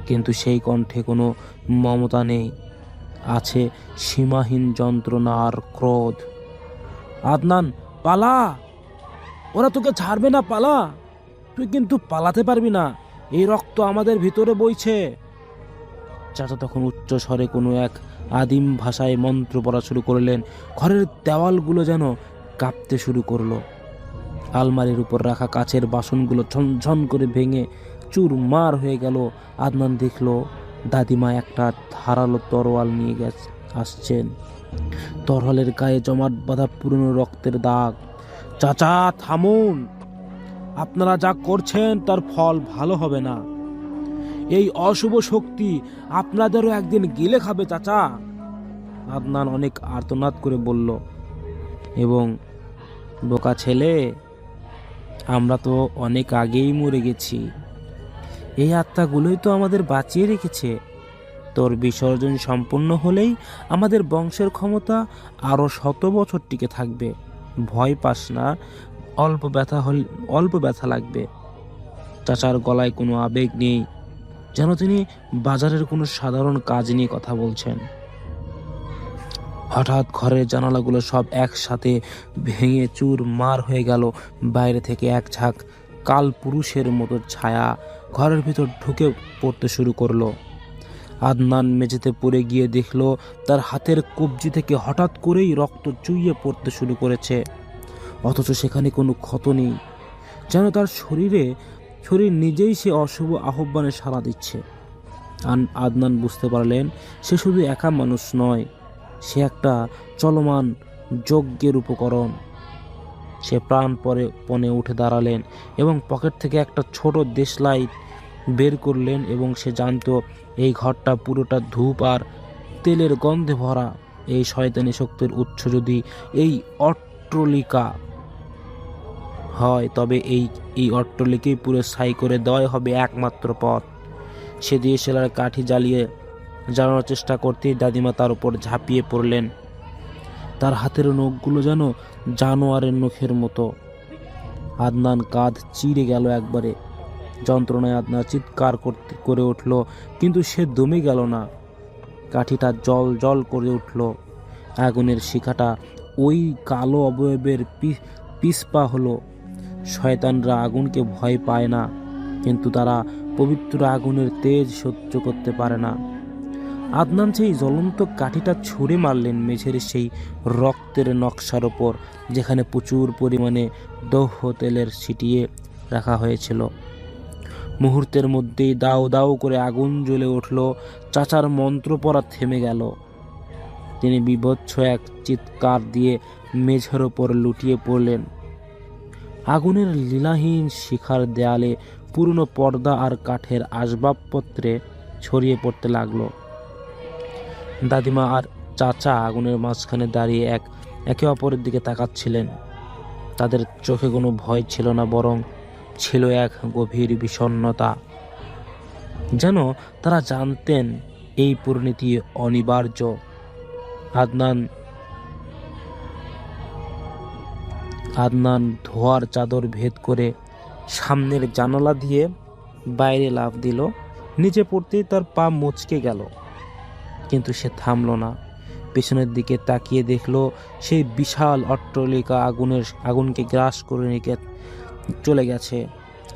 S6: কিন্তু সেই কণ্ঠে কোনো মমতা নেই, আছে সীমাহীন যন্ত্রণা আর ক্রোধ। আদনান, পালা, ওরা তোকে ছাড়বে না, পালা। তুই কিন্তু পালাতে পারবি না, এই রক্ত আমাদের ভিতরে বইছে। চাচা তখন উচ্চ স্বরে কোনো এক আদিম ভাষায় মন্ত্র পড়া শুরু করলেন। ঘরের দেওয়ালগুলো যেন কাঁপতে শুরু করলো। আলমারির উপর রাখা কাচের বাসনগুলো ঝনঝন করে ভেঙে চুরমার হয়ে গেল। আদনান দেখলো দাদিমা একটা ধারালো তরোয়াল নিয়ে আসছেন। তরোয়ালের গায়ে জমাট বাঁধা পুরনো রক্তের দাগ। চাচা থামুন, আপনারা যা করছেন তার ফল ভালো হবে না। এই অশুভ শক্তি আপনাদেরও একদিন গিলে খাবে চাচা। আদনান অনেক আর্তনাদ করে বলল, এবং বোকা ছেলে, আমরা তো অনেক আগেই মরে গেছি, এই আত্মাগুলোই তো আমাদের বাঁচিয়ে রেখেছে। তোর বিসর্জন সম্পূর্ণ হলেই আমাদের বংশের ক্ষমতা আরো 100 বছর টিকে থাকবে। ভয় পাস না, অল্প ব্যথা লাগবে। চাচার গলায় কোনো আবেগ নেই, যেন তিনি বাজারের কোনো সাধারণ কাজ নিয়ে কথা বলছেন। হঠাৎ ঘরের জানালাগুলো সব একসাথে ভেঙে চুরমার হয়ে গেল। বাইরে থেকে এক ঝাঁক কাল পুরুষের মতো ছায়া ঘরের ভিতর ঢুকে পড়তে শুরু করলো। আদনান মেঝেতে পড়ে গিয়ে দেখলো তার হাতের কবজি থেকে হঠাৎ করেই রক্ত চুইয়ে পড়তে শুরু করেছে, অথচ সেখানে কোনো ক্ষত নেই। যেন তার শরীর নিজেই সে অশুভ আহ্বানে সাড়া দিচ্ছে। আদনান বুঝতে পারলেন সে শুধু একা মানুষ নয়, সে একটা চলমান যজ্ঞের উপকরণ। সে প্রাণপণে উঠে দাঁড়ালেন এবং পকেট থেকে একটা ছোট দেশলাইট বের করলেন, এবং সে জানতো এই ঘরটা পুরোটা ধূপ আর তেলের গন্ধে ভরা। এই শয়তানি শক্তির উৎস যদি এই অট্টালিকা হয়, তবে এই অট্টালিকাই পুরো ছাই করে দেওয়াই হবে একমাত্র পথ। সে ডিএসএলআর কাঠি জ্বালানোর চেষ্টা করতেই দাদিমা তার উপর ঝাঁপিয়ে পড়লেন। তার হাতের নখগুলো যেন জানোয়ারের নখের মতো। আদনান কাঁধ চিড়ে গেল একবারে। যন্ত্রণায় আদনান চিৎকার করে উঠল, কিন্তু সে দমে গেল না। কাঠিটা জল জল করে উঠল। আগুনের শিখাটা ওই কালো অবয়বের পিছপা হলো। শয়তানরা আগুনকে ভয় পায় না, কিন্তু তারা পবিত্র আগুনের তেজ সহ্য করতে পারে না। আদনান সেই জ্বলন্ত কাঠিটা ছুঁড়ে মারলেন মেঝের সেই রক্তের নকশার ওপর, যেখানে প্রচুর পরিমাণে দহ্য তেলের ছিটিয়ে রাখা হয়েছিল। মুহূর্তের মধ্যেই দাউ দাউ করে আগুন জ্বলে উঠল। চাচার মন্ত্র পড়া থেমে গেল। তিনি বিভৎস এক চিৎকার দিয়ে মেঝের ওপর লুটিয়ে পড়লেন। আগুনের লীলাহীন শিখার দেয়ালে পুরনো পর্দা আর কাঠের আসবাবপত্রে ছড়িয়ে পড়তে লাগলো। দাদিমা আর চাচা আগুনের মাঝখানে দাঁড়িয়ে একে অপরের দিকে তাকাচ্ছিলেন। তাদের চোখে কোনো ভয় ছিল না, বরং ছিল এক গভীর বিষণ্ণতা। যেন তারা জানতেন এই পরিণতি অনিবার্য। আদনান ধোয়ার চাদর ভেদ করে সামনের জানালা দিয়ে বাইরে লাফ দিল। নিচে পড়তেই তার পা মচকে গেল, কিন্তু সে থামল না। পেছনের দিকে তাকিয়ে দেখলো সেই বিশাল অট্টালিকা আগুনকে গ্রাস করে নিয়ে চলে গেছে।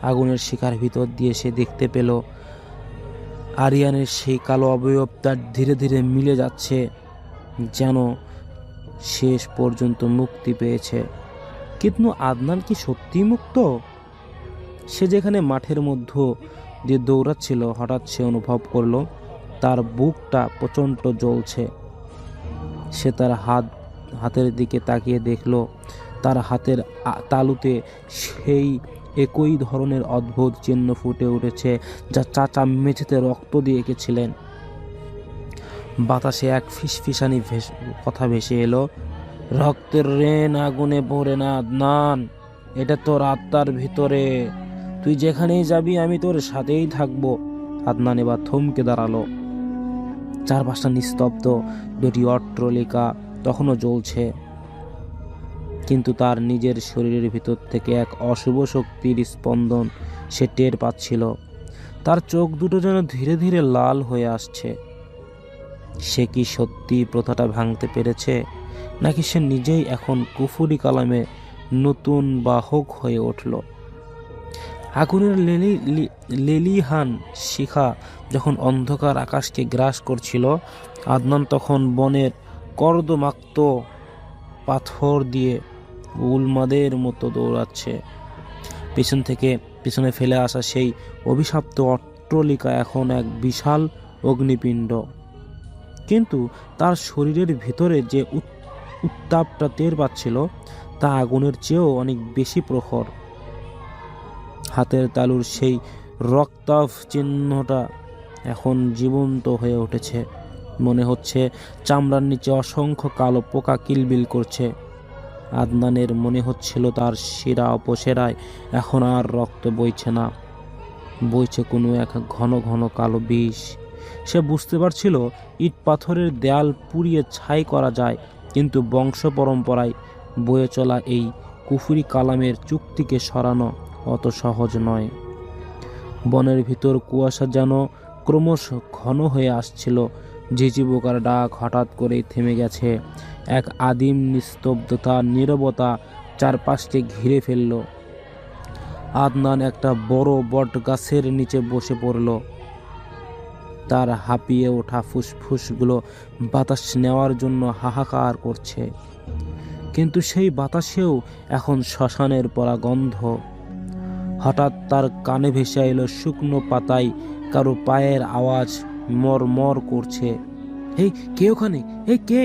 S6: আগুনের শিখার ভিতর দিয়ে সে দেখতে পেল আরিয়ানের সেই কালো অবয়ব তার ধীরে ধীরে মিলে যাচ্ছে, যেন শেষ পর্যন্ত মুক্তি পেয়েছে। কিন্তু আদনান কি সত্যিই মুক্ত? সে যেখানে মাঠের মধ্য দিয়ে দৌড়াচ্ছিল, হঠাৎ সে অনুভব করলো তার বুকটা প্রচণ্ড জ্বলছে। সে তার হাতের দিকে তাকিয়ে দেখল তার হাতের তালুতে সেই একই ধরনের অদ্ভুত চিহ্ন ফুটে উঠেছে যা চাচা মেঝেতে রক্ত দিয়ে এঁকেছিলেন। বাতাসে এক ফিসফিসানি কথা ভেসে এলো, রক্তের রেন আগুনে পড়ে না আদনান, এটা তোর আত্মার ভিতরে। তুই যেখানেই যাবি আমি তোর সাথেই থাকবো। আদনান এবার থমকে দাঁড়ালো। চারপাশটা নিস্তব্ধ। দুটি অট্টালিকা তখনও জ্বলছে, কিন্তু তার নিজের শরীরের ভিতর থেকে এক অশুভ শক্তির স্পন্দন সে টের পাচ্ছিল। তার চোখ দুটো যেন ধীরে ধীরে লাল হয়ে আসছে। সে কি সত্যি প্রথাটা ভাঙতে পেরেছে, নাকি সে নিজেই এখন কুফরি কালামে নতুন বাহক হয়ে উঠল? আগুনের লেলিহান শিখা যখন অন্ধকার আকাশকে গ্রাস করছিল, আদনান তখন বনের কর্দমাক্ত পাথর দিয়ে উন্মাদের মতো দৌড়াচ্ছে। পিছনে ফেলে আসা সেই অভিশপ্ত অট্টালিকা এখন এক বিশাল অগ্নিপিণ্ড, কিন্তু তার শরীরের ভিতরে যে উত্তাপটা টের পাচ্ছিল তা আগুনের চেয়েও অনেক বেশি প্রখর। হাতের তালুর সেই রক্তাভ চিহ্নটা এখন জীবন্ত হয়ে উঠেছে। মনে হচ্ছে চামড়ার নিচে অসংখ্য কালো পোকা কিলবিল করছে। আদনানের মনে হচ্ছিল তার শিরা অপসেরায় এখন আর রক্ত বইছে না, বইছে কোনো এক ঘন ঘন কালো বিষ। সে বুঝতে পারছিল ইট পাথরের দেয়াল পুড়িয়ে ছাই করা যায়, কিন্তু বংশ পরম্পরায় বয়ে চলা এই কুফরি কালামের চুক্তিকে সরানো অত সহজ নয়। বনের ভিতর কুয়াশা যেন ক্রমশ ঘন হয়ে আসছিল। ঝিঝি পোকার ডাক হঠাৎ করেই থেমে গেছে। এক আদিম নিস্তব্ধতা, নীরবতা চারপাশকে ঘিরে ফেলল। আদনান একটা বড় বট গাছের নিচে বসে পড়ল। তার হাঁপিয়ে ওঠা ফুসফুসগুলো বাতাস নেওয়ার জন্য হাহাকার করছে, কিন্তু সেই বাতাসেও এখন শ্মশানের পরা গন্ধ। হঠাৎ তার কানে ভেসে এলো শুকনো পাতায় কারো পায়ের আওয়াজ, মর মর করছে। এই কে ওখানে? এই কে?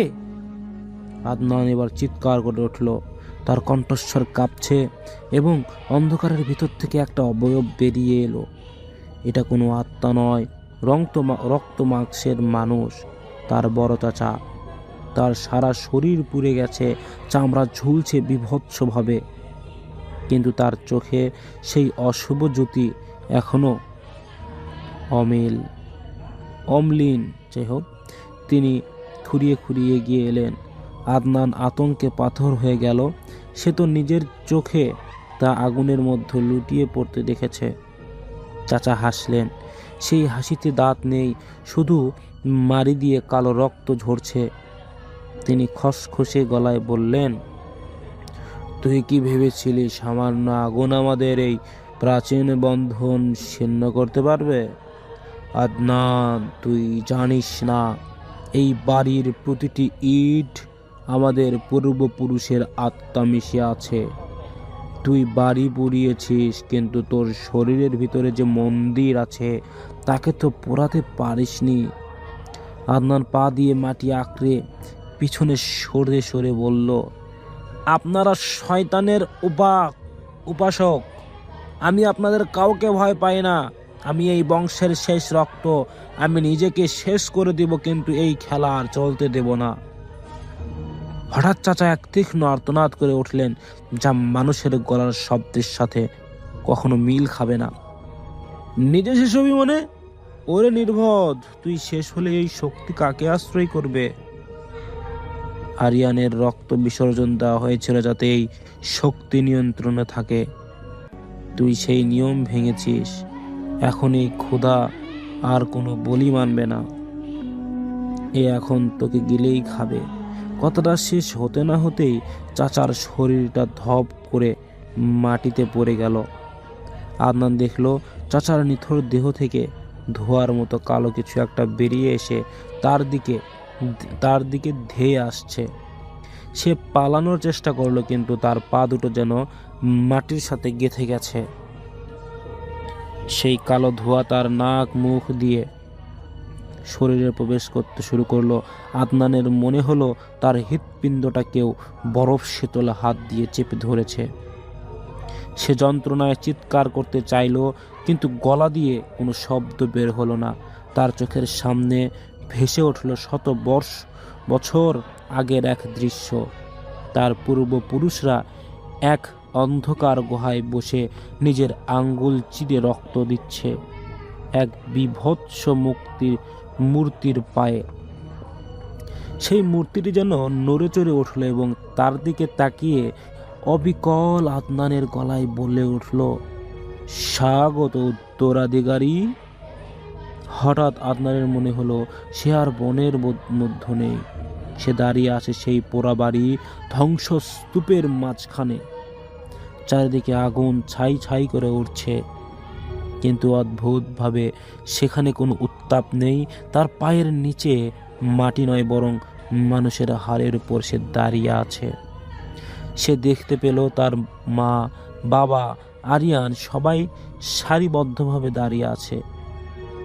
S6: আদনান এবার চিৎকার করে উঠল। তার কণ্ঠস্বর কাঁপছে এবং অন্ধকারের ভিতর থেকে একটা অবয়ব বেরিয়ে এলো। এটা কোনো আত্মা নয়, রক্ত মাংসের মানুষ, তার বড় চাচা। তার সারা শরীর পুড়ে গেছে, চামড়া ঝুলছে বিভৎসভাবে, কিন্তু তার চোখে সেই অশুভ জ্যোতি এখনো অম্লীন। যাই হোক, তিনি খুঁড়িয়ে খুঁড়িয়ে এগিয়ে এলেন। আদনান আতঙ্কে পাথর হয়ে গেল। সে তো নিজের চোখে তা আগুনের মধ্যে লুটিয়ে পড়তে দেখেছে। চাচা হাসলেন। সেই হাসিতে দাঁত নেই, শুধু মারি দিয়ে কালো রক্ত ঝরছে। তিনি খসখসে গলায় বললেন, তুই কি ভেবেছিলি সামান্য আগুন আমাদের এই প্রাচীন বন্ধন ছিন্ন করতে পারবে? আদনান, তুই জানিস না এই বাড়ির প্রতিটি ইট আমাদের পূর্বপুরুষের আত্মা মিশে আছে। তুই বাড়ি পুড়িয়েছিস, কিন্তু তোর শরীরের ভিতরে যে মন্দির আছে তাকে তো পোড়াতে পারিসনি। আদনান পা দিয়ে মাটি আঁকড়ে পিছনে সরে সরে বলল, আপনারা শয়তানের উপাসক। আমি আপনাদের কাউকে ভয় পাই না। আমি এই বংশের শেষ রক্ত। আমি নিজেকে শেষ করে দেব, কিন্তু এই খেলা আর চলতে দেব না। হঠাৎ চাচা এক তীক্ষ্ণ আর্তনাদ করে উঠলেন, যা মানুষের গলার শব্দের সাথে কখনো মিল খাবে না। নিজে শেষ হবি মনে? ওরে নির্বোধ, তুই শেষ হলে এই শক্তি কাকে আশ্রয় করবে? আরিয়ানের রক্ত বিসর্জন দেওয়া হয়েছিল যাতে এই শক্তি নিয়ন্ত্রণে থাকে। তুই সেই নিয়ম ভেঙেছিস। এখন এই ক্ষুধা আর কোনো বলি মানবে না। এ এখন তোকে গিলেই খাবে। কথাটা শেষ হতে না হতেই চাচার শরীরটা ধপ করে মাটিতে পড়ে গেল। আদনান দেখল চাচার নিথর দেহ থেকে ধোয়ার মতো কালো কিছু একটা বেরিয়ে এসে তার দিকে ধেয়ে আসছে। সে পালানোর চেষ্টা করলো, কিন্তু তার পা দুটো যেন মাটির সাথে গেঁথে গেছে। সেই কালো ধোঁয়া তার নাক মুখ দিয়ে শরীরে প্রবেশ করতে শুরু করলো। আদনানের মনে হলো তার হৃৎপিণ্ডটা কেউ বরফ শীতল হাত দিয়ে চেপে ধরেছে। সে যন্ত্রণায় চিৎকার করতে চাইল, কিন্তু গলা দিয়ে কোনো শব্দ বের হলো না। তার চোখের সামনে ভেসে উঠল শত বছর আগের এক দৃশ্য। তার পূর্বপুরুষরা এক অন্ধকার গুহায় বসে নিজের আঙ্গুল চিরে রক্ত দিচ্ছে এক বিভৎস মূর্তির পায়ে। সেই মূর্তিটি যেন নড়ে চড়ে উঠল এবং তার দিকে তাকিয়ে অবিকল আদনানের গলায় বলে উঠল, স্বাগত উত্তরাধিকারী। হঠাৎ আদনানের মনে হলো সে আর বনের মধ্য নেই। সে দাঁড়িয়ে আছে সেই পোড়া বাড়ি ধ্বংসস্তূপের মাঝখানে। চারিদিকে আগুন ছাই ছাই করে উঠছে। কিন্তু অদ্ভুতভাবে সেখানে কোনো উত্তাপ নেই। তার পায়ের নিচে মাটি নয়, বরং মানুষের হাড়ের উপর সে দাঁড়িয়ে আছে। সে দেখতে পেল তার মা, বাবা, আরিয়ান সবাই সারিবদ্ধভাবে দাঁড়িয়ে আছে।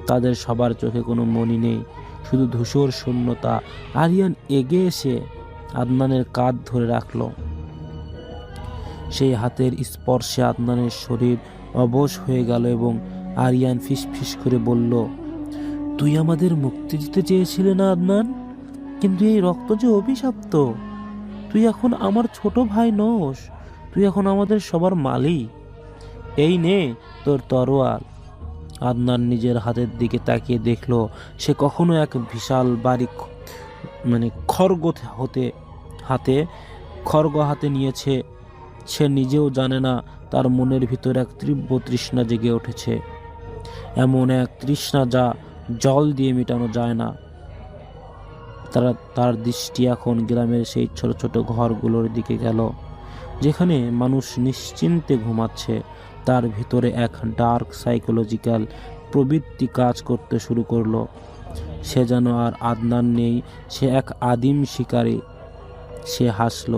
S6: তাদের সবার চোখে কোনো মনি নেই, শুধু ধূসর শূন্যতা। আরিয়ান এগিয়ে এসে আদনানের কাঁধ ধরে রাখল। সেই হাতের স্পর্শে আদনানের শরীর অবশ হয়ে গেল এবং আরিয়ান ফিসফিস করে বলল, তুই আমাদের মুক্তি দিতে চেয়েছিলে না আদনান? কিন্তু এই রক্ত যে অভিশপ্ত। তুই এখন আমার ছোট ভাই নোস, তুই এখন আমাদের সবার মালিক। এই নে তোর তরোয়াল। আদনান নিজের হাতের দিকে তাকিয়ে দেখল সে কখনো এক বিশাল বাড়ি খড়গ হাতে নিয়েছে। সে নিজেও জানে না তার মনের ভিতর এক তীব্র তৃষ্ণা জেগে উঠেছে, এমন এক তৃষ্ণা যা জল দিয়ে মেটানো যায় না। তার দৃষ্টি এখন গ্রামের সেই ছোট ছোট ঘরগুলোর দিকে গেল, যেখানে মানুষ নিশ্চিন্তে ঘুমাচ্ছে। তার ভিতরে এক ডার্ক সাইকোলজিক্যাল প্রবৃত্তি কাজ করতে শুরু করলো। সে যেন আর আদনান নেই, সে এক আদিম শিকারী। সে হাসল।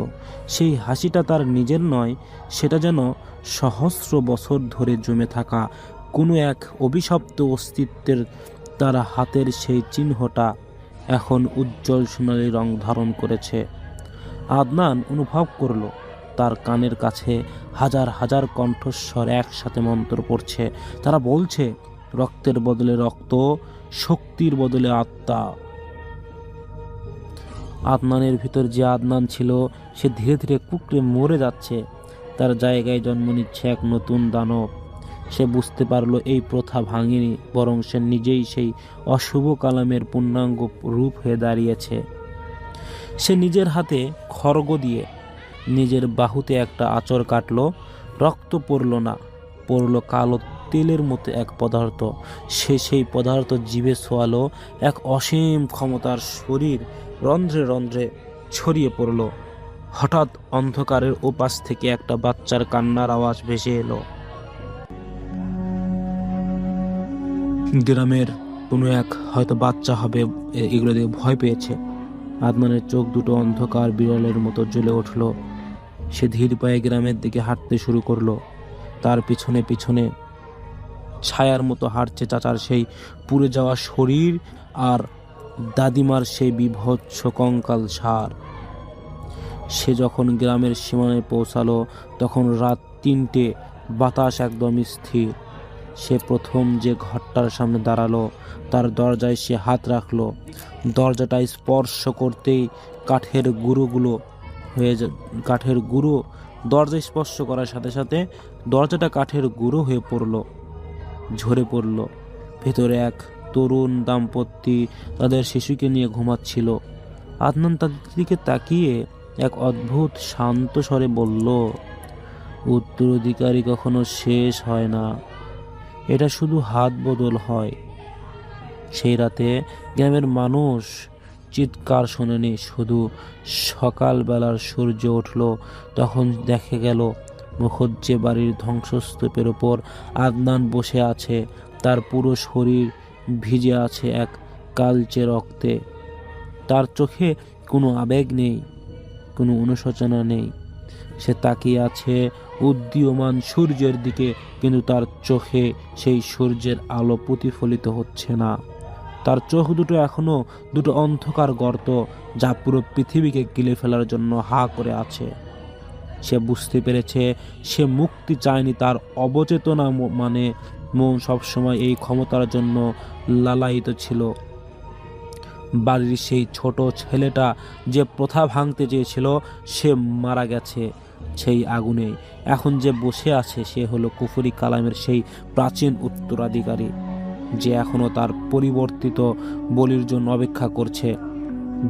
S6: সেই হাসিটা তার নিজের নয়, সেটা যেন সহস্র বছর ধরে জমে থাকা কোনো এক অভিশপ্ত অস্তিত্বের। তার হাতের সেই চিহ্নটা এখন উজ্জ্বল সোনালি রং ধারণ করেছে। আদনান অনুভব করল তার কানের কাছে হাজার হাজার কণ্ঠস্বর একসাথে মন্ত্র পড়ছে। তারা বলছে, রক্তের বদলে রক্ত, শক্তির বদলে আত্মা। আদনানের ভিতর যে আদনান ছিল সে ধীরে ধীরে কুঁকড়ে মরে যাচ্ছে। তার জায়গায় জন্ম নিচ্ছে এক নতুন দানব। সে বুঝতে পারল এই প্রথা ভাঙেনি, বরং সে নিজেই সেই অশুভ কালামের পূর্ণাঙ্গ রূপ হয়ে দাঁড়িয়েছে। সে নিজের হাতে খড়গ দিয়ে নিজের বাহুতে একটা আঁচড় কাটল। রক্ত পড়ল না, পড়ল কালো তেলের মতো এক পদার্থ। সে সেই পদার্থ জিভে ছোঁয়ালো। এক অসীম ক্ষমতার শরীর রন্ধ্রে রন্ধ্রে ছড়িয়ে পড়ল। হঠাৎ অন্ধকারের ওপাশ থেকে একটা বাচ্চার কান্নার আওয়াজ ভেসে এলো। গ্রামের কোনো এক হয়তো বাচ্চা হবে, এগুলো দিয়ে ভয় পেয়েছে। আদনানের চোখ দুটো অন্ধকার বিড়ালের মতো জ্বলে উঠল। সে ধীর পায়ে গ্রামের দিকে হাঁটতে শুরু করলো। তার পিছনে পিছনে ছায়ার মতো হাঁটছে চাচার সেই পুড়ে যাওয়া শরীর আর দাদিমার সেই বিভৎস কঙ্কাল সার। সে যখন গ্রামের সীমানায় পৌঁছালো তখন রাত ৩টে, বাতাস একদম স্থির। সে প্রথম যে ঘরটার সামনে দাঁড়ালো তার দরজায় সে হাত রাখলো। দরজাটা স্পর্শ করতেই কাঠের গুঁড়ো দরজা স্পর্শ করার সাথে সাথে দরজাটা কাঠের গুঁড়ো হয়ে ঝরে পড়ল। ভেতরে এক তরুণ দাম্পত্য তাদের শিশুকে নিয়ে ঘুমাচ্ছিল। আদনান তাদের দিকে তাকিয়ে এক অদ্ভুত শান্ত স্বরে বলল, উত্তরাধিকারী কখনো শেষ হয় না, এটা শুধু হাত বদল হয়। সেই রাতে গ্রামের মানুষ চিৎকার শোনেনি, শুধু সকালবেলার সূর্য উঠল তখন দেখা গেল মুখজ্জে বাড়ির ধ্বংসস্তূপের ওপর আদনান বসে আছে। তার পুরো শরীর ভিজে আছে এক কালচে রক্তে। তার চোখে কোনো আবেগ নেই, কোনো অনুশোচনা নেই। সে তাকিয়ে আছে উদীয়মান সূর্যের দিকে, কিন্তু তার চোখে সেই সূর্যের আলো প্রতিফলিত হচ্ছে না। তার চোখ দুটো এখনো দুটো অন্ধকার গর্ত, যা পুরো পৃথিবীকে গিলে ফেলার জন্য হা করে আছে। সে বুঝতে পেরেছে সে মুক্তি চায়নি। তার অবচেতনা মন সবসময় এই ক্ষমতার জন্য লালায়িত ছিল। বাড়ির সেই ছোট ছেলেটা যে প্রথা ভাঙতে চেয়েছিল সে মারা গেছে সেই আগুনে। এখন যে বসে আছে সে হলো কুফরি কালামের সেই প্রাচীন উত্তরাধিকারী, যে এখনো তার পরিবর্তিত বলির জন্য অপেক্ষা করছে।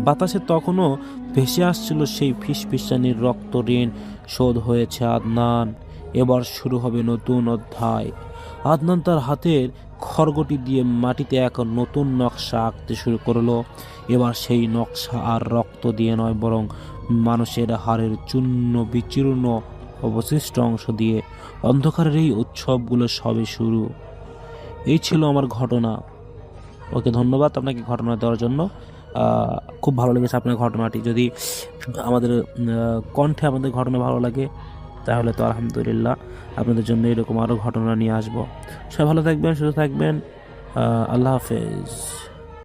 S6: বাতাসে তখনও ভেসে আসছিল সেই ফিসফিসানির রক্ত ঋণ শোধ হয়েছে আদনান। এবার শুরু হবে নতুন অধ্যায়। আদনান তার হাতের খড়গটি দিয়ে মাটিতে এক নতুন নকশা আঁকতে শুরু করলো। এবার সেই নকশা আর রক্ত দিয়ে নয়, বরং মানুষের হাড়ের চূর্ণ বিচূর্ণ অবশিষ্ট অংশ দিয়ে। অন্ধকারের এই উৎসবগুলো সবে শুরু। এই ছিল আমার ঘটনা। ওকে, ধন্যবাদ আপনাকে ঘটনা দেওয়ার জন্য। খুব ভালো লেগেছে আপনার ঘটনাটি। যদি আমাদের কণ্ঠে আমাদের ঘটনা ভালো লাগে তাহলে তো আলহামদুলিল্লাহ, আপনাদের জন্য এরকম আরও ঘটনা নিয়ে আসবো। সবাই ভালো থাকবেন, সুস্থ থাকবেন। আল্লাহ হাফেজ।